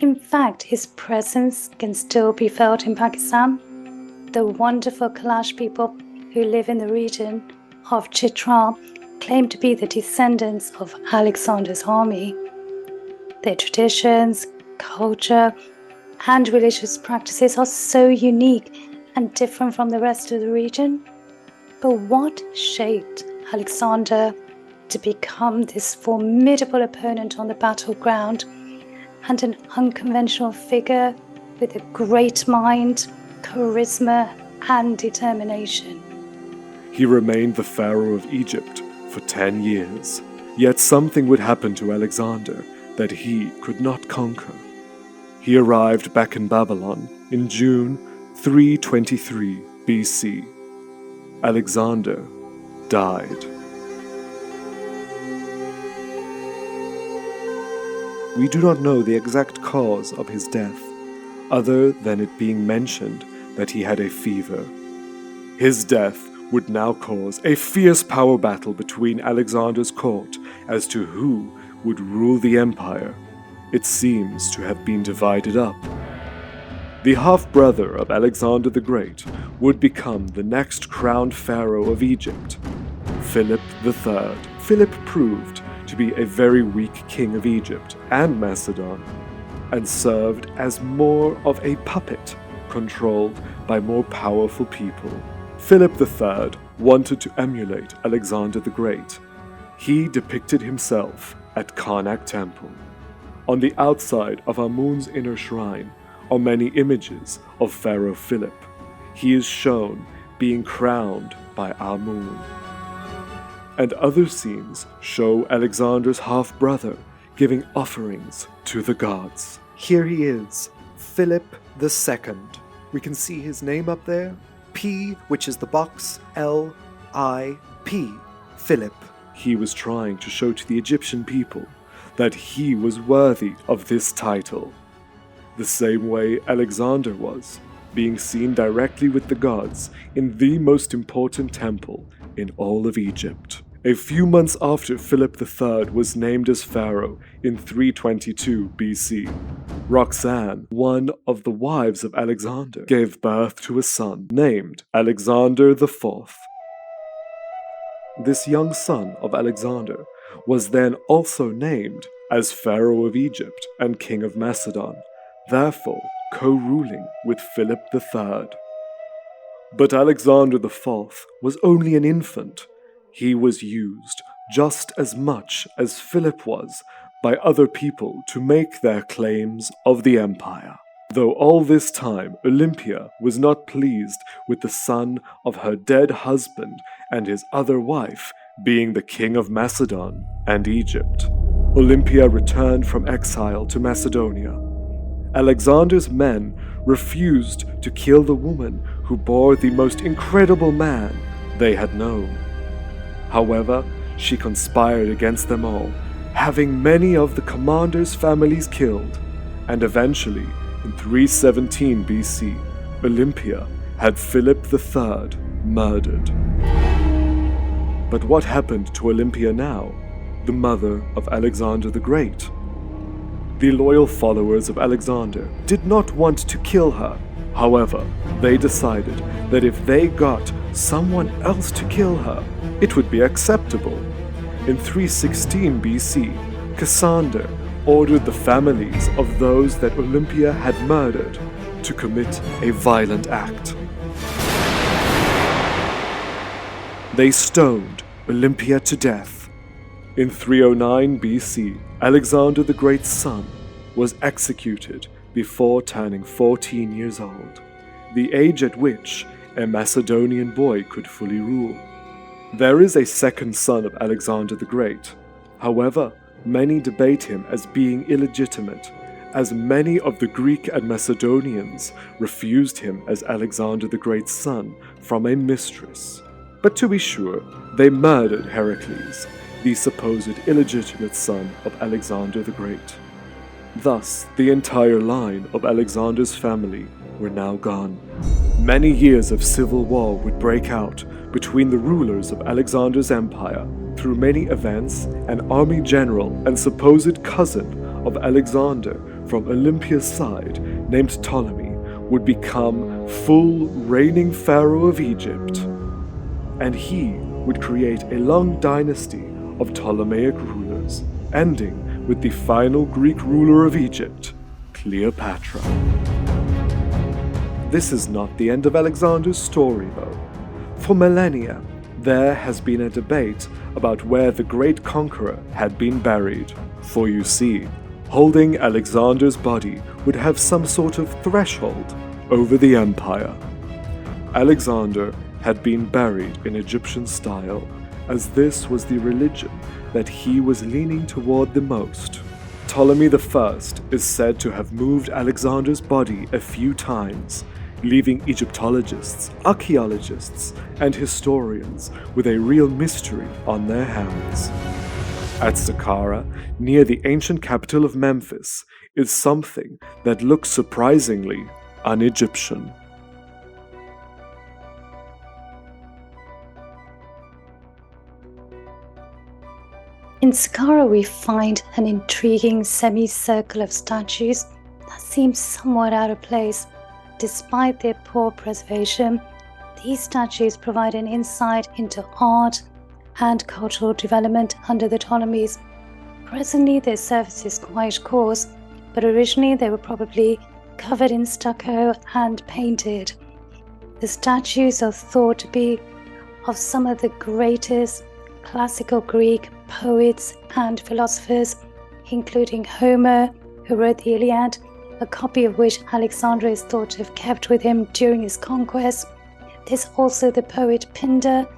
In fact, his presence can still be felt in Pakistan. The wonderful Kalash people who live in the region of Chitral claim to be the descendants of Alexander's army. Their traditions, culture, and religious practices are so unique and different from the rest of the region. But what shaped Alexander to become this formidable opponent on the battleground and an unconventional figure with a great mind, charisma, and determination? He remained the Pharaoh of Egypt for 10 years, yet something would happen to Alexander that he could not conquer. He arrived back in Babylon in June 323 BC. Alexander died. We do not know the exact cause of his death, other than it being mentioned that he had a fever. His death would now cause a fierce power battle between Alexander's court as to who would rule the empire. It seems to have been divided up. The half-brother of Alexander the Great would become the next crowned pharaoh of Egypt, Philip III. Philip proved to be a very weak king of Egypt and Macedon, and served as more of a puppet controlled by more powerful people. Philip III wanted to emulate Alexander the Great. He depicted himself at Karnak Temple. On the outside of Amun's inner shrine are many images of Pharaoh Philip. He is shown being crowned by Amun. And other scenes show Alexander's half-brother giving offerings to the gods. Here he is, Philip II. We can see his name up there. P, which is the box, L-I-P, Philip. He was trying to show to the Egyptian people that he was worthy of this title, the same way Alexander was, being seen directly with the gods in the most important temple in all of Egypt. A few months after Philip III was named as pharaoh in 322 BC, Roxanne, one of the wives of Alexander, gave birth to a son named Alexander IV. This young son of Alexander was then also named as Pharaoh of Egypt and King of Macedon, therefore co-ruling with Philip III. But Alexander IV was only an infant. He was used just as much as Philip was by other people to make their claims of the empire. Though all this time Olympia was not pleased with the son of her dead husband and his other wife being the king of Macedon and Egypt. Olympia returned from exile to Macedonia. Alexander's men refused to kill the woman who bore the most incredible man they had known. However, she conspired against them all, having many of the commanders' families killed, and eventually, in 317 BC, Olympia had Philip III murdered. But what happened to Olympia now, the mother of Alexander the Great? The loyal followers of Alexander did not want to kill her. However, they decided that if they got someone else to kill her, it would be acceptable. In 316 BC, Cassander ordered the families of those that Olympia had murdered to commit a violent act. They stoned Olympia to death. In 309 BC, Alexander the Great's son was executed before turning 14 years old, the age at which a Macedonian boy could fully rule. There is a second son of Alexander the Great. However, many debate him as being illegitimate, as many of the Greek and Macedonians refused him as Alexander the Great's son from a mistress. But to be sure, they murdered Heracles, the supposed illegitimate son of Alexander the Great. Thus, the entire line of Alexander's family were now gone. Many years of civil war would break out between the rulers of Alexander's empire. Through many events, an army general and supposed cousin of Alexander from Olympia's side, named Ptolemy, would become full reigning pharaoh of Egypt. And he would create a long dynasty of Ptolemaic rulers, ending with the final Greek ruler of Egypt, Cleopatra. This is not the end of Alexander's story, though. For millennia, there has been a debate about where the great conqueror had been buried. For you see, holding Alexander's body would have some sort of threshold over the empire. Alexander had been buried in Egyptian style, as this was the religion that he was leaning toward the most. Ptolemy I is said to have moved Alexander's body a few times, leaving Egyptologists, archaeologists, and historians with a real mystery on their hands. At Saqqara, near the ancient capital of Memphis, is something that looks surprisingly un-Egyptian. In Saqqara, we find an intriguing semicircle of statues that seem somewhat out of place. Despite their poor preservation, these statues provide an insight into art and cultural development under the Ptolemies. Presently, their surface is quite coarse, but originally they were probably covered in stucco and painted. The statues are thought to be of some of the greatest classical Greek poets and philosophers, including Homer, who wrote the Iliad, a copy of which Alexander is thought to have kept with him during his conquest. There's also the poet Pindar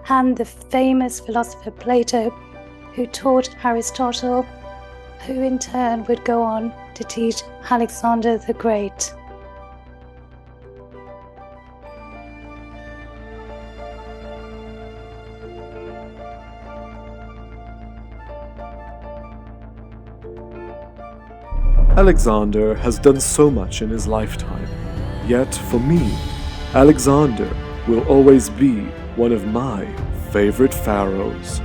and the famous philosopher Plato, who taught Aristotle, who in turn would go on to teach Alexander the Great. Alexander has done so much in his lifetime, yet for me, Alexander will always be one of my favorite pharaohs.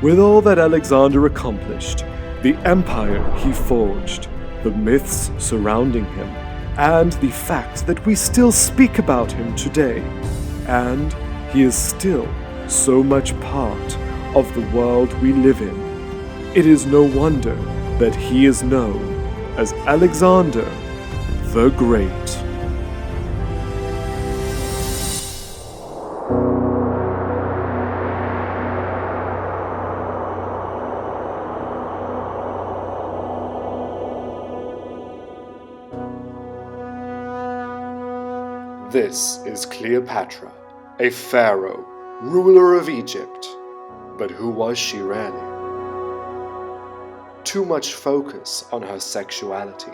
With all that Alexander accomplished, the empire he forged, the myths surrounding him, and the fact that we still speak about him today, and he is still so much part of the world we live in, it is no wonder that he is known as Alexander the Great. This is Cleopatra, a pharaoh, ruler of Egypt. But who was she really? Too much focus on her sexuality,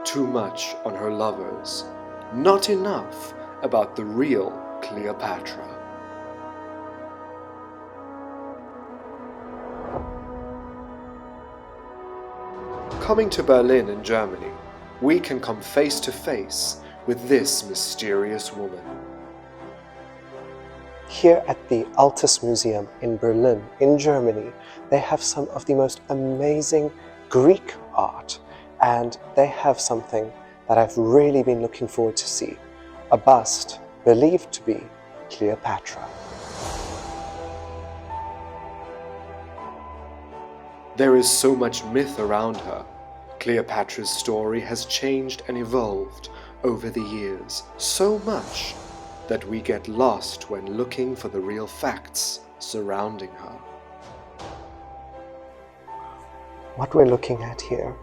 too much on her lovers, not enough about the real Cleopatra. Coming to Berlin in Germany, we can come face to face with this mysterious woman. Here at the Altes Museum in Berlin, in Germany, they have some of the most amazing Greek art, and they have something that I've really been looking forward to see, a bust believed to be Cleopatra. There is so much myth around her. Cleopatra's story has changed and evolved over the years, so much that we get lost when looking for the real facts surrounding her. What we're looking at here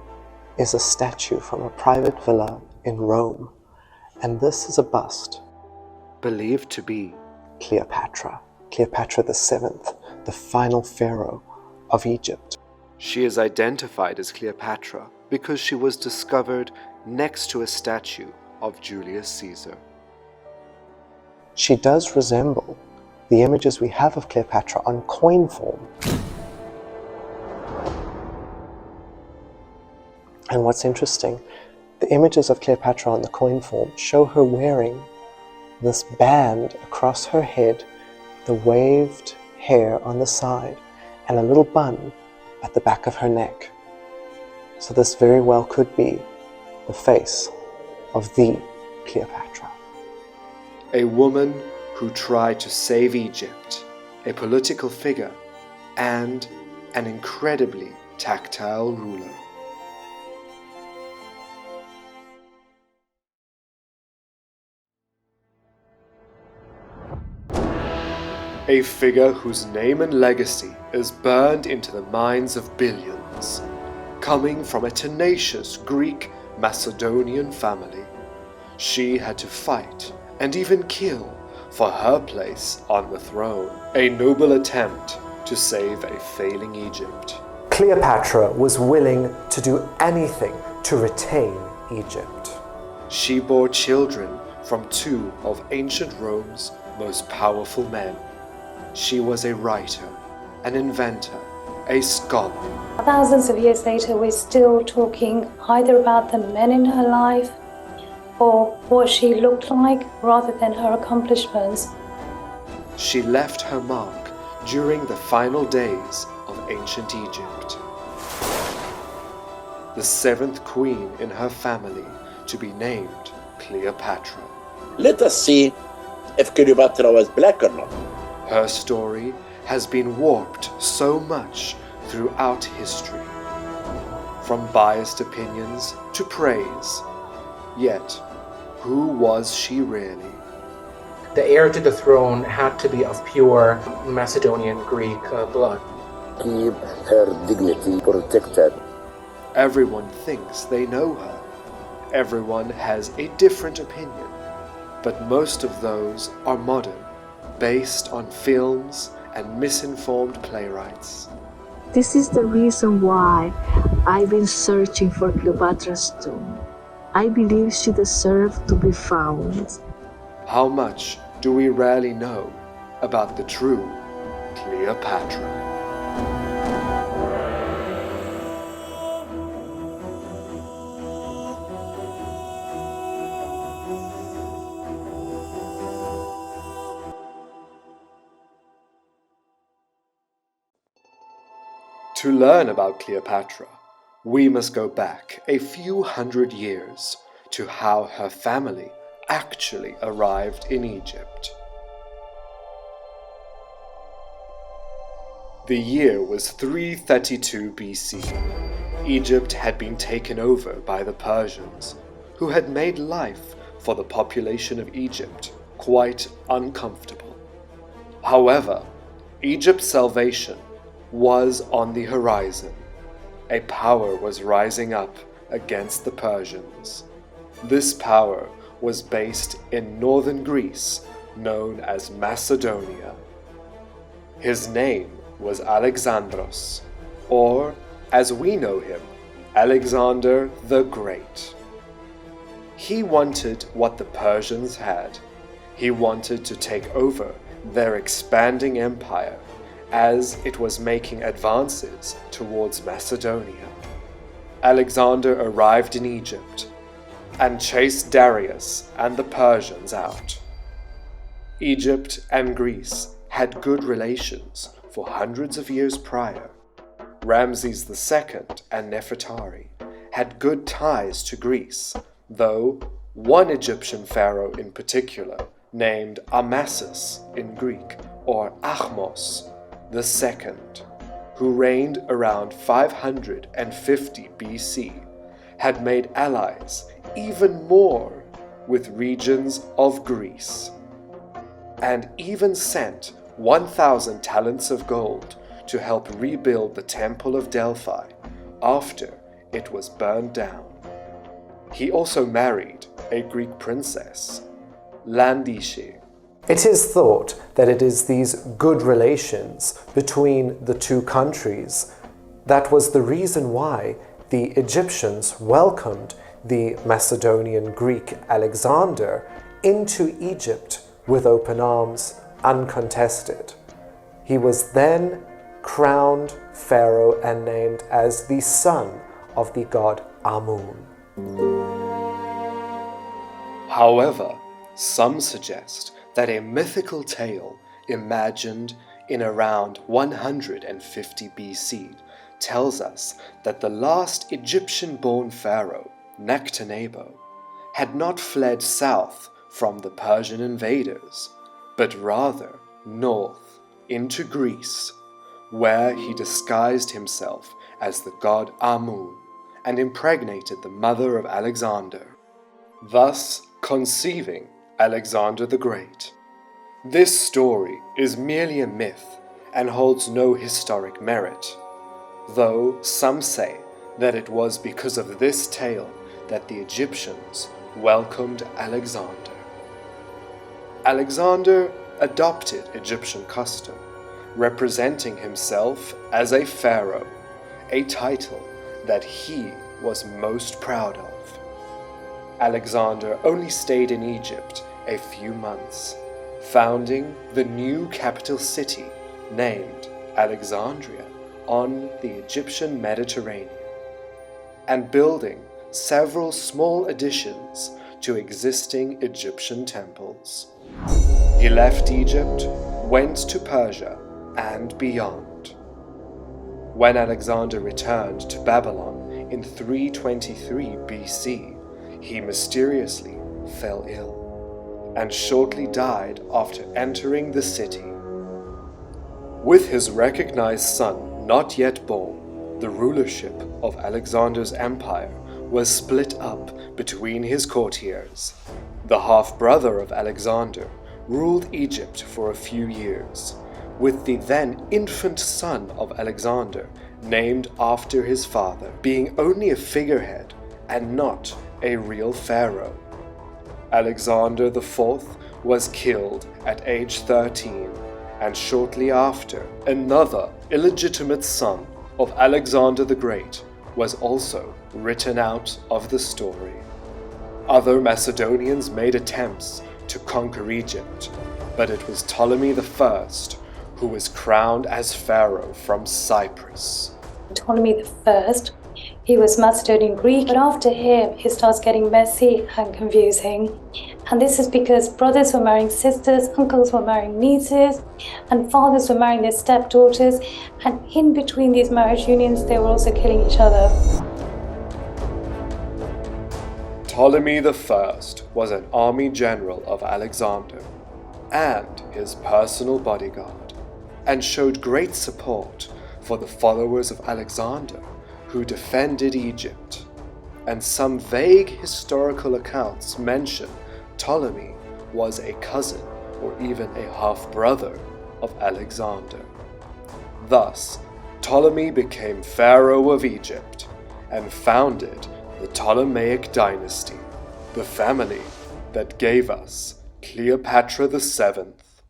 is a statue from a private villa in Rome, and this is a bust Believed to be Cleopatra, Cleopatra VII, the final pharaoh of Egypt. She is identified as Cleopatra because she was discovered next to a statue of Julius Caesar. She does resemble the images we have of Cleopatra on coin form. And what's interesting, the images of Cleopatra on the coin form show her wearing this band across her head, the waved hair on the side, and a little bun at the back of her neck. So this very well could be the face of the Cleopatra. A woman who tried to save Egypt, a political figure, and an incredibly tactile ruler. A figure whose name and legacy is burned into the minds of billions, coming from a tenacious Greek Macedonian family. She had to fight and even kill for her place on the throne, a noble attempt to save a failing Egypt. Cleopatra was willing to do anything to retain Egypt. She bore children from two of ancient Rome's most powerful men. She was a writer, an inventor, a scholar. Thousands of years later, we're still talking either about the men in her life or what she looked like rather than her accomplishments. She left her mark during the final days of ancient Egypt. The seventh queen in her family to be named Cleopatra. Let us see if Cleopatra was black or not. Her story has been warped so much throughout history, from biased opinions to praise. Yet, who was she really? The heir to the throne had to be of pure Macedonian Greek blood. Keep her dignity protected. Everyone thinks they know her. Everyone has a different opinion, but most of those are modern, based on films and misinformed playwrights. This is the reason why I've been searching for Cleopatra's tomb. I believe she deserved to be found. How much do we really know about the true Cleopatra? To learn about Cleopatra, we must go back a few hundred years to how her family actually arrived in Egypt. The year was 332 BC. Egypt had been taken over by the Persians, who had made life for the population of Egypt quite uncomfortable. However, Egypt's salvation was on the horizon. A power was rising up against the Persians. This power was based in northern Greece, known as Macedonia. His name was Alexandros, or, as we know him, Alexander the Great. He wanted what the Persians had. He wanted to take over their expanding empire as it was making advances towards Macedonia. Alexander arrived in Egypt and chased Darius and the Persians out. Egypt and Greece had good relations for hundreds of years prior. Ramses II and Nefertari had good ties to Greece, though one Egyptian pharaoh in particular, named Amasis in Greek, or Ahmos II, who reigned around 550 BC, had made allies even more with regions of Greece, and even sent 1,000 talents of gold to help rebuild the Temple of Delphi after it was burned down. He also married a Greek princess, Landice. It is thought that it is these good relations between the two countries that was the reason why the Egyptians welcomed the Macedonian Greek Alexander into Egypt with open arms, uncontested. He was then crowned pharaoh and named as the son of the god Amun. However, some suggest that a mythical tale imagined in around 150 BC tells us that the last Egyptian-born pharaoh, Nectanebo, had not fled south from the Persian invaders, but rather north into Greece, where he disguised himself as the god Amun and impregnated the mother of Alexander, thus conceiving Alexander the Great. This story is merely a myth and holds no historic merit, though some say that it was because of this tale that the Egyptians welcomed Alexander. Alexander adopted Egyptian custom, representing himself as a pharaoh, a title that he was most proud of. Alexander only stayed in Egypt a few months, founding the new capital city named Alexandria on the Egyptian Mediterranean, and building several small additions to existing Egyptian temples. He left Egypt, went to Persia, and beyond. When Alexander returned to Babylon in 323 BC, he mysteriously fell ill, and shortly died after entering the city. With his recognized son not yet born, the rulership of Alexander's empire was split up between his courtiers. The half-brother of Alexander ruled Egypt for a few years, with the then infant son of Alexander, named after his father, being only a figurehead and not a real pharaoh. Alexander IV was killed at age 13, and shortly after, another illegitimate son of Alexander the Great was also written out of the story. Other Macedonians made attempts to conquer Egypt, but it was Ptolemy I who was crowned as pharaoh from Cyprus. Ptolemy I, he was Macedonian Greek, but after him it starts getting messy and confusing. And this is because brothers were marrying sisters, uncles were marrying nieces, and fathers were marrying their stepdaughters, and in between these marriage unions they were also killing each other. Ptolemy I was an army general of Alexander and his personal bodyguard, and showed great support for the followers of Alexander who defended Egypt. And some vague historical accounts mention Ptolemy was a cousin or even a half-brother of Alexander. Thus, Ptolemy became pharaoh of Egypt and founded the Ptolemaic dynasty. The family that gave us Cleopatra the Seventh.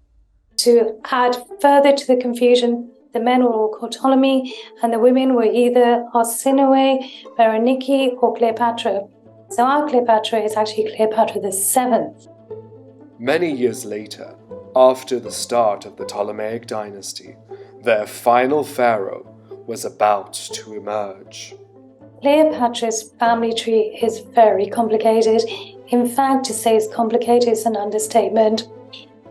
To add further to the confusion, the men were all called Ptolemy, and the women were either Arsinoe, Berenike, or Cleopatra. So our Cleopatra is actually Cleopatra the Seventh. Many years later, after the start of the Ptolemaic dynasty, their final pharaoh was about to emerge. Cleopatra's family tree is very complicated. In fact, to say it's complicated is an understatement.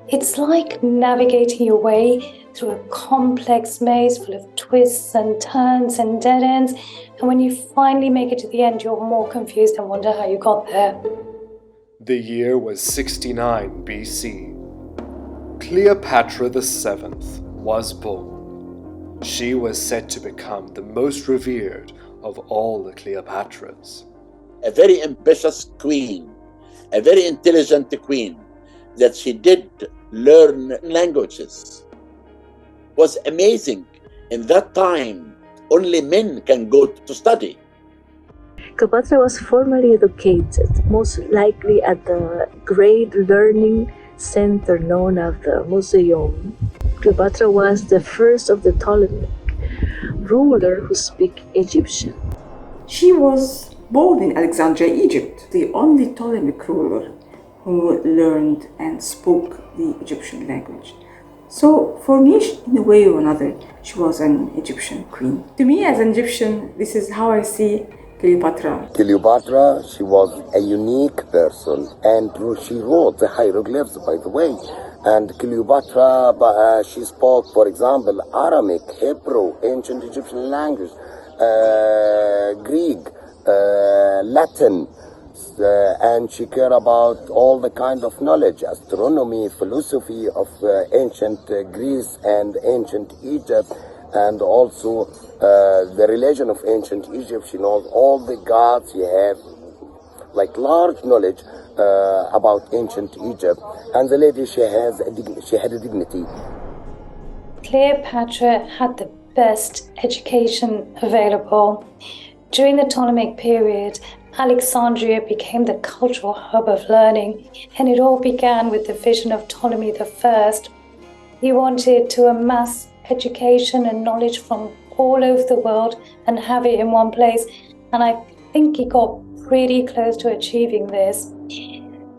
It's like navigating your way through a complex maze full of twists and turns and dead ends, and when you finally make it to the end, you're more confused and wonder how you got there. The year was 69 BC. Cleopatra the Seventh was born. She was said to become the most revered of all the Cleopatras. A very ambitious queen, a very intelligent queen, that she did learn languages. Was amazing. In that time, only men can go to study. Cleopatra was formally educated, most likely at the great learning center known as the Museum. Cleopatra was the first of the Ptolemaic ruler who speak Egyptian. She was born in Alexandria, Egypt, the only Ptolemaic ruler who learned and spoke the Egyptian language. So for me, in a way or another, she was an Egyptian queen. To me, as an Egyptian, this is how I see Cleopatra. Cleopatra, she was a unique person, and she wrote the hieroglyphs, by the way. And Cleopatra, she spoke, for example, Aramaic, Hebrew, ancient Egyptian language, Greek, Latin, and she cared about all the kind of knowledge, astronomy, philosophy of ancient Greece and ancient Egypt, and also the religion of ancient Egypt. She knows all the gods. She has like large knowledge about ancient Egypt, and the lady, she had a dignity. Cleopatra had the best education available. During the Ptolemaic period, Alexandria became the cultural hub of learning, and it all began with the vision of Ptolemy I. He wanted to amass education and knowledge from all over the world and have it in one place, and I think he got pretty close to achieving this.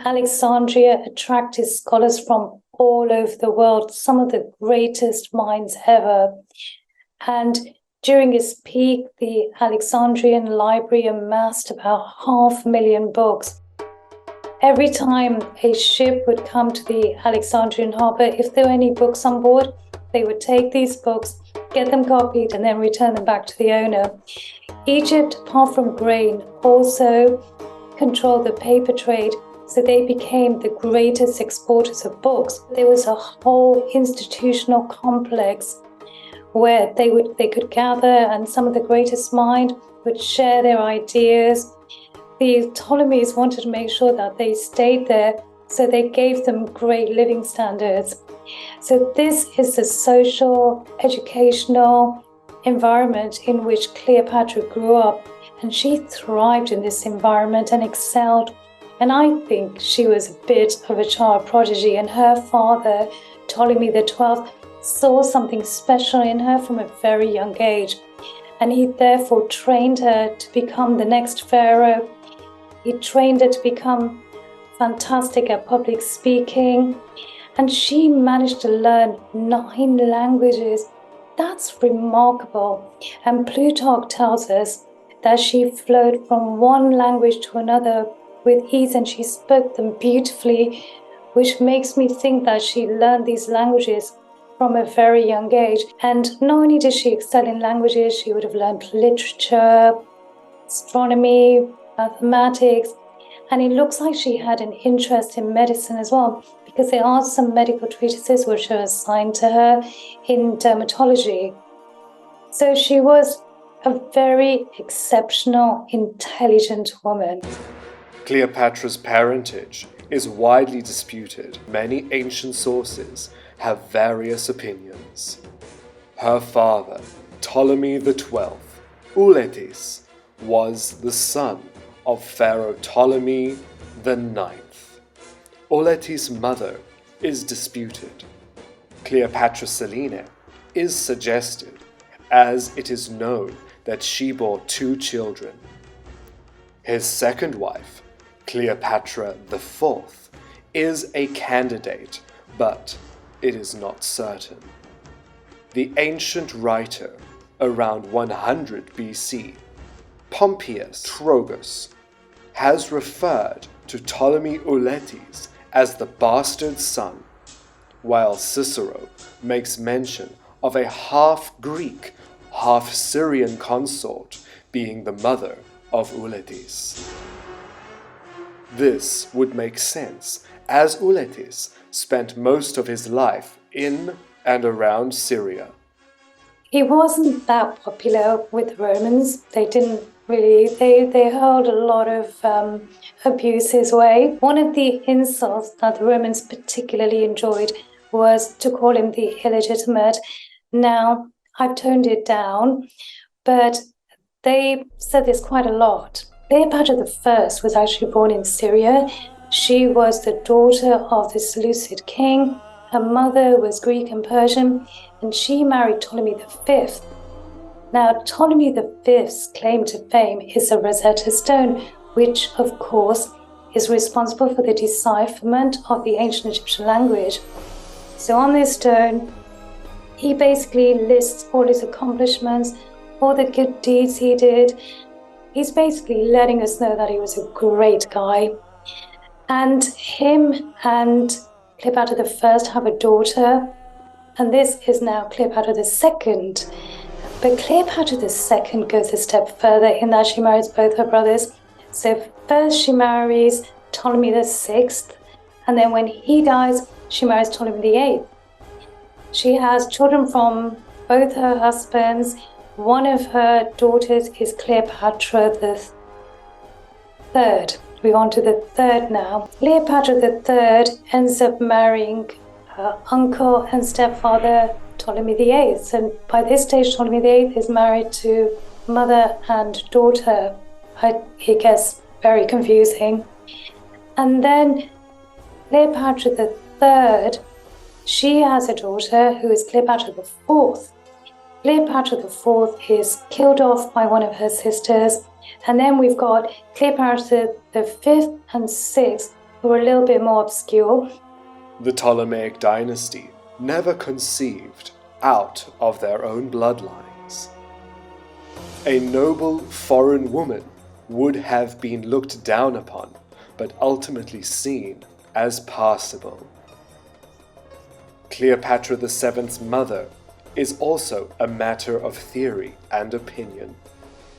Alexandria attracted scholars from all over the world, some of the greatest minds ever. And during its peak, the Alexandrian library amassed about 500,000 books. Every time a ship would come to the Alexandrian harbor, if there were any books on board, they would take these books, get them copied, and then return them back to the owner. Egypt, apart from grain, also controlled the paper trade, so they became the greatest exporters of books. There was a whole institutional complex where they could gather, and some of the greatest minds would share their ideas. The Ptolemies wanted to make sure that they stayed there, so they gave them great living standards. So this is the social, educational environment in which Cleopatra grew up, and she thrived in this environment and excelled. And I think she was a bit of a child prodigy, and her father, Ptolemy XII, saw something special in her from a very young age, and he therefore trained her to become the next pharaoh. He trained her to become fantastic at public speaking, and she managed to learn 9 languages. That's remarkable. And Plutarch tells us that she flowed from one language to another with ease, and she spoke them beautifully, which makes me think that she learned these languages from a very young age. And not only did she excel in languages, she would have learned literature, astronomy, mathematics, and it looks like she had an interest in medicine as well, because there are some medical treatises which are assigned to her in dermatology. So she was a very exceptional, intelligent woman. Cleopatra's parentage is widely disputed. Many ancient sources have various opinions. Her father, Ptolemy XII, Uletis, was the son of Pharaoh Ptolemy IX. Oletti's mother is disputed. Cleopatra Selene is suggested, as it is known that she bore 2 children. His second wife, Cleopatra IV, is a candidate, but it is not certain. The ancient writer, around 100 BC, Pompeius Trogus, has referred to Ptolemy Auletes as the bastard son, while Cicero makes mention of a half-Greek, half-Syrian consort being the mother of Auletes. This would make sense, as Auletes spent most of his life in and around Syria. He wasn't that popular with the Romans. They didn't really, they hurled a lot of abuse his way. One of the insults that the Romans particularly enjoyed was to call him the illegitimate. Now, I've toned it down, but they said this quite a lot. Cleopatra I was actually born in Syria. She was the daughter of the Seleucid king. Her mother was Greek and Persian, and she married Ptolemy V. Now, Ptolemy V's claim to fame is a Rosetta Stone, which, of course, is responsible for the decipherment of the ancient Egyptian language. So on this stone, he basically lists all his accomplishments, all the good deeds he did. He's basically letting us know that he was a great guy. And him and Cleopatra I have a daughter, and this is now Cleopatra II. But Cleopatra II goes a step further in that she marries both her brothers. So first she marries Ptolemy VI, and then when he dies, she marries Ptolemy VIII. She has children from both her husbands. One of her daughters is Cleopatra III. We're on to the third now. Cleopatra III ends up marrying her uncle and stepfather, Ptolemy VIII. And by this stage, Ptolemy VIII is married to mother and daughter. It gets very confusing. And then Cleopatra III, she has a daughter who is Cleopatra IV. Cleopatra IV is killed off by one of her sisters. And then we've got Cleopatra V and VI, who are a little bit more obscure. The Ptolemaic dynasty never conceived out of their own bloodlines. A noble foreign woman would have been looked down upon, but ultimately seen as passable. Cleopatra VII's mother is also a matter of theory and opinion.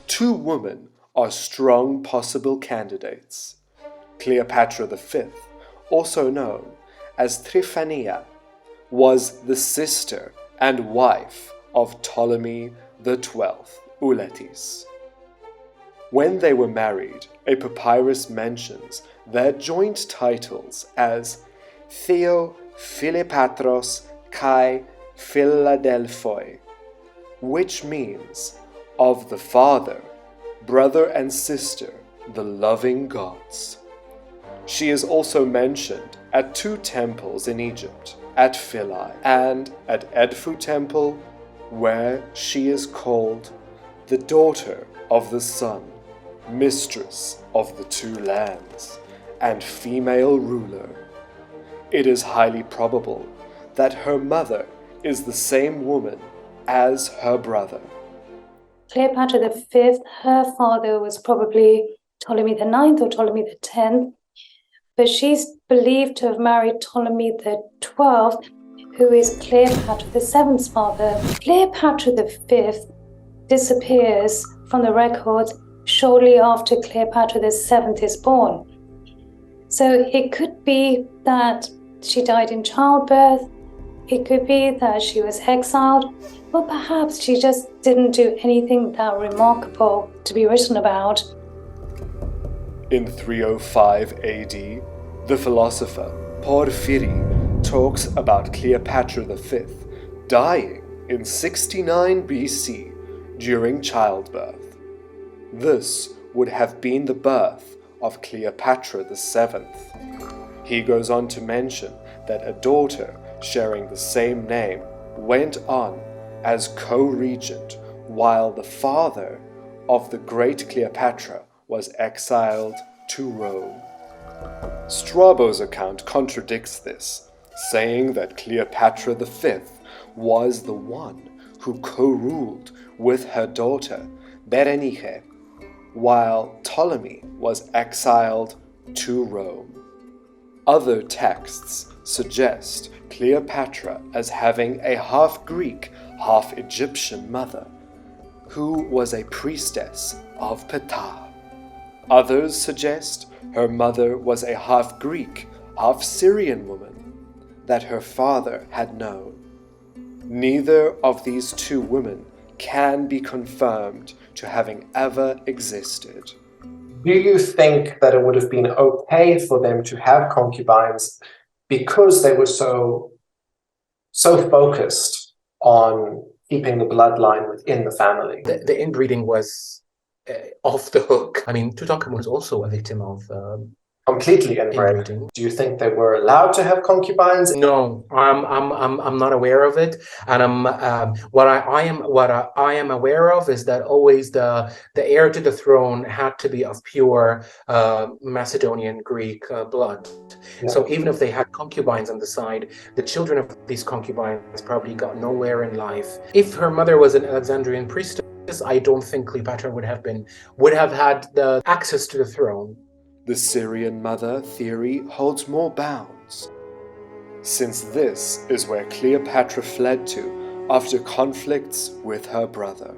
2 women are strong possible candidates. Cleopatra V, also known as Tryphania, was the sister and wife of Ptolemy XII Auletes. When they were married, a papyrus mentions their joint titles as Theo Philipatros kai Philadelphoi, which means of the father, brother and sister, the loving gods. She is also mentioned at 2 temples in Egypt, at Philae and at Edfu Temple, where she is called the daughter of the sun, mistress of the 2 lands, and female ruler. It is highly probable that her mother is the same woman as her brother. Cleopatra V, her father was probably Ptolemy IX or Ptolemy X, but she's believed to have married Ptolemy XII, who is Cleopatra VII's father. Cleopatra V disappears from the records shortly after Cleopatra VII is born. So it could be that she died in childbirth, it could be that she was exiled, or perhaps she just didn't do anything that remarkable to be written about. In 305 AD, the philosopher Porphyry talks about Cleopatra V dying in 69 BC during childbirth. This would have been the birth of Cleopatra VII. He goes on to mention that a daughter sharing the same name went on as co-regent while the father of the great Cleopatra was exiled to Rome. Strabo's account contradicts this, saying that Cleopatra V was the one who co-ruled with her daughter Berenice, while Ptolemy was exiled to Rome. Other texts suggest Cleopatra as having a half-Greek, half-Egyptian mother, who was a priestess of Ptah. Others suggest her mother was a half-Greek, half-Syrian woman that her father had known. Neither of these two women can be confirmed to having ever existed. Do you think that it would have been okay for them to have concubines because they were so focused on keeping the bloodline within the family? The inbreeding was off the hook. I mean, Tutankhamun was also a victim of Completely inbreeding. Do you think they were allowed to have concubines? No, I'm not aware of it, and what I am aware of is that always the heir to the throne had to be of pure Macedonian Greek blood. Yeah. So even if they had concubines on the side, the children of these concubines probably got nowhere in life. If her mother was an Alexandrian priestess, I don't think Cleopatra would have had the access to the throne. The Syrian mother theory holds more bounds, since this is where Cleopatra fled to after conflicts with her brother.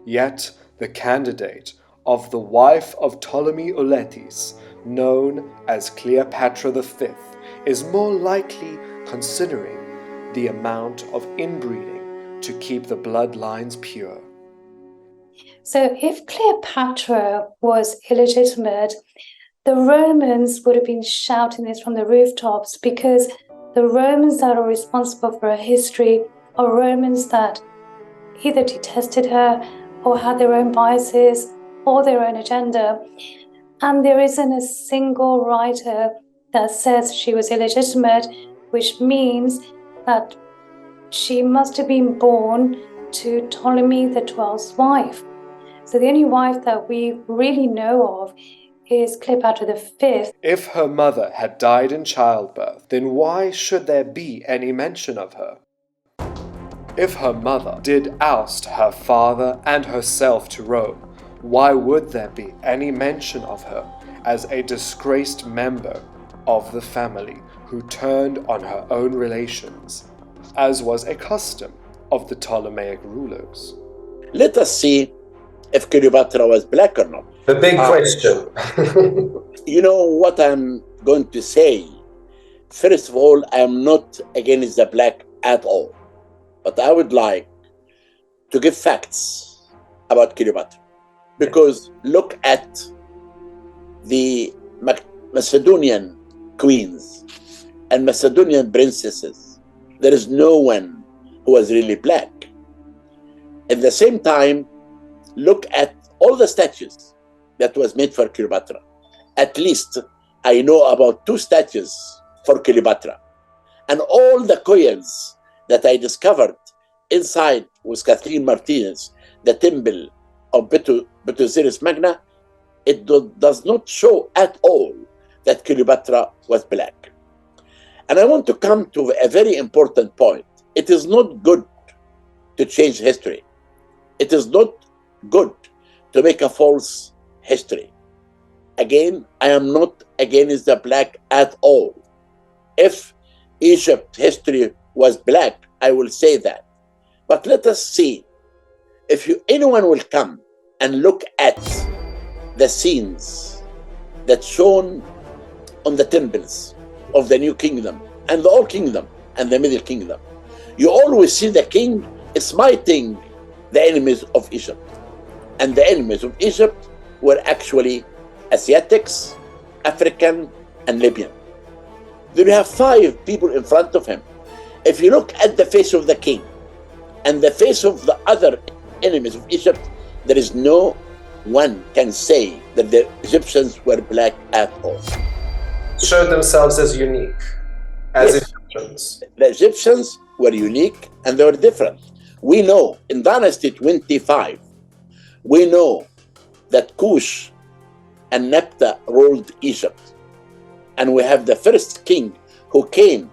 Yet the candidate of the wife of Ptolemy Auletes, known as Cleopatra V, is more likely considering the amount of inbreeding to keep the bloodlines pure. So if Cleopatra was illegitimate, the Romans would have been shouting this from the rooftops, because the Romans that are responsible for her history are Romans that either detested her or had their own biases or their own agenda. And there isn't a single writer that says she was illegitimate, which means that she must have been born to Ptolemy XII's wife. So the only wife that we really know of is Cleopatra V. If her mother had died in childbirth, then why should there be any mention of her? If her mother did oust her father and herself to Rome, why would there be any mention of her as a disgraced member of the family who turned on her own relations, as was a custom of the Ptolemaic rulers? Let us see if Cleopatra was black or not. The big question. You know what I'm going to say? First of all, I am not against the black at all. But I would like to give facts about Cleopatra. Because look at the Macedonian queens and Macedonian princesses. There is no one who was really black. At the same time, look at all the statues that was made for Cleopatra. At least I know about 2 statues for Cleopatra. And all the coins that I discovered inside with Kathleen Martinez, the temple of Botosiris Magna, it does not show at all that Cleopatra was black. And I want to come to a very important point. It is not good to change history. It is not good to make a false history. Again, I am not against the black at all. If Egypt history was black, I will say that. But let us see if anyone will come and look at the scenes that shown on the temples of the New Kingdom and the Old Kingdom and the Middle Kingdom. You always see the king smiting the enemies of Egypt. And the enemies of Egypt were actually Asiatics, African, and Libyan. Then you have 5 people in front of him. If you look at the face of the king and the face of the other enemies of Egypt, there is no one can say that the Egyptians were black at all. showed themselves as unique, as Egyptians. The Egyptians were unique and they were different. We know in Dynasty 25, we know that Cush and Nepta ruled Egypt. And we have the first king who came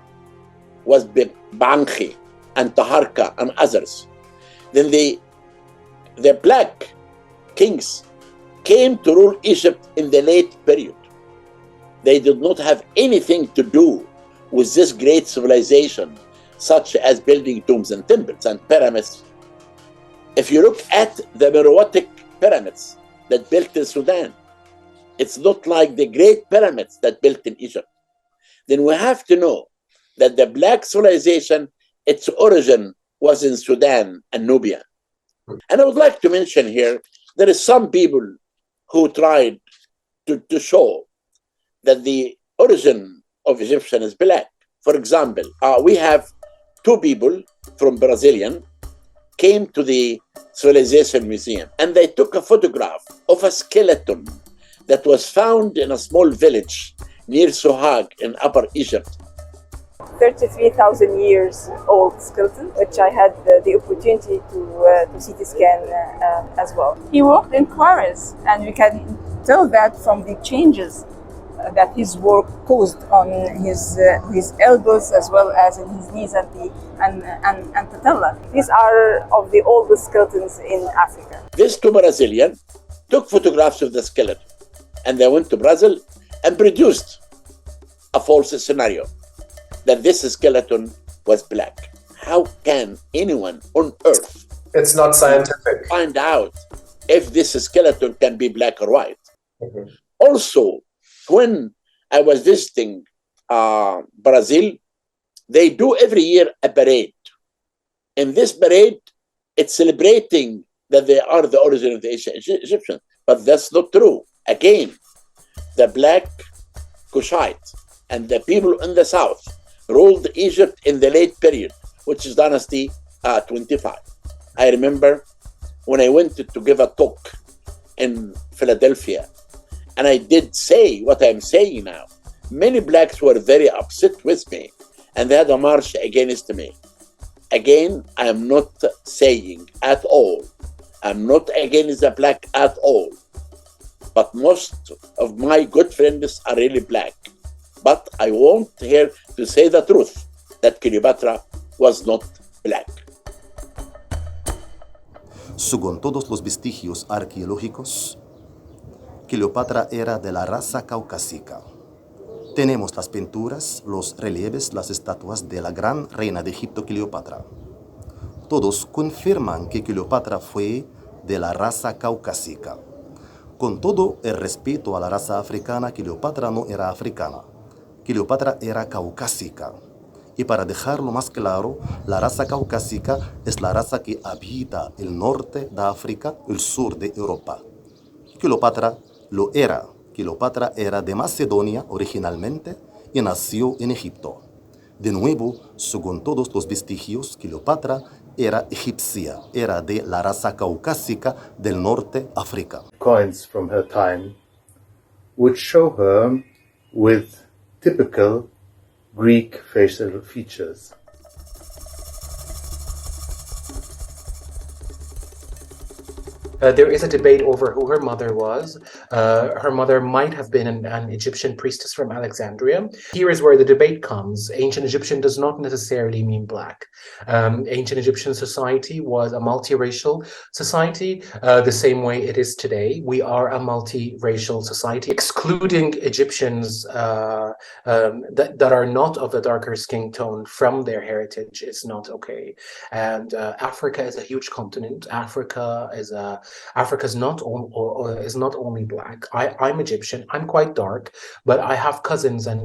was Banchi and Taharka and others. Then the black kings came to rule Egypt in the late period. They did not have anything to do with this great civilization, such as building tombs and temples and pyramids. If you look at the Meroitic pyramids that built in Sudan, it's not like the great pyramids that built in Egypt. Then we have to know that the black civilization, its origin was in Sudan and Nubia. And I would like to mention here, there is some people who tried to show that the origin of Egyptian is black. For example, we have two people from Brazilian came to the Civilization Museum and they took a photograph of a skeleton that was found in a small village near Sohag in Upper Egypt. 33,000 years old skeleton, which I had the opportunity to CT scan as well. He walked in quarries, and we can tell that from the changes that his work caused on his elbows as well as in his knees and patella. These are of the oldest skeletons in Africa. These two Brazilians took photographs of the skeleton, and they went to Brazil and produced a false scenario that this skeleton was black. How can anyone on earth It's not scientific. find out if this skeleton can be black or white? Mm-hmm. Also, when I was visiting Brazil, they do every year a parade. In this parade, it's celebrating that they are the origin of the Egyptians, but that's not true. Again, the black Kushite and the people in the south ruled Egypt in the late period, which is Dynasty 25. I remember when I went to give a talk in Philadelphia, and I did say what I'm saying now. Many blacks were very upset with me, and they had a march against me. Again, I am not saying at all, I'm not against the black at all, but most of my good friends are really black. But I want here to say the truth, that Cleopatra was not black. Según todos los vestigios arqueológicos, Cleopatra era de la raza caucásica. Tenemos las pinturas, los relieves, las estatuas de la gran reina de Egipto, Cleopatra. Todos confirman que Cleopatra fue de la raza caucásica. Con todo el respeto a la raza africana, Cleopatra no era africana. Cleopatra era caucásica. Y para dejarlo más claro, la raza caucásica es la raza que habita el norte de África, el sur de Europa. Cleopatra lo era. Cleopatra era de Macedonia originalmente y nació en Egipto. De nuevo, según todos los vestigios, Cleopatra era egipcia, era de la raza caucásica del norte de África. Coins from her time would show her with typical Greek facial features. There is a debate over who her mother was. Her mother might have been an Egyptian priestess from Alexandria. Here is where the debate comes. Ancient Egyptian does not necessarily mean black. Ancient Egyptian society was a multiracial society, the same way it is today. We are a multiracial society. Excluding Egyptians that are not of a darker skin tone from their heritage is not okay. And Africa is a huge continent. Africa is not only black. I'm Egyptian. I'm quite dark, but I have cousins and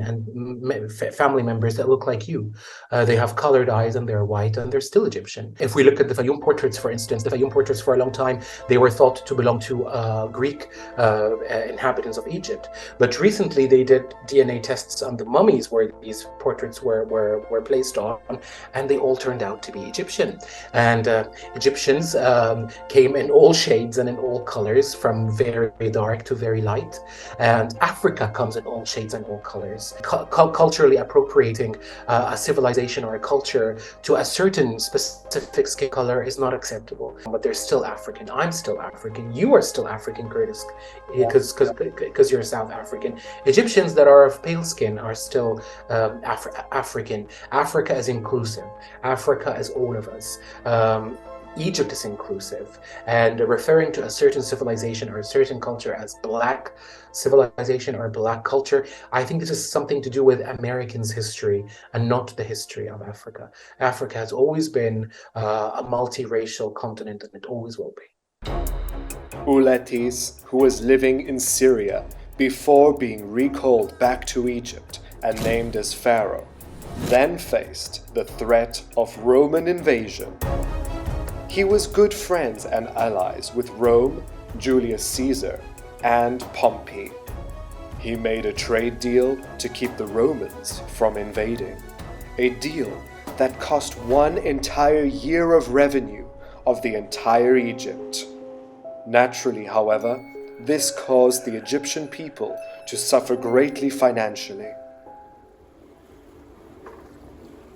family members that look like you. They have colored eyes and they're white and they're still Egyptian. If we look at the Fayum portraits, for instance, the Fayum portraits for a long time, they were thought to belong to Greek inhabitants of Egypt. But recently they did DNA tests on the mummies where these portraits were placed on, and they all turned out to be Egyptian. And Egyptians came in all shapes shades and in all colors, from very dark to very light. And Africa comes in all shades and all colors. Culturally appropriating a civilization or a culture to a certain specific skin color is not acceptable. But they're still African. I'm still African. You are still African, Curtis, because you're South African. Egyptians that are of pale skin are still African. Africa is inclusive. Africa is all of us. Egypt is inclusive, and referring to a certain civilization or a certain culture as black civilization or black culture, I think this is something to do with Americans' history and not the history of Africa. Africa has always been a multiracial continent, and it always will be. Uletis, who was living in Syria before being recalled back to Egypt and named as Pharaoh, then faced the threat of Roman invasion. He was good friends and allies with Rome, Julius Caesar, and Pompey. He made a trade deal to keep the Romans from invading, a deal that cost 1 entire year of revenue of the entire Egypt. Naturally, however, this caused the Egyptian people to suffer greatly financially.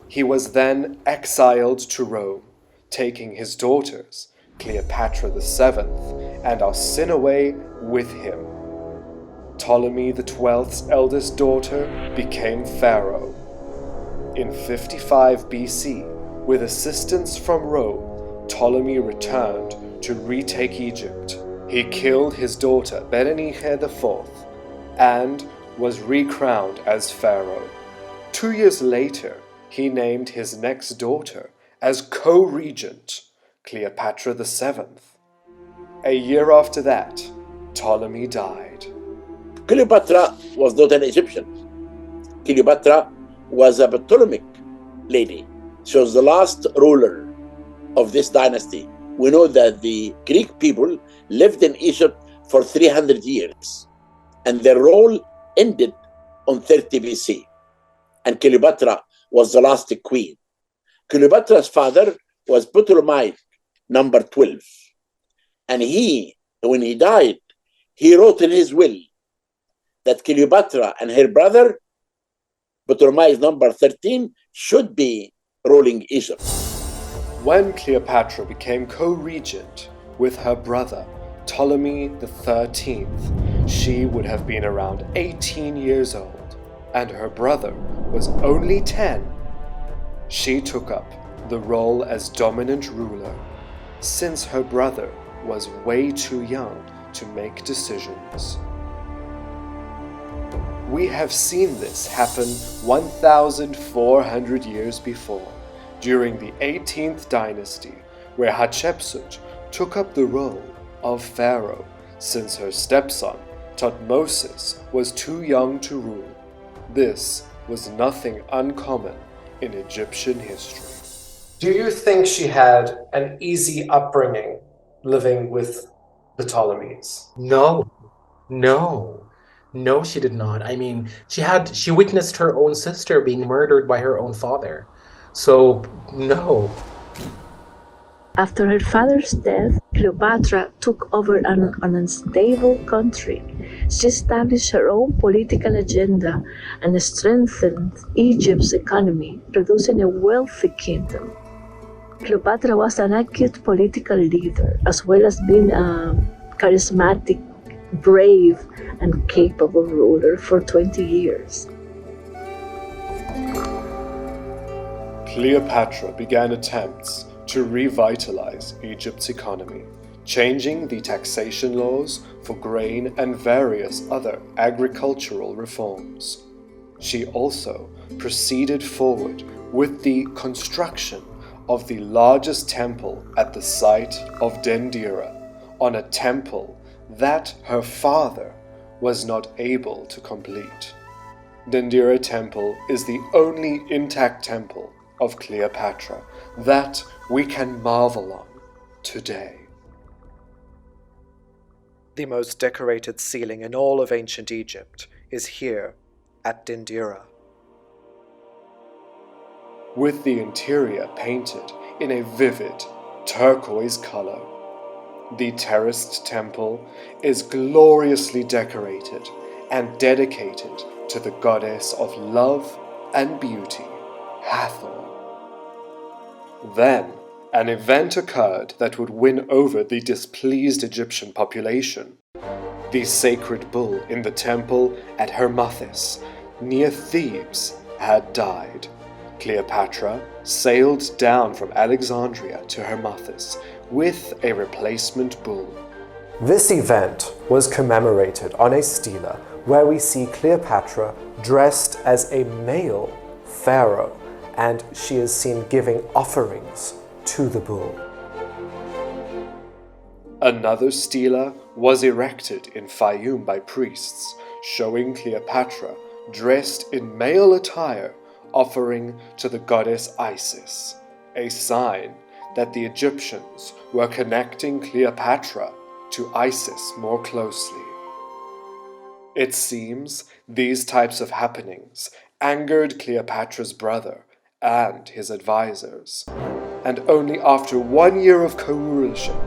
He was then exiled to Rome, taking his daughters, Cleopatra VII and Arsinoe, with him. Ptolemy XII's eldest daughter became pharaoh. In 55 BC, with assistance from Rome, Ptolemy returned to retake Egypt. He killed his daughter Berenice IV and was recrowned as pharaoh. 2 years later, he named his next daughter as co-regent, Cleopatra VII. A year after that, Ptolemy died. Cleopatra was not an Egyptian. Cleopatra was a Ptolemaic lady. She was the last ruler of this dynasty. We know that the Greek people lived in Egypt for 300 years, and their role ended on 30 BC. And Cleopatra was the last queen. Cleopatra's father was Ptolemaic, number 12. And when he died, he wrote in his will that Cleopatra and her brother, Ptolemaic number 13, should be ruling Egypt. When Cleopatra became co-regent with her brother, Ptolemy XIII, she would have been around 18 years old, and her brother was only 10. She took up the role as dominant ruler, since her brother was way too young to make decisions. We have seen this happen 1,400 years before, during the 18th dynasty, where Hatshepsut took up the role of pharaoh, since her stepson, Tutmosis, was too young to rule. This was nothing uncommon in Egyptian history. Do you think she had an easy upbringing living with the Ptolemies? No, she did not. I mean, she witnessed her own sister being murdered by her own father. So, no. After her father's death, Cleopatra took over an unstable country. She established her own political agenda and strengthened Egypt's economy, producing a wealthy kingdom. Cleopatra was an acute political leader, as well as being a charismatic, brave, and capable ruler for 20 years. Cleopatra began attempts to revitalize Egypt's economy, changing the taxation laws for grain and various other agricultural reforms. She also proceeded forward with the construction of the largest temple at the site of Dendera, on a temple that her father was not able to complete. Dendera Temple is the only intact temple of Cleopatra that we can marvel on today. The most decorated ceiling in all of ancient Egypt is here at Dendera. With the interior painted in a vivid turquoise color, The terraced temple is gloriously decorated and dedicated to the goddess of love and beauty, Hathor. Then, an event occurred that would win over the displeased Egyptian population. The sacred bull in the temple at Hermothis, near Thebes, had died. Cleopatra sailed down from Alexandria to Hermothis with a replacement bull. This event was commemorated on a stela where we see Cleopatra dressed as a male pharaoh, and she is seen giving offerings to the bull. Another stela was erected in Fayum by priests, showing Cleopatra dressed in male attire offering to the goddess Isis, a sign that the Egyptians were connecting Cleopatra to Isis more closely. It seems these types of happenings angered Cleopatra's brother and his advisors, and only after 1 year of co-rulership,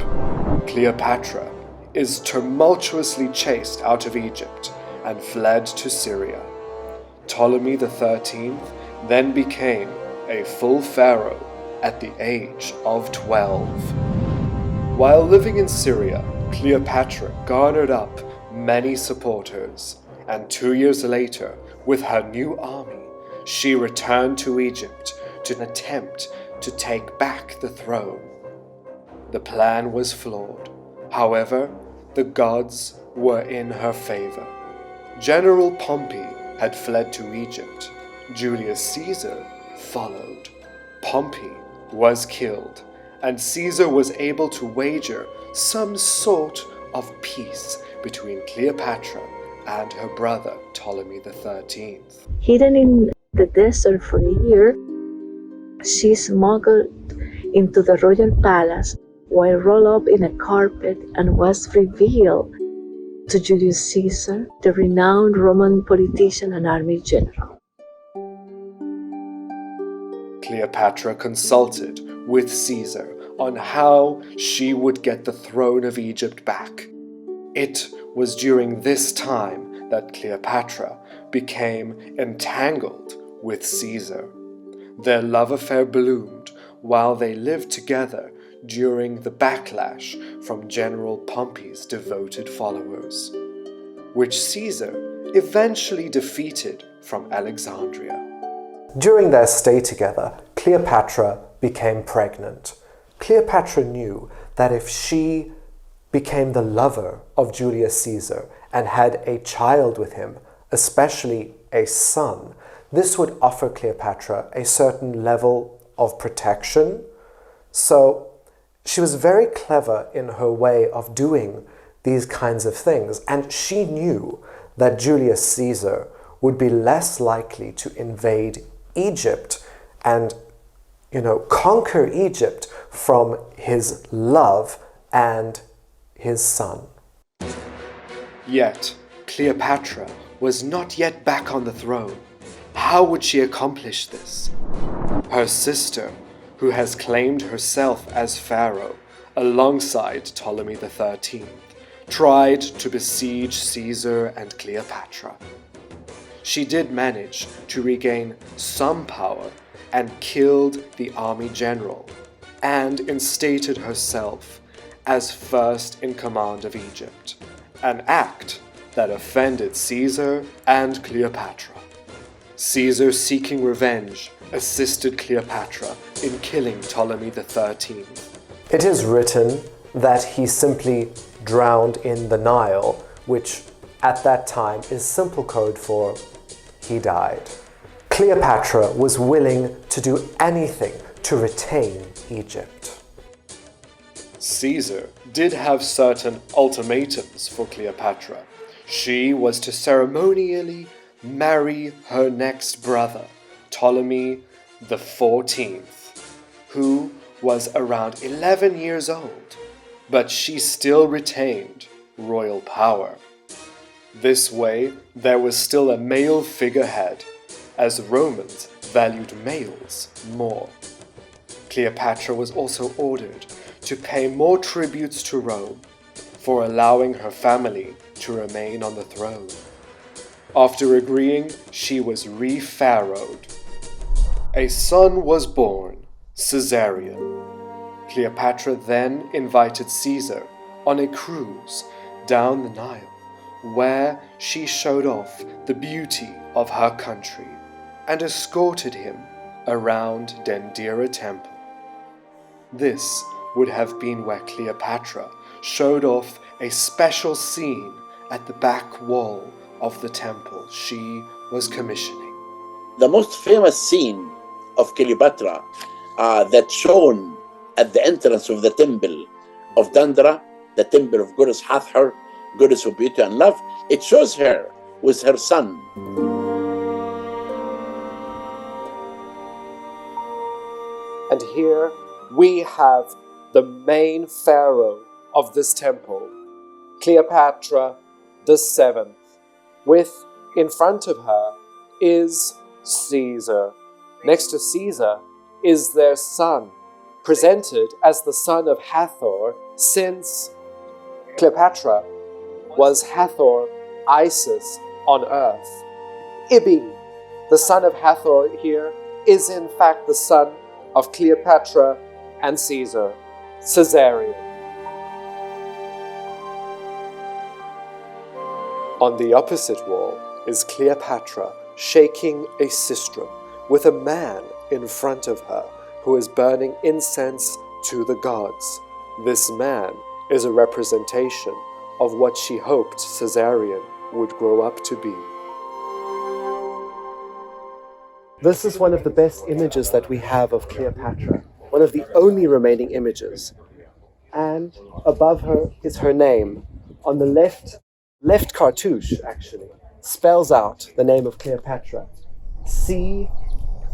Cleopatra is tumultuously chased out of Egypt and fled to Syria. Ptolemy XIII then became a full pharaoh at the age of 12. While living in Syria, Cleopatra garnered up many supporters, and 2 years later, with her new army, she returned to Egypt to attempt to take back the throne. The plan was flawed. However, the gods were in her favor. General Pompey had fled to Egypt. Julius Caesar followed. Pompey was killed, and Caesar was able to wager some sort of peace between Cleopatra and her brother Ptolemy XIII. Hidden in the desert for a year, she smuggled into the royal palace while rolled up in a carpet and was revealed to Julius Caesar, the renowned Roman politician and army general. Cleopatra consulted with Caesar on how she would get the throne of Egypt back. It was during this time that Cleopatra became entangled with Caesar. Their love affair bloomed while they lived together during the backlash from General Pompey's devoted followers, which Caesar eventually defeated from Alexandria. During their stay together, Cleopatra became pregnant. Cleopatra knew that if she became the lover of Julius Caesar and had a child with him, especially a son, this would offer Cleopatra a certain level of protection. So she was very clever in her way of doing these kinds of things, and she knew that Julius Caesar would be less likely to invade Egypt and, conquer Egypt from his love and his son. Yet, Cleopatra was not yet back on the throne. How would she accomplish this? Her sister, who has claimed herself as pharaoh alongside Ptolemy XIII, tried to besiege Caesar and Cleopatra. She did manage to regain some power and killed the army general, and instated herself as first in command of Egypt, an act that offended Caesar and Cleopatra. Caesar, seeking revenge, assisted Cleopatra in killing Ptolemy XIII. It is written that he simply drowned in the Nile, which at that time is simple code for he died. Cleopatra was willing to do anything to retain Egypt. Caesar did have certain ultimatums for Cleopatra. She was to ceremonially marry her next brother, Ptolemy XIV, who was around 11 years old, but she still retained royal power. This way, there was still a male figurehead, as Romans valued males more. Cleopatra was also ordered to pay more tributes to Rome for allowing her family to remain on the throne. After agreeing, she was re-pharaohed. A son was born, Caesarion. Cleopatra then invited Caesar on a cruise down the Nile, where she showed off the beauty of her country and escorted him around Dendera Temple. This would have been where Cleopatra showed off a special scene at the back wall of the temple she was commissioning. The most famous scene of Cleopatra that's shown at the entrance of the temple of Dendera, the temple of goddess Hathor, goddess of beauty and love, it shows her with her son. And here we have the main pharaoh of this temple, Cleopatra the Seventh, with in front of her is Caesar. Next to Caesar is their son, presented as the son of Hathor, since Cleopatra was Hathor Isis on earth. Ibi, the son of Hathor here, is in fact the son of Cleopatra and Caesar, Caesarion. On the opposite wall is Cleopatra shaking a sistrum with a man in front of her who is burning incense to the gods. This man is a representation of what she hoped Caesarion would grow up to be. This is one of the best images that we have of Cleopatra, one of the only remaining images. And above her is her name. On the left cartouche, actually, spells out the name of Cleopatra. C,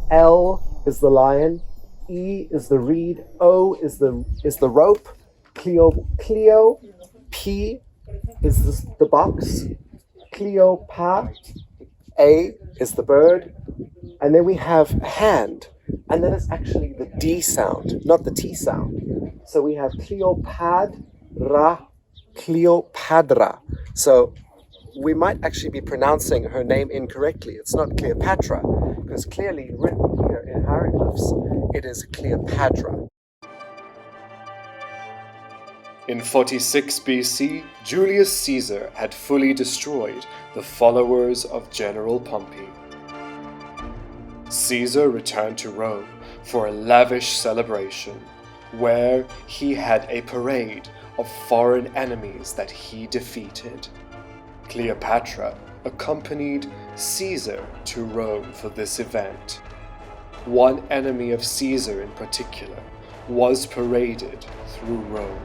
L is the lion, E is the reed, O is the rope, Cleo, P is the box, Cleopa, A is the bird, and then we have hand, and that is actually the D sound, not the T sound. So we have Cleopatra. So we might actually be pronouncing her name incorrectly. It's not Cleopatra, because clearly written here in hieroglyphs, it is Cleopatra. In 46 BC, Julius Caesar had fully destroyed the followers of General Pompey. Caesar returned to Rome for a lavish celebration, where he had a parade of foreign enemies that he defeated. Cleopatra accompanied Caesar to Rome for this event. One enemy of Caesar in particular was paraded through Rome.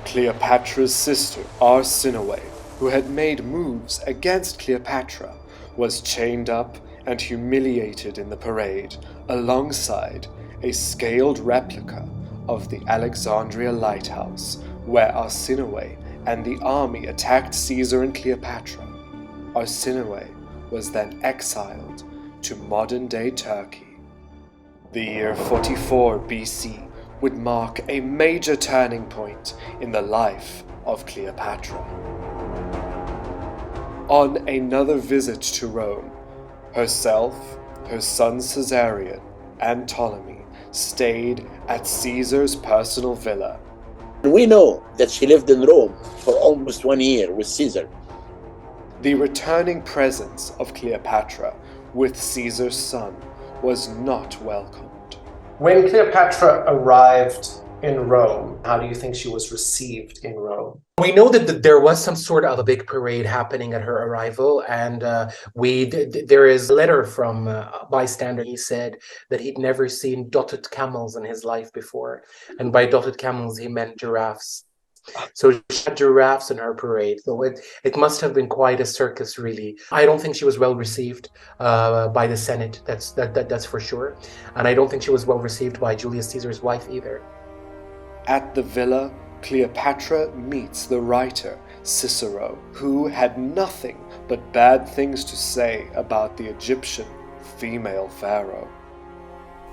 Cleopatra's sister, Arsinoe, who had made moves against Cleopatra, was chained up and humiliated in the parade, alongside a scaled replica of the Alexandria lighthouse, where Arsinoe and the army attacked Caesar and Cleopatra. Arsinoe was then exiled to modern-day Turkey. The year 44 BC would mark a major turning point in the life of Cleopatra. On another visit to Rome, herself, her son Caesarion, and Ptolemy stayed at Caesar's personal villa. We know that she lived in Rome for almost 1 year with Caesar. The returning presence of Cleopatra with Caesar's son was not welcomed. When Cleopatra arrived in Rome, how do you think she was received in Rome? We know that there was some sort of a big parade happening at her arrival, and there is a letter from a bystander. He said that he'd never seen dotted camels in his life before, and by dotted camels he meant giraffes. So she had giraffes in her parade. So it must have been quite a circus, really. I don't think she was well received by the Senate. That's for sure, and I don't think she was well received by Julius Caesar's wife either. At the villa, Cleopatra meets the writer Cicero, who had nothing but bad things to say about the Egyptian female pharaoh.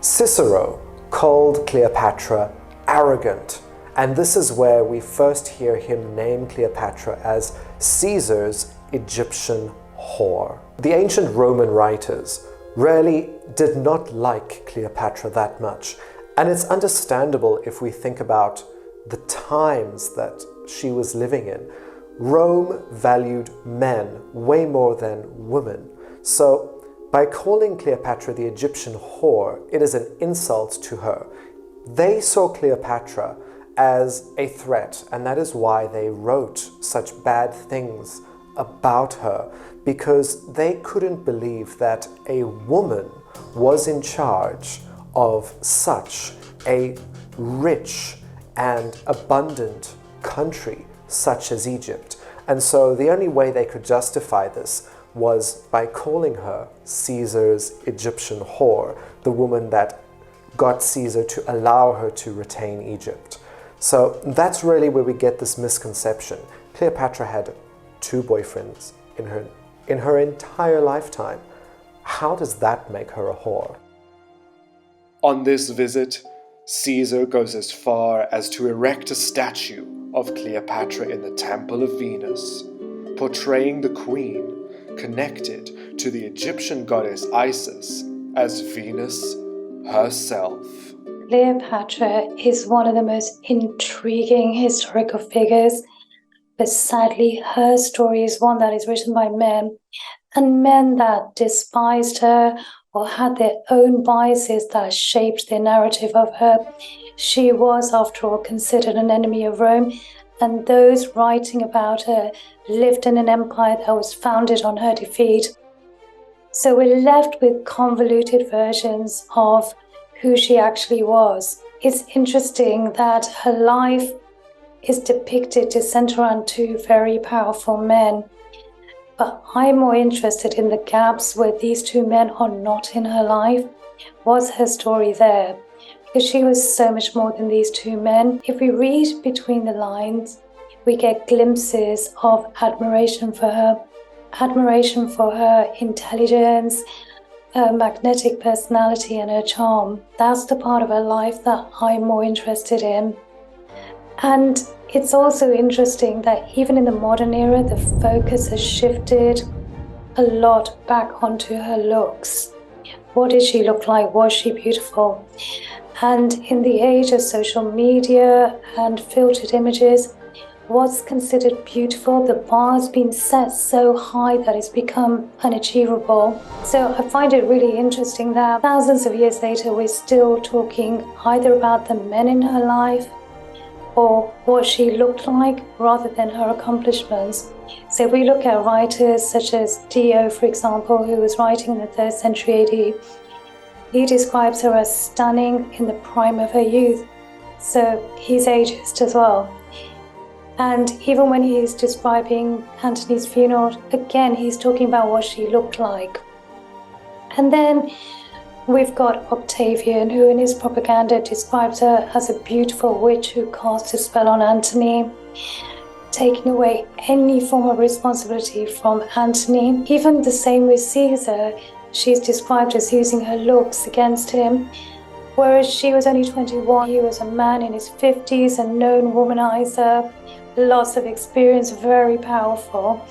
Cicero called Cleopatra arrogant And this is where we first hear him name Cleopatra as Caesar's Egyptian whore. The ancient Roman writers really did not like Cleopatra that much. And it's understandable if we think about the times that she was living in. Rome valued men way more than women. So by calling Cleopatra the Egyptian whore, it is an insult to her. They saw Cleopatra as a threat, and that is why they wrote such bad things about her, because they couldn't believe that a woman was in charge of such a rich and abundant country such as Egypt. And so the only way they could justify this was by calling her Caesar's Egyptian whore, the woman that got Caesar to allow her to retain Egypt. So that's really where we get this misconception. Cleopatra had 2 boyfriends in her entire lifetime. How does that make her a whore? On this visit, Caesar goes as far as to erect a statue of Cleopatra in the Temple of Venus, portraying the queen connected to the Egyptian goddess Isis as Venus herself. Cleopatra is one of the most intriguing historical figures, but sadly her story is one that is written by men, and men that despised her or had their own biases that shaped their narrative of her. She was, after all, considered an enemy of Rome, and those writing about her lived in an empire that was founded on her defeat. So we're left with convoluted versions of who she actually was. It's interesting that her life is depicted to center on 2 very powerful men. But I'm more interested in the gaps where these 2 men are not in her life. Was her story there? Because she was so much more than these 2 men. If we read between the lines, we get glimpses of admiration for her intelligence, her magnetic personality and her charm. That's the part of her life that I'm more interested in. And it's also interesting that even in the modern era, the focus has shifted a lot back onto her looks. What did she look like? Was she beautiful? And in the age of social media and filtered images, what's considered beautiful, the bar's been set so high that it's become unachievable. So I find it really interesting that thousands of years later, we're still talking either about the men in her life or what she looked like rather than her accomplishments. So if we look at writers such as Dio, for example, who was writing in the 3rd century AD, he describes her as stunning in the prime of her youth. So he's ageist as well. And even when he's describing Antony's funeral, again, he's talking about what she looked like. And then we've got Octavian, who in his propaganda describes her as a beautiful witch who cast a spell on Antony, taking away any form of responsibility from Antony. Even the same with Caesar, she's described as using her looks against him. Whereas she was only 21, he was a man in his 50s, a known womanizer, lots of experience, very powerful.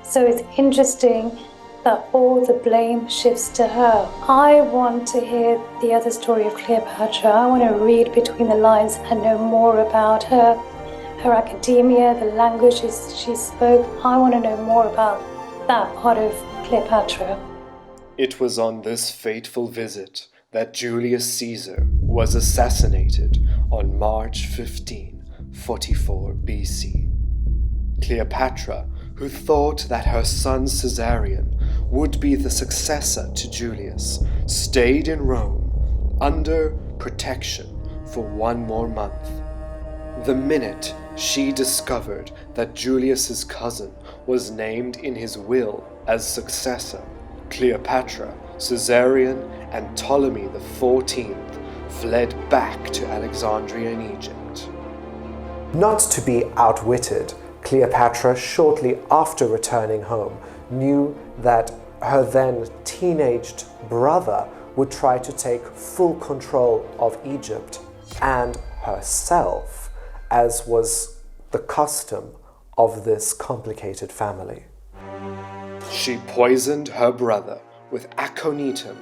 So it's interesting that all the blame shifts to her. I want to hear the other story of Cleopatra. I want to read between the lines and know more about her, her academia, the languages she spoke. I want to know more about that part of Cleopatra. It was on this fateful visit that Julius Caesar was assassinated on March 15, 44 BC. Cleopatra, who thought that her son Caesarion would be the successor to Julius, stayed in Rome under protection for 1 more month. The minute she discovered that Julius's cousin was named in his will as successor, Cleopatra, Caesarion, and Ptolemy XIV fled back to Alexandria in Egypt. Not to be outwitted, Cleopatra, shortly after returning home, knew that her then teenaged brother would try to take full control of Egypt and herself. as was the custom of this complicated family. She poisoned her brother with aconitum,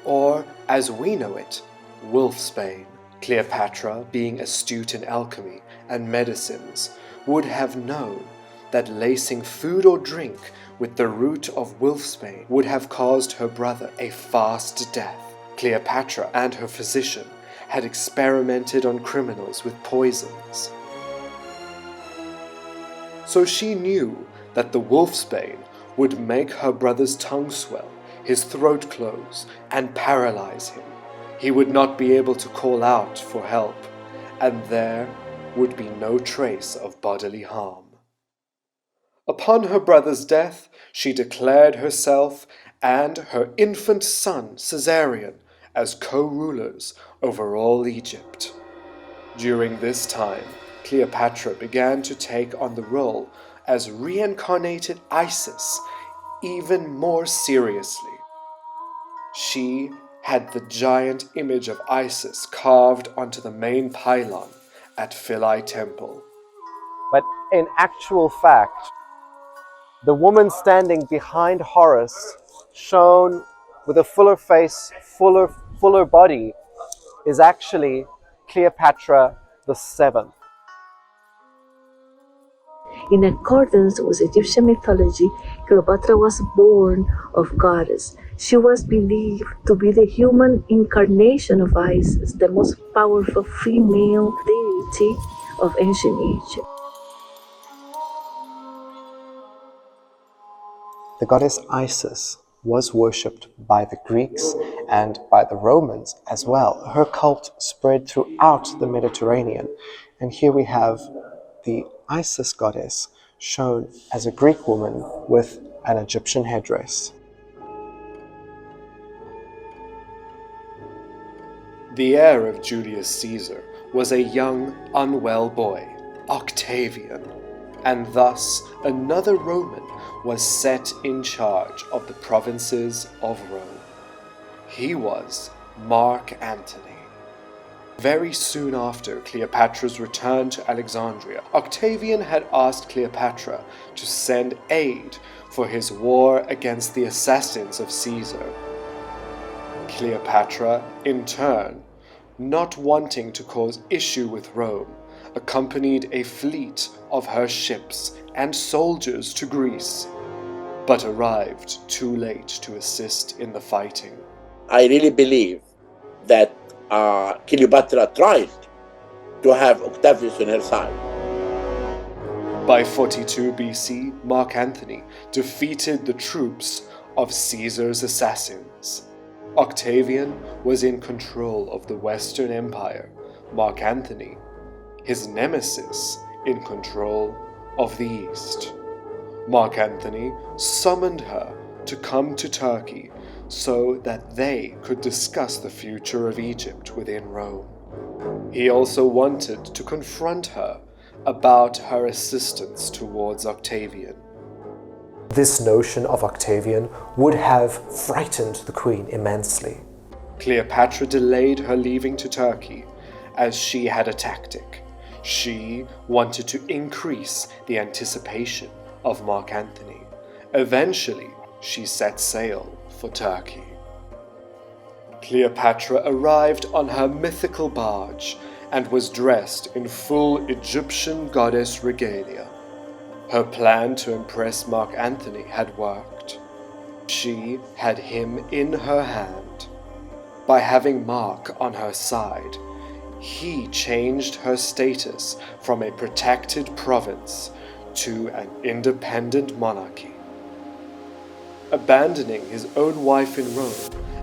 or, as we know it, wolfsbane. Cleopatra, being astute in alchemy and medicines, would have known that lacing food or drink with the root of wolfsbane would have caused her brother a fast death. Cleopatra and her physician had experimented on criminals with poisons. So she knew that the wolfsbane would make her brother's tongue swell, his throat close, and paralyze him. He would not be able to call out for help, and there would be no trace of bodily harm. Upon her brother's death, she declared herself and her infant son, Caesarion, as co-rulers over all Egypt. During this time, Cleopatra began to take on the role as reincarnated Isis even more seriously. She had the giant image of Isis carved onto the main pylon at Philae Temple. But in actual fact, the woman standing behind Horus, shown with a fuller face, fuller body, is actually Cleopatra the Seventh. In accordance with Egyptian mythology, Cleopatra was born of goddess. She was believed to be the human incarnation of Isis, the most powerful female deity of ancient Egypt. The goddess Isis was worshipped by the Greeks and by the Romans as well. Her cult spread throughout the Mediterranean. And here we have the Isis goddess shown as a Greek woman with an Egyptian headdress. The heir of Julius Caesar was a young, unwell boy, Octavian, and thus another Roman was set in charge of the provinces of Rome. He was Mark Antony. Very soon after Cleopatra's return to Alexandria, Octavian had asked Cleopatra to send aid for his war against the assassins of Caesar. Cleopatra, in turn, not wanting to cause issue with Rome, accompanied a fleet of her ships and soldiers to Greece, but arrived too late to assist in the fighting. I really believe that Cleopatra tried to have Octavius on her side. By 42 BC, Mark Antony defeated the troops of Caesar's assassins. Octavian was in control of the Western Empire, Mark Antony, his nemesis, in control of the East. Mark Antony summoned her to come to Turkey so that they could discuss the future of Egypt within Rome. He also wanted to confront her about her assistance towards Octavian. This notion of Octavian would have frightened the queen immensely. Cleopatra delayed her leaving to Turkey as she had a tactic. She wanted to increase the anticipation of Mark Antony. Eventually, she set sail for Turkey. Cleopatra arrived on her mythical barge and was dressed in full Egyptian goddess regalia. Her plan to impress Mark Antony had worked. She had him in her hand. By having Mark on her side, he changed her status from a protected province to an independent monarchy. Abandoning his own wife in Rome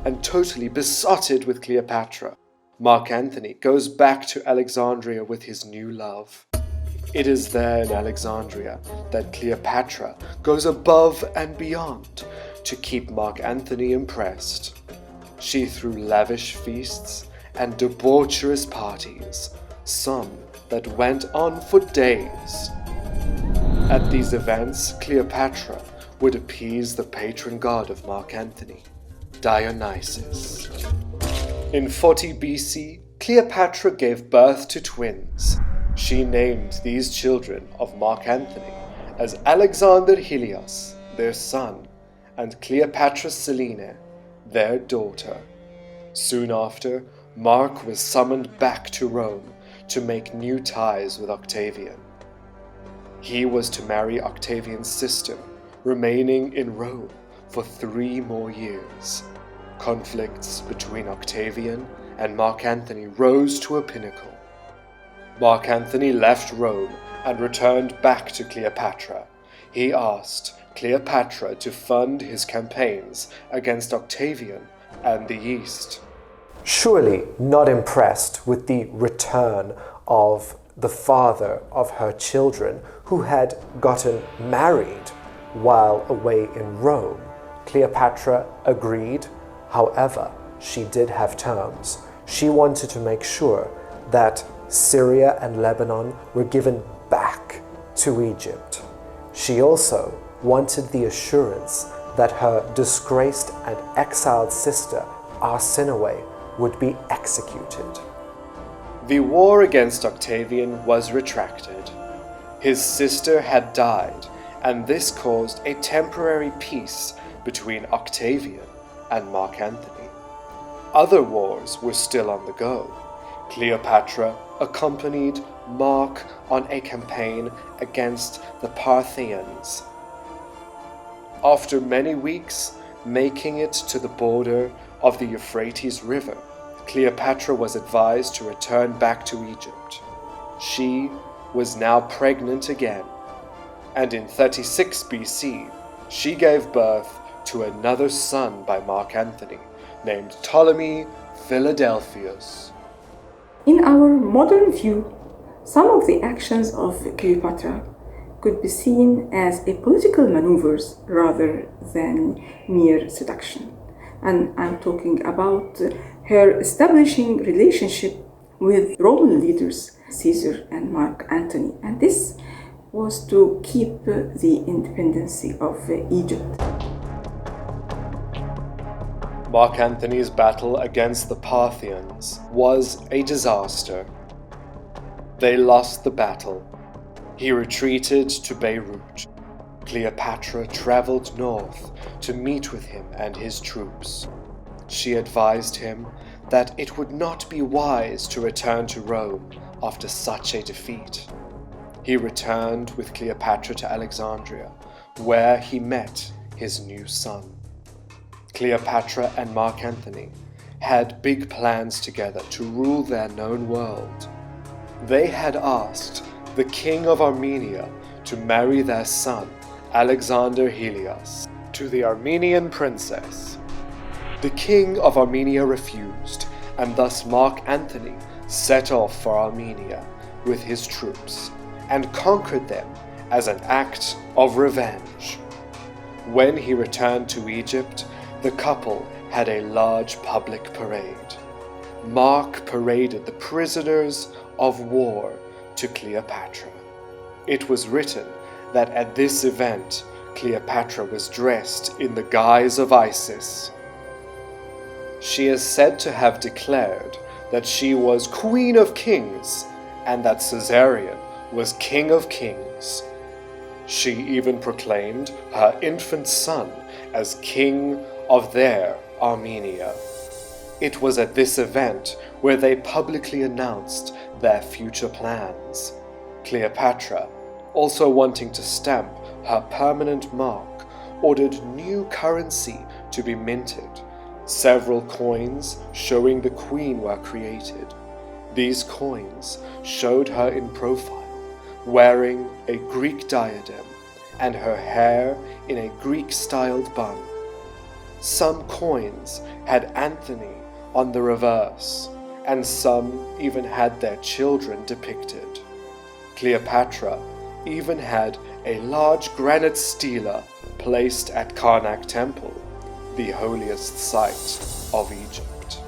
and totally besotted with Cleopatra, Mark Antony goes back to Alexandria with his new love. It is there in Alexandria that Cleopatra goes above and beyond to keep Mark Antony impressed. She threw lavish feasts and debaucherous parties, some that went on for days. At these events, Cleopatra would appease the patron god of Mark Antony, Dionysus. In 40 BC, Cleopatra gave birth to twins. She named these children of Mark Antony as Alexander Helios, their son, and Cleopatra Selene, their daughter. Soon after, Mark was summoned back to Rome to make new ties with Octavian. He was to marry Octavian's sister, remaining in Rome for 3 more years. Conflicts between Octavian and Mark Antony rose to a pinnacle. Mark Antony left Rome and returned back to Cleopatra. He asked Cleopatra to fund his campaigns against Octavian and the East. Surely not impressed with the return of the father of her children, who had gotten married while away in Rome, Cleopatra agreed. However, she did have terms. She wanted to make sure that Syria and Lebanon were given back to Egypt. She also wanted the assurance that her disgraced and exiled sister Arsinoe would be executed. The war against Octavian was retracted. His sister had died, and this caused a temporary peace between Octavian and Mark Antony. Other wars were still on the go. Cleopatra accompanied Mark on a campaign against the Parthians. After many weeks making it to the border of the Euphrates River, Cleopatra was advised to return back to Egypt. She was now pregnant again, and in 36 BC, she gave birth to another son by Mark Antony, named Ptolemy Philadelphus. In our modern view, some of the actions of Cleopatra could be seen as a political maneuvers rather than mere seduction. And I'm talking about her establishing relationship with Roman leaders, Caesar and Mark Antony. And this was to keep the independence of Egypt. Mark Antony's battle against the Parthians was a disaster. They lost the battle. He retreated to Beirut. Cleopatra traveled north to meet with him and his troops. She advised him that it would not be wise to return to Rome after such a defeat. He returned with Cleopatra to Alexandria, where he met his new son. Cleopatra and Mark Antony had big plans together to rule their known world. They had asked the king of Armenia to marry their son, Alexander Helios, to the Armenian princess. The king of Armenia refused, and thus Mark Antony set off for Armenia with his troops and conquered them as an act of revenge. When he returned to Egypt, the couple had a large public parade. Mark paraded the prisoners of war to Cleopatra. It was written that at this event, Cleopatra was dressed in the guise of Isis. She is said to have declared that she was Queen of Kings and that Caesarion was King of Kings. She even proclaimed her infant son as king of their Armenia. It was at this event where they publicly announced their future plans. Cleopatra, also wanting to stamp her permanent mark, ordered new currency to be minted. Several coins showing the queen were created. These coins showed her in profile, wearing a Greek diadem and her hair in a Greek-styled bun. Some coins had Antony on the reverse, and some even had their children depicted. Cleopatra even had a large granite stela placed at Karnak Temple, the holiest site of Egypt.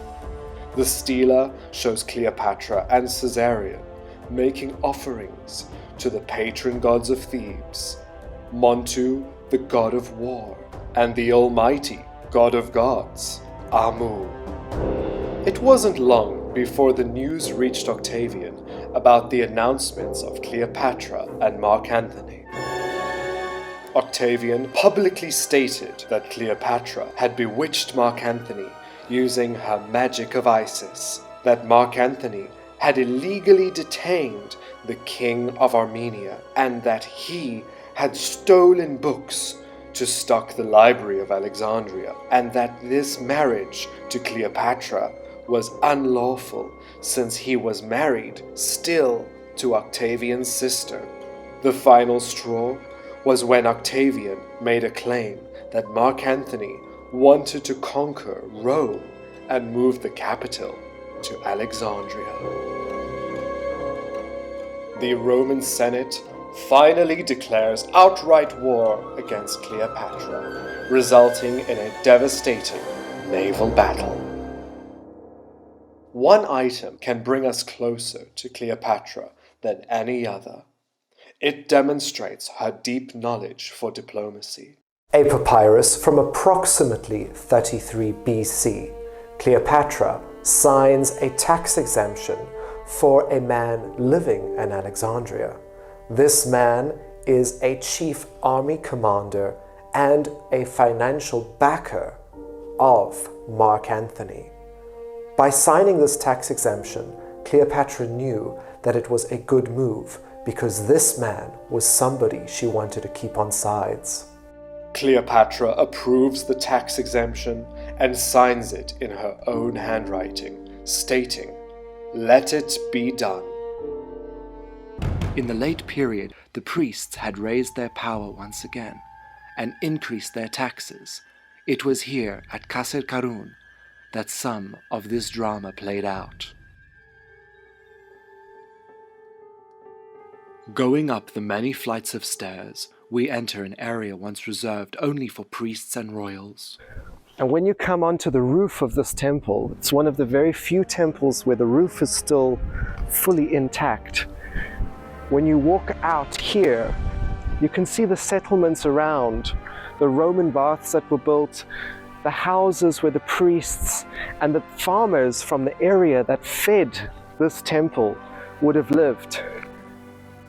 The stela shows Cleopatra and Caesarion making offerings to the patron gods of Thebes, Montu, the god of war, and the almighty god of gods, Amun. It wasn't long before the news reached Octavian about the announcements of Cleopatra and Mark Antony. Octavian publicly stated that Cleopatra had bewitched Mark Antony using her magic of Isis, that Mark Antony had illegally detained the king of Armenia, and that he had stolen books to stock the library of Alexandria, and that this marriage to Cleopatra was unlawful since he was married still to Octavian's sister. The final straw was when Octavian made a claim that Mark Antony wanted to conquer Rome and move the capital to Alexandria. The Roman Senate finally declares outright war against Cleopatra, resulting in a devastating naval battle. One item can bring us closer to Cleopatra than any other. It demonstrates her deep knowledge for diplomacy. A papyrus from approximately 33 BC. Cleopatra signs a tax exemption for a man living in Alexandria. This man is a chief army commander and a financial backer of Mark Antony. By signing this tax exemption, Cleopatra knew that it was a good move because this man was somebody she wanted to keep on sides. Cleopatra approves the tax exemption and signs it in her own handwriting, stating, "Let it be done." In the late period, the priests had raised their power once again and increased their taxes. It was here at Kasr Karun that some of this drama played out. Going up the many flights of stairs, we enter an area once reserved only for priests and royals. And when you come onto the roof of this temple, it's one of the very few temples where the roof is still fully intact. When you walk out here, you can see the settlements around, the Roman baths that were built, the houses where the priests and the farmers from the area that fed this temple would have lived.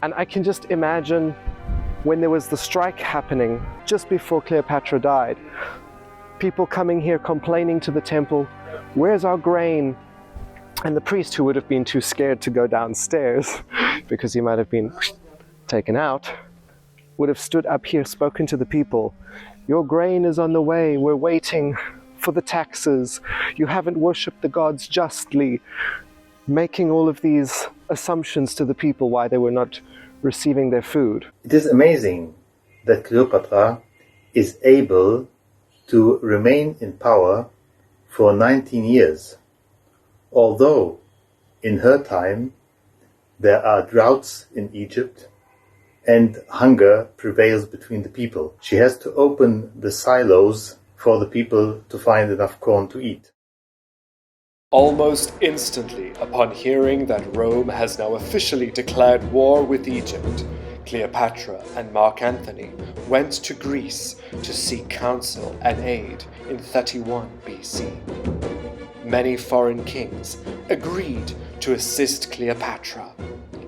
And I can just imagine when there was the strike happening just before Cleopatra died, people coming here complaining to the temple, "Where's our grain?" And the priest, who would have been too scared to go downstairs because he might have been taken out, would have stood up here, spoken to the people, "Your grain is on the way, we're waiting for the taxes, you haven't worshipped the gods justly," making all of these assumptions to the people why they were not receiving their food. It is amazing that Cleopatra is able to remain in power for 19 years, although in her time there are droughts in Egypt and hunger prevails between the people. She has to open the silos for the people to find enough corn to eat. Almost instantly upon hearing that Rome has now officially declared war with Egypt, Cleopatra and Mark Antony went to Greece to seek counsel and aid in 31 BC. Many foreign kings agreed to assist Cleopatra,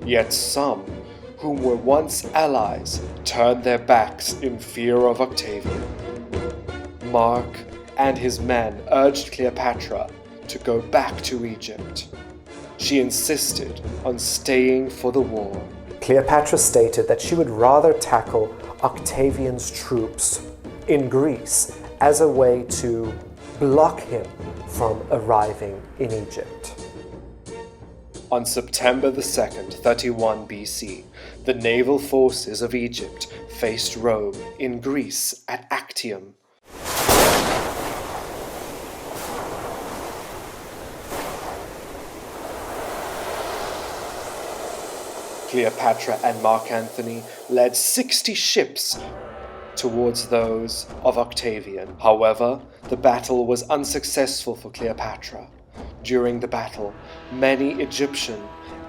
yet some, whom were once allies, turned their backs in fear of Octavian. Mark and his men urged Cleopatra to go back to Egypt. She insisted on staying for the war. Cleopatra stated that she would rather tackle Octavian's troops in Greece as a way to block him from arriving in Egypt. On September the 2nd, 31 BC, the naval forces of Egypt faced Rome in Greece at Actium. Cleopatra and Mark Antony led 60 ships towards those of Octavian. However, the battle was unsuccessful for Cleopatra. During the battle, many Egyptian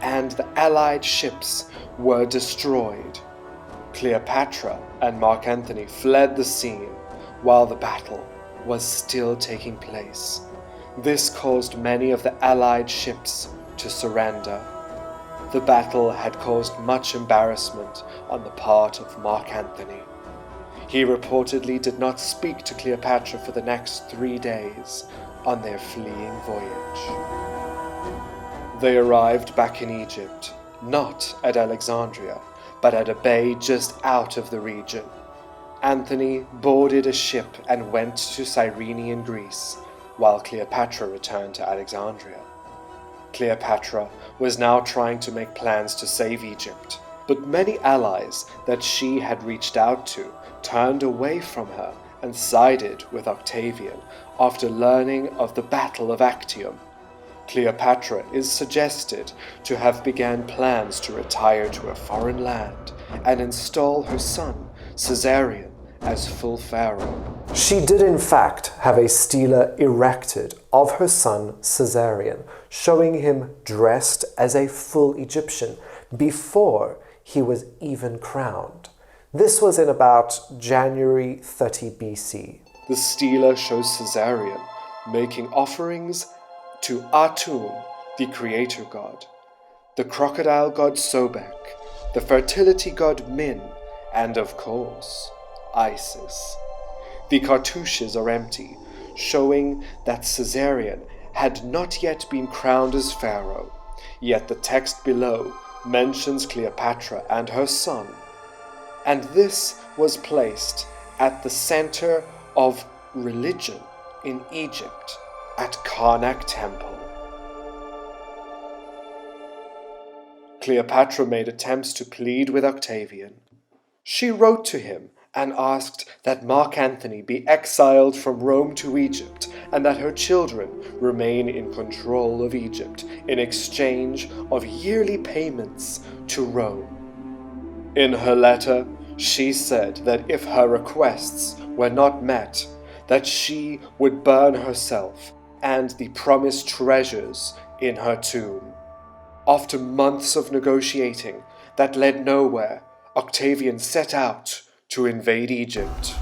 and the allied ships were destroyed. Cleopatra and Mark Antony fled the scene while the battle was still taking place. This caused many of the Allied ships to surrender. The battle had caused much embarrassment on the part of Mark Antony. He reportedly did not speak to Cleopatra for the next 3 days on their fleeing voyage. They arrived back in Egypt, not at Alexandria, but at a bay just out of the region. Antony boarded a ship and went to Cyrene in Greece, while Cleopatra returned to Alexandria. Cleopatra was now trying to make plans to save Egypt, but many allies that she had reached out to turned away from her and sided with Octavian after learning of the Battle of Actium. Cleopatra is suggested to have begun plans to retire to a foreign land and install her son, Caesarion, as full pharaoh. She did in fact have a stela erected of her son Caesarion, showing him dressed as a full Egyptian before he was even crowned. This was in about January 30 BC. The stela shows Caesarion making offerings to Atum, the creator god, the crocodile god Sobek, the fertility god Min, and of course, Isis. The cartouches are empty, showing that Caesarion had not yet been crowned as pharaoh, yet the text below mentions Cleopatra and her son, and this was placed at the center of religion in Egypt at Karnak Temple. Cleopatra made attempts to plead with Octavian. She wrote to him and asked that Mark Antony be exiled from Rome to Egypt and that her children remain in control of Egypt in exchange of yearly payments to Rome. In her letter, she said that if her requests were not met, that she would burn herself and the promised treasures in her tomb. After months of negotiating that led nowhere, Octavian set out to invade Egypt.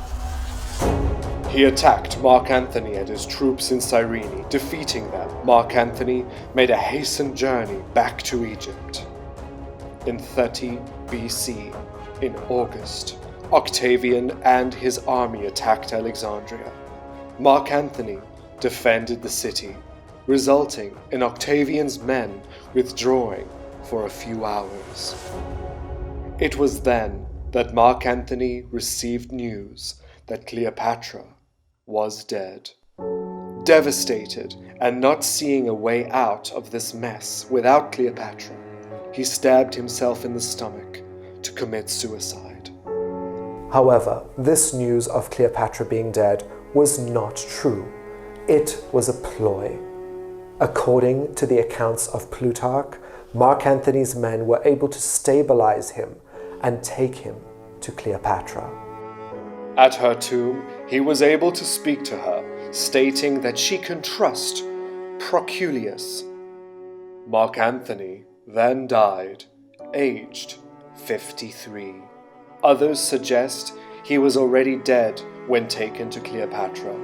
He attacked Mark Antony and his troops in Cyrene. Defeating them, Mark Antony made a hastened journey back to Egypt. In 30 BC, in August, Octavian and his army attacked Alexandria. Mark Antony defended the city, resulting in Octavian's men withdrawing for a few hours. It was then that Mark Antony received news that Cleopatra was dead. Devastated and not seeing a way out of this mess without Cleopatra, he stabbed himself in the stomach to commit suicide. However, this news of Cleopatra being dead was not true. It was a ploy. According to the accounts of Plutarch, Mark Antony's men were able to stabilize him and take him to Cleopatra. At her tomb, he was able to speak to her, stating that she can trust Proculius. Mark Antony then died, aged 53. Others suggest he was already dead when taken to Cleopatra.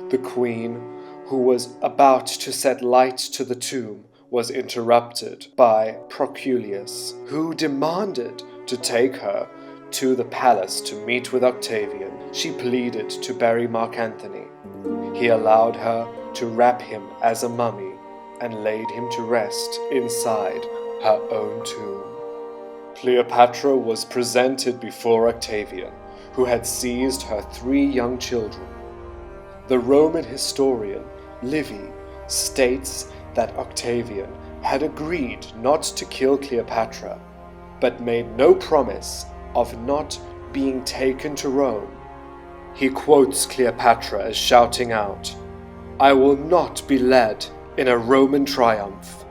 The queen, who was about to set light to the tomb, was interrupted by Proculius, who demanded to take her to the palace to meet with Octavian. She pleaded to bury Mark Antony. He allowed her to wrap him as a mummy and laid him to rest inside her own tomb. Cleopatra was presented before Octavian, who had seized her 3 young children. The Roman historian Livy states that Octavian had agreed not to kill Cleopatra, but made no promise of not being taken to Rome. He quotes Cleopatra as shouting out, "I will not be led in a Roman triumph."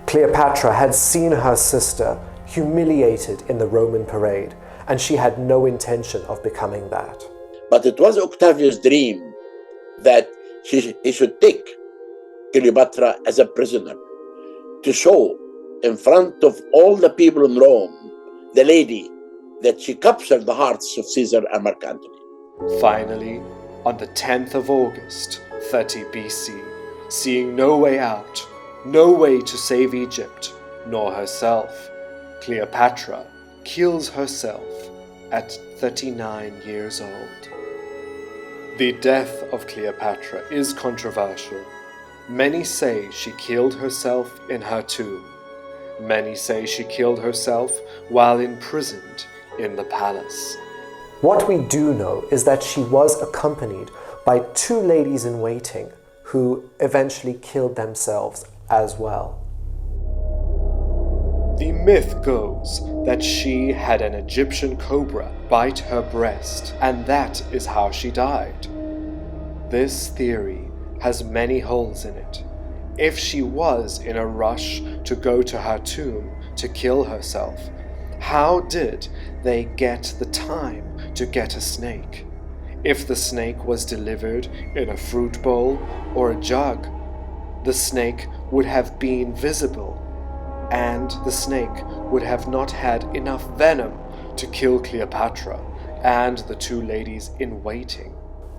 Cleopatra had seen her sister humiliated in the Roman parade, and she had no intention of becoming that. But it was Octavian's dream that he should take Cleopatra as a prisoner to show in front of all the people in Rome, the lady, that she captured the hearts of Caesar and Mark Antony. Finally, on the 10th of August, 30 BC, Seeing no way out, no way to save Egypt, nor herself, Cleopatra kills herself at 39 years old. The death of Cleopatra is controversial. Many say she killed herself in her tomb. Many say she killed herself while imprisoned in the palace. What we do know is that she was accompanied by two ladies in waiting who eventually killed themselves as well. The myth goes that she had an Egyptian cobra bite her breast, and that is how she died. This theory has many holes in it. If she was in a rush to go to her tomb to kill herself, how did they get the time to get a snake? If the snake was delivered in a fruit bowl or a jug, the snake would have been visible, and the snake would have not had enough venom to kill Cleopatra and the two ladies in waiting.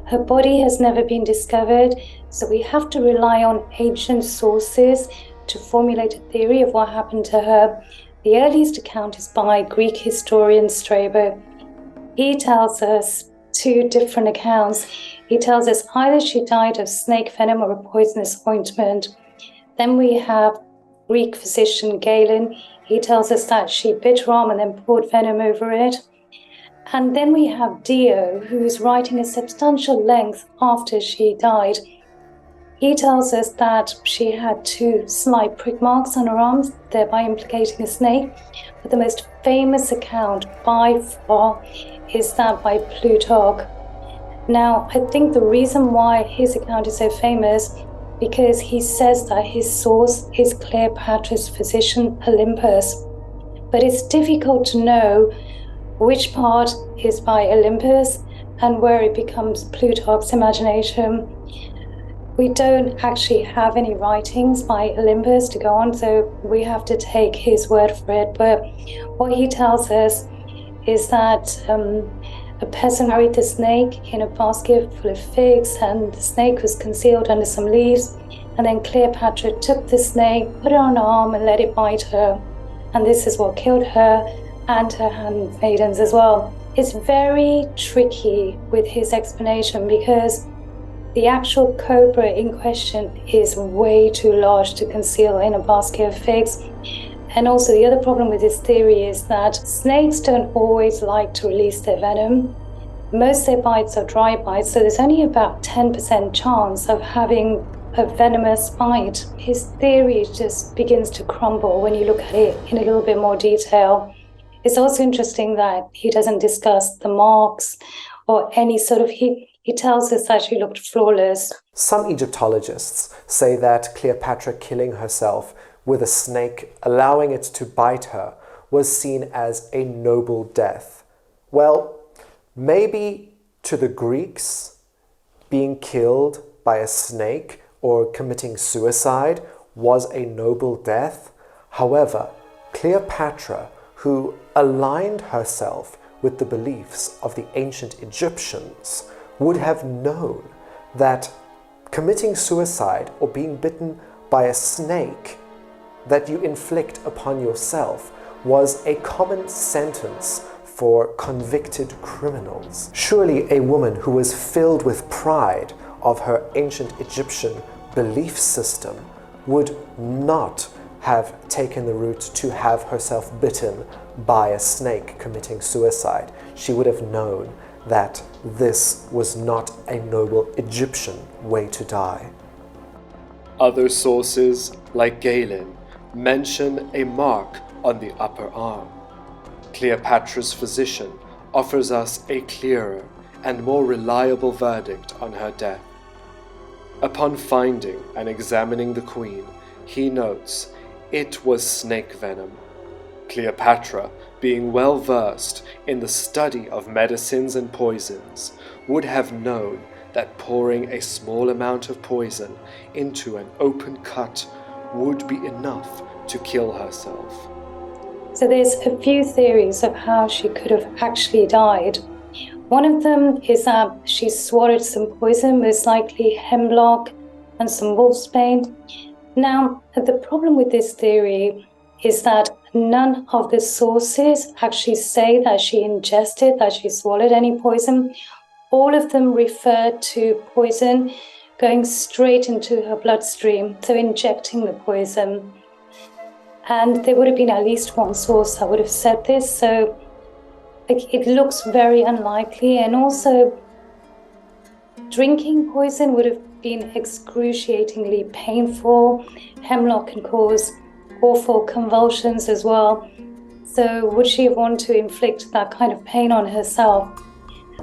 Her body has never been discovered, so we have to rely on ancient sources to formulate a theory of what happened to her. The earliest account is by Greek historian Strabo. He tells us two different accounts. He tells us either she died of snake venom or a poisonous ointment. Then we have Greek physician Galen. He tells us that she bit her arm and then poured venom over it. And then we have Dio, who is writing a substantial length after she died. He tells us that she had two slight prick marks on her arms, thereby implicating a snake. But the most famous account by far is that by Plutarch. Now, I think the reason why his account is so famous because he says that his source is Cleopatra's physician Olympus. But it's difficult to know which part is by Olympus and where it becomes Plutarch's imagination. We don't actually have any writings by Olympus to go on, so we have to take his word for it. But what he tells us is that a peasant carried the snake in a basket full of figs, and the snake was concealed under some leaves. And then Cleopatra took the snake, put it on her arm, and let it bite her. And this is what killed her and her handmaidens as well. It's very tricky with his explanation because the actual cobra in question is way too large to conceal in a basket of figs. And also the other problem with this theory is that snakes don't always like to release their venom. Most of their bites are dry bites, so there's only about 10% chance of having a venomous bite. His theory just begins to crumble when you look at it in a little bit more detail. It's also interesting that he doesn't discuss the marks or any sort of, he tells us that she looked flawless. Some Egyptologists say that Cleopatra killing herself with a snake, allowing it to bite her, was seen as a noble death. Well, maybe to the Greeks, being killed by a snake or committing suicide was a noble death. However, Cleopatra, who aligned herself with the beliefs of the ancient Egyptians, would have known that committing suicide or being bitten by a snake that you inflict upon yourself was a common sentence for convicted criminals. Surely a woman who was filled with pride of her ancient Egyptian belief system would not have taken the route to have herself bitten by a snake committing suicide. She would have known that this was not a noble Egyptian way to die. Other sources, like Galen, mention a mark on the upper arm. Cleopatra's physician offers us a clearer and more reliable verdict on her death. Upon finding and examining the queen, he notes it was snake venom. Cleopatra, being well versed in the study of medicines and poisons, would have known that pouring a small amount of poison into an open cut would be enough to kill herself. So there's a few theories of how she could have actually died. One of them is that she swallowed some poison, most likely hemlock, and some wolfsbane. Now, the problem with this theory is that none of the sources actually say that she ingested, that she swallowed any poison. All of them refer to poison going straight into her bloodstream, so injecting the poison. And there would have been at least one source that would have said this, so it looks very unlikely. And also, drinking poison would have been excruciatingly painful. Hemlock can cause awful convulsions as well. So would she have wanted to inflict that kind of pain on herself?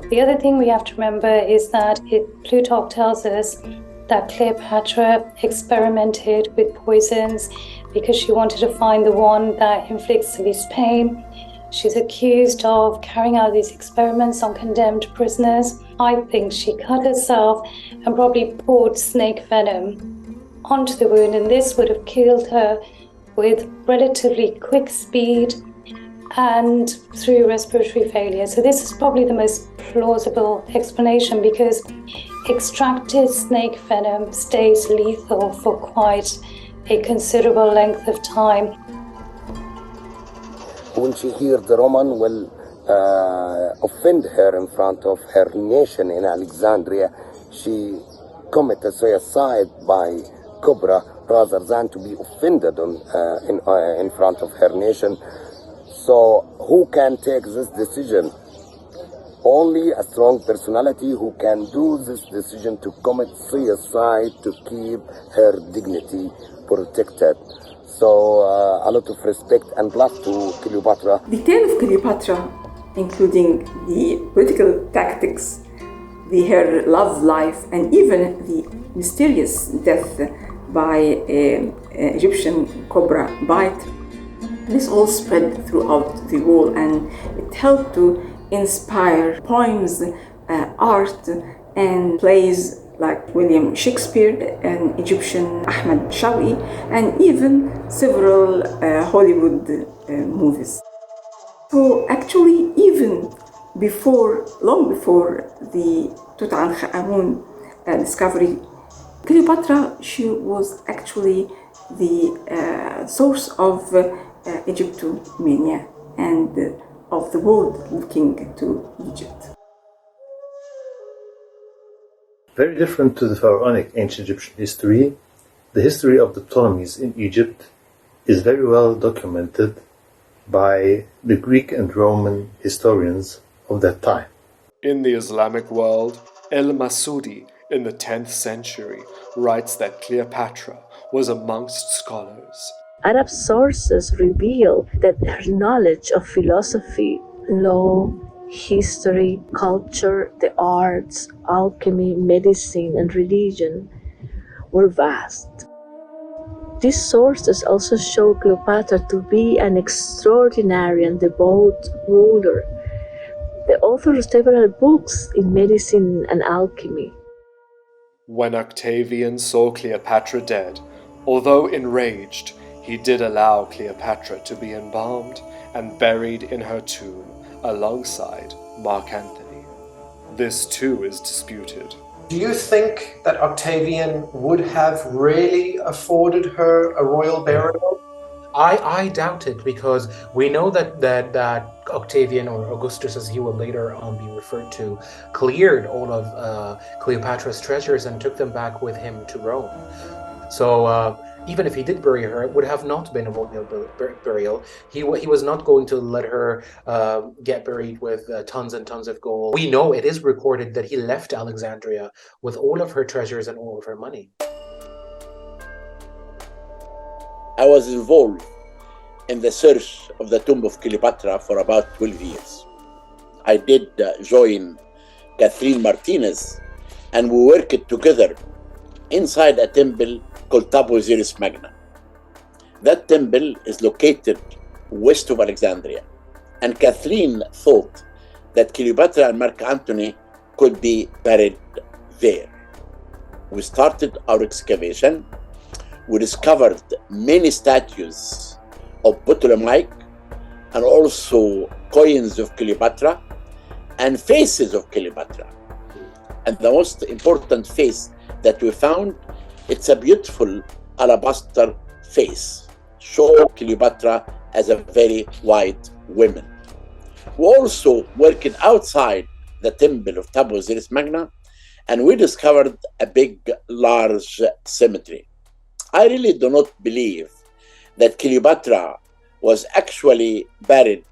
The other thing we have to remember is that Plutarch tells us that Cleopatra experimented with poisons because she wanted to find the one that inflicts the least pain. She's accused of carrying out these experiments on condemned prisoners. I think she cut herself and probably poured snake venom onto the wound, and this would have killed her with relatively quick speed and through respiratory failure. So this is probably the most plausible explanation, because extracted snake venom stays lethal for quite a considerable length of time. When she hears the Roman will offend her in front of her nation in Alexandria, she committed suicide by cobra rather than to be offended in front of her nation. So who can take this decision? Only a strong personality who can do this decision to commit suicide to keep her dignity protected. So a lot of respect and love to Cleopatra. The tale of Cleopatra, including the political tactics, her love life, and even the mysterious death by an Egyptian cobra bite, this all spread throughout the world, and it helped to inspire poems, art, and plays like William Shakespeare and Egyptian Ahmed Shawqi, and even several Hollywood movies. So actually, even long before the Tutankhamun discovery, Cleopatra, she was actually the source of Egyptomania and of the world looking to Egypt. Very different to the Pharaonic ancient Egyptian history, the history of the Ptolemies in Egypt is very well documented by the Greek and Roman historians of that time. In the Islamic world, El-Masudi in the 10th century writes that Cleopatra was amongst scholars. Arab sources reveal that her knowledge of philosophy, law, history, culture, the arts, alchemy, medicine, and religion were vast. These sources also show Cleopatra to be an extraordinary and devout ruler, the author of several books in medicine and alchemy. When Octavian saw Cleopatra dead, although enraged, he did allow Cleopatra to be embalmed and buried in her tomb alongside Mark Antony. This too is disputed. Do you think that Octavian would have really afforded her a royal burial? I doubt it, because we know that Octavian, or Augustus as he will later on be referred to, cleared all of Cleopatra's treasures and took them back with him to Rome. So even if he did bury her, it would have not been a royal burial. He was not going to let her get buried with tons and tons of gold. We know it is recorded that he left Alexandria with all of her treasures and all of her money. I was involved in the search of the tomb of Cleopatra for about 12 years. I did join Catherine Martinez, and we worked together inside a temple called Tabu Osiris Magna. That temple is located west of Alexandria, and Catherine thought that Cleopatra and Mark Antony could be buried there. We started our excavation. We discovered many statues of Ptolemaic and also coins of Cleopatra and faces of Cleopatra. And the most important face that we found It's a beautiful alabaster face, show Cleopatra as a very white woman. We also worked outside the temple of Osiris Magna, and we discovered a big, large cemetery. I really do not believe that Cleopatra was actually buried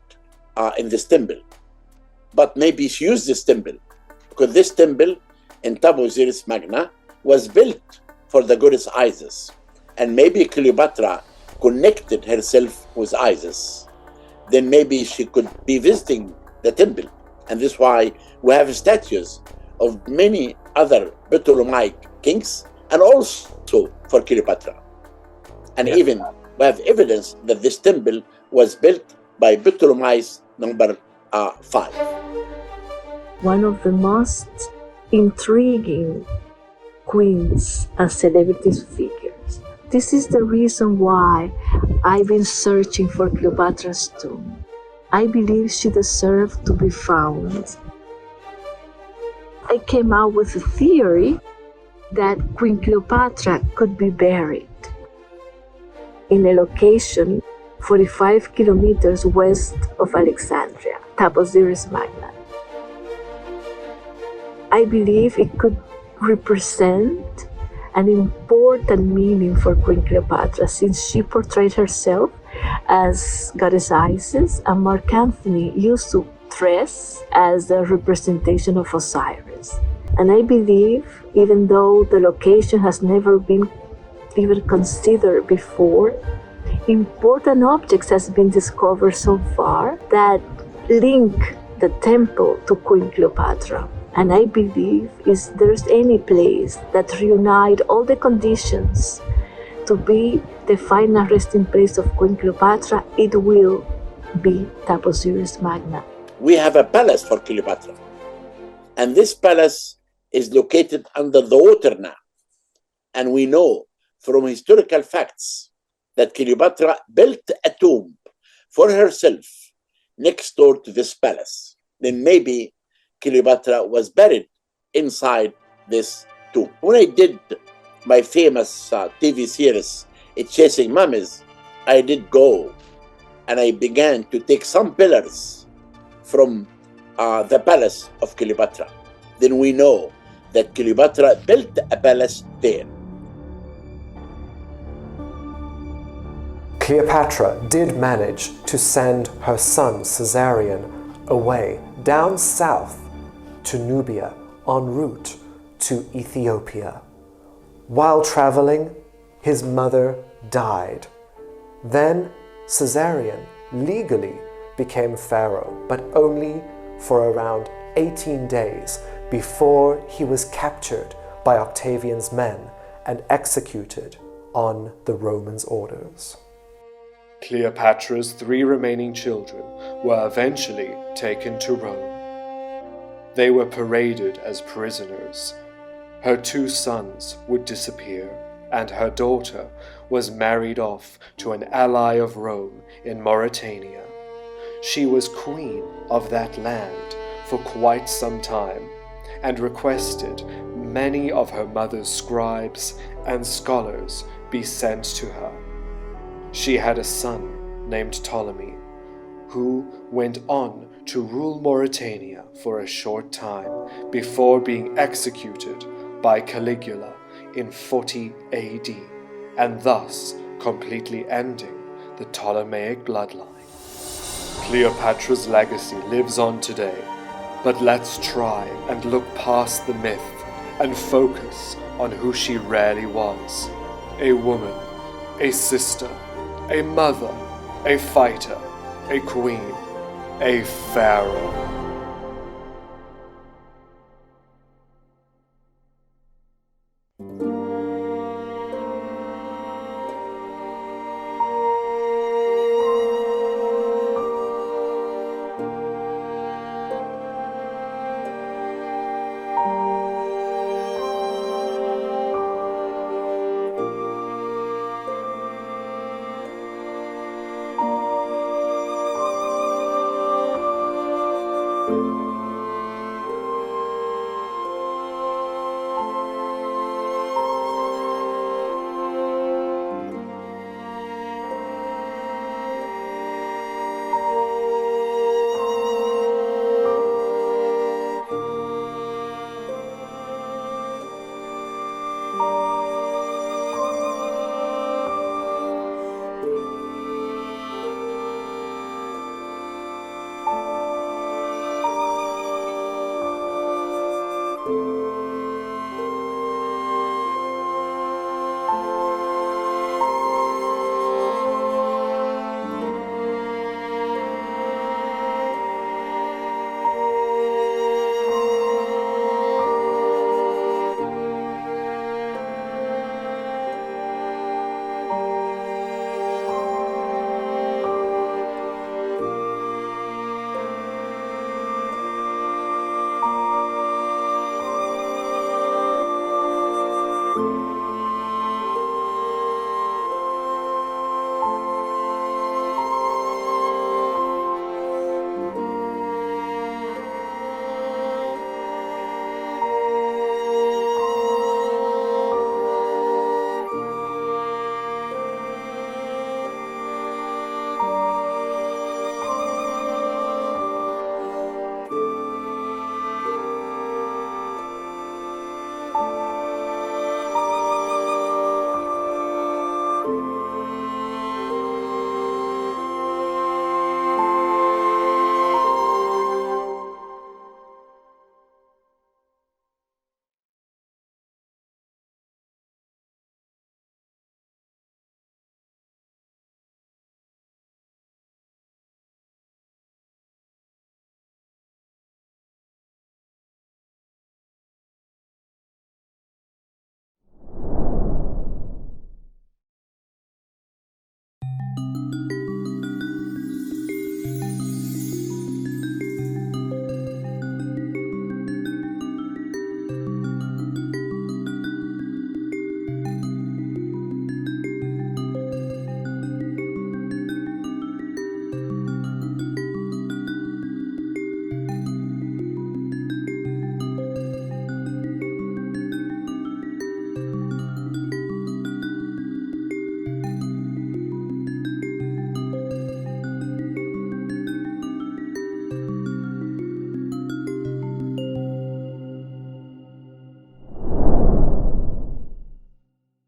in this temple, but maybe she used this temple, because this temple in Osiris Magna was built for the goddess Isis, and maybe Cleopatra connected herself with Isis. Then maybe she could be visiting the temple, and this is why we have statues of many other Ptolemaic kings, and also for Cleopatra. And even we have evidence that this temple was built by Ptolemaic number 5. One of the most intriguing queens and celebrities figures. This is the reason why I've been searching for Cleopatra's tomb. I believe she deserved to be found. I came out with a theory that Queen Cleopatra could be buried in a location 45 kilometers west of Alexandria, Osiris Magna. I believe it could represent an important meaning for Queen Cleopatra, since she portrayed herself as goddess Isis, and Mark Antony used to dress as the representation of Osiris. And I believe, even though the location has never been even considered before, important objects has been discovered so far that link the temple to Queen Cleopatra. And I believe if there's any place that reunite all the conditions to be the final resting place of Queen Cleopatra, it will be Osiris Magna. We have a palace for Cleopatra, and this palace is located under the water now. And we know from historical facts that Cleopatra built a tomb for herself next door to this palace. Then maybe Cleopatra was buried inside this tomb. When I did my famous TV series, Chasing Mummies, I did go and I began to take some pillars from the palace of Cleopatra. Then we know that Cleopatra built a palace there. Cleopatra did manage to send her son Caesarion away down south to Nubia en route to Ethiopia. While traveling, his mother died. Then Caesarion legally became pharaoh, but only for around 18 days before he was captured by Octavian's men and executed on the Romans' orders. Cleopatra's 3 remaining children were eventually taken to Rome. They were paraded as prisoners. Her 2 sons would disappear, and her daughter was married off to an ally of Rome in Mauritania. She was queen of that land for quite some time, and requested many of her mother's scribes and scholars be sent to her. She had a son named Ptolemy, who went on to rule Mauritania for a short time before being executed by Caligula in 40 AD, and thus completely ending the Ptolemaic bloodline. Cleopatra's legacy lives on today, but let's try and look past the myth and focus on who she really was: a woman, a sister, a mother, a fighter, a queen, a pharaoh. you.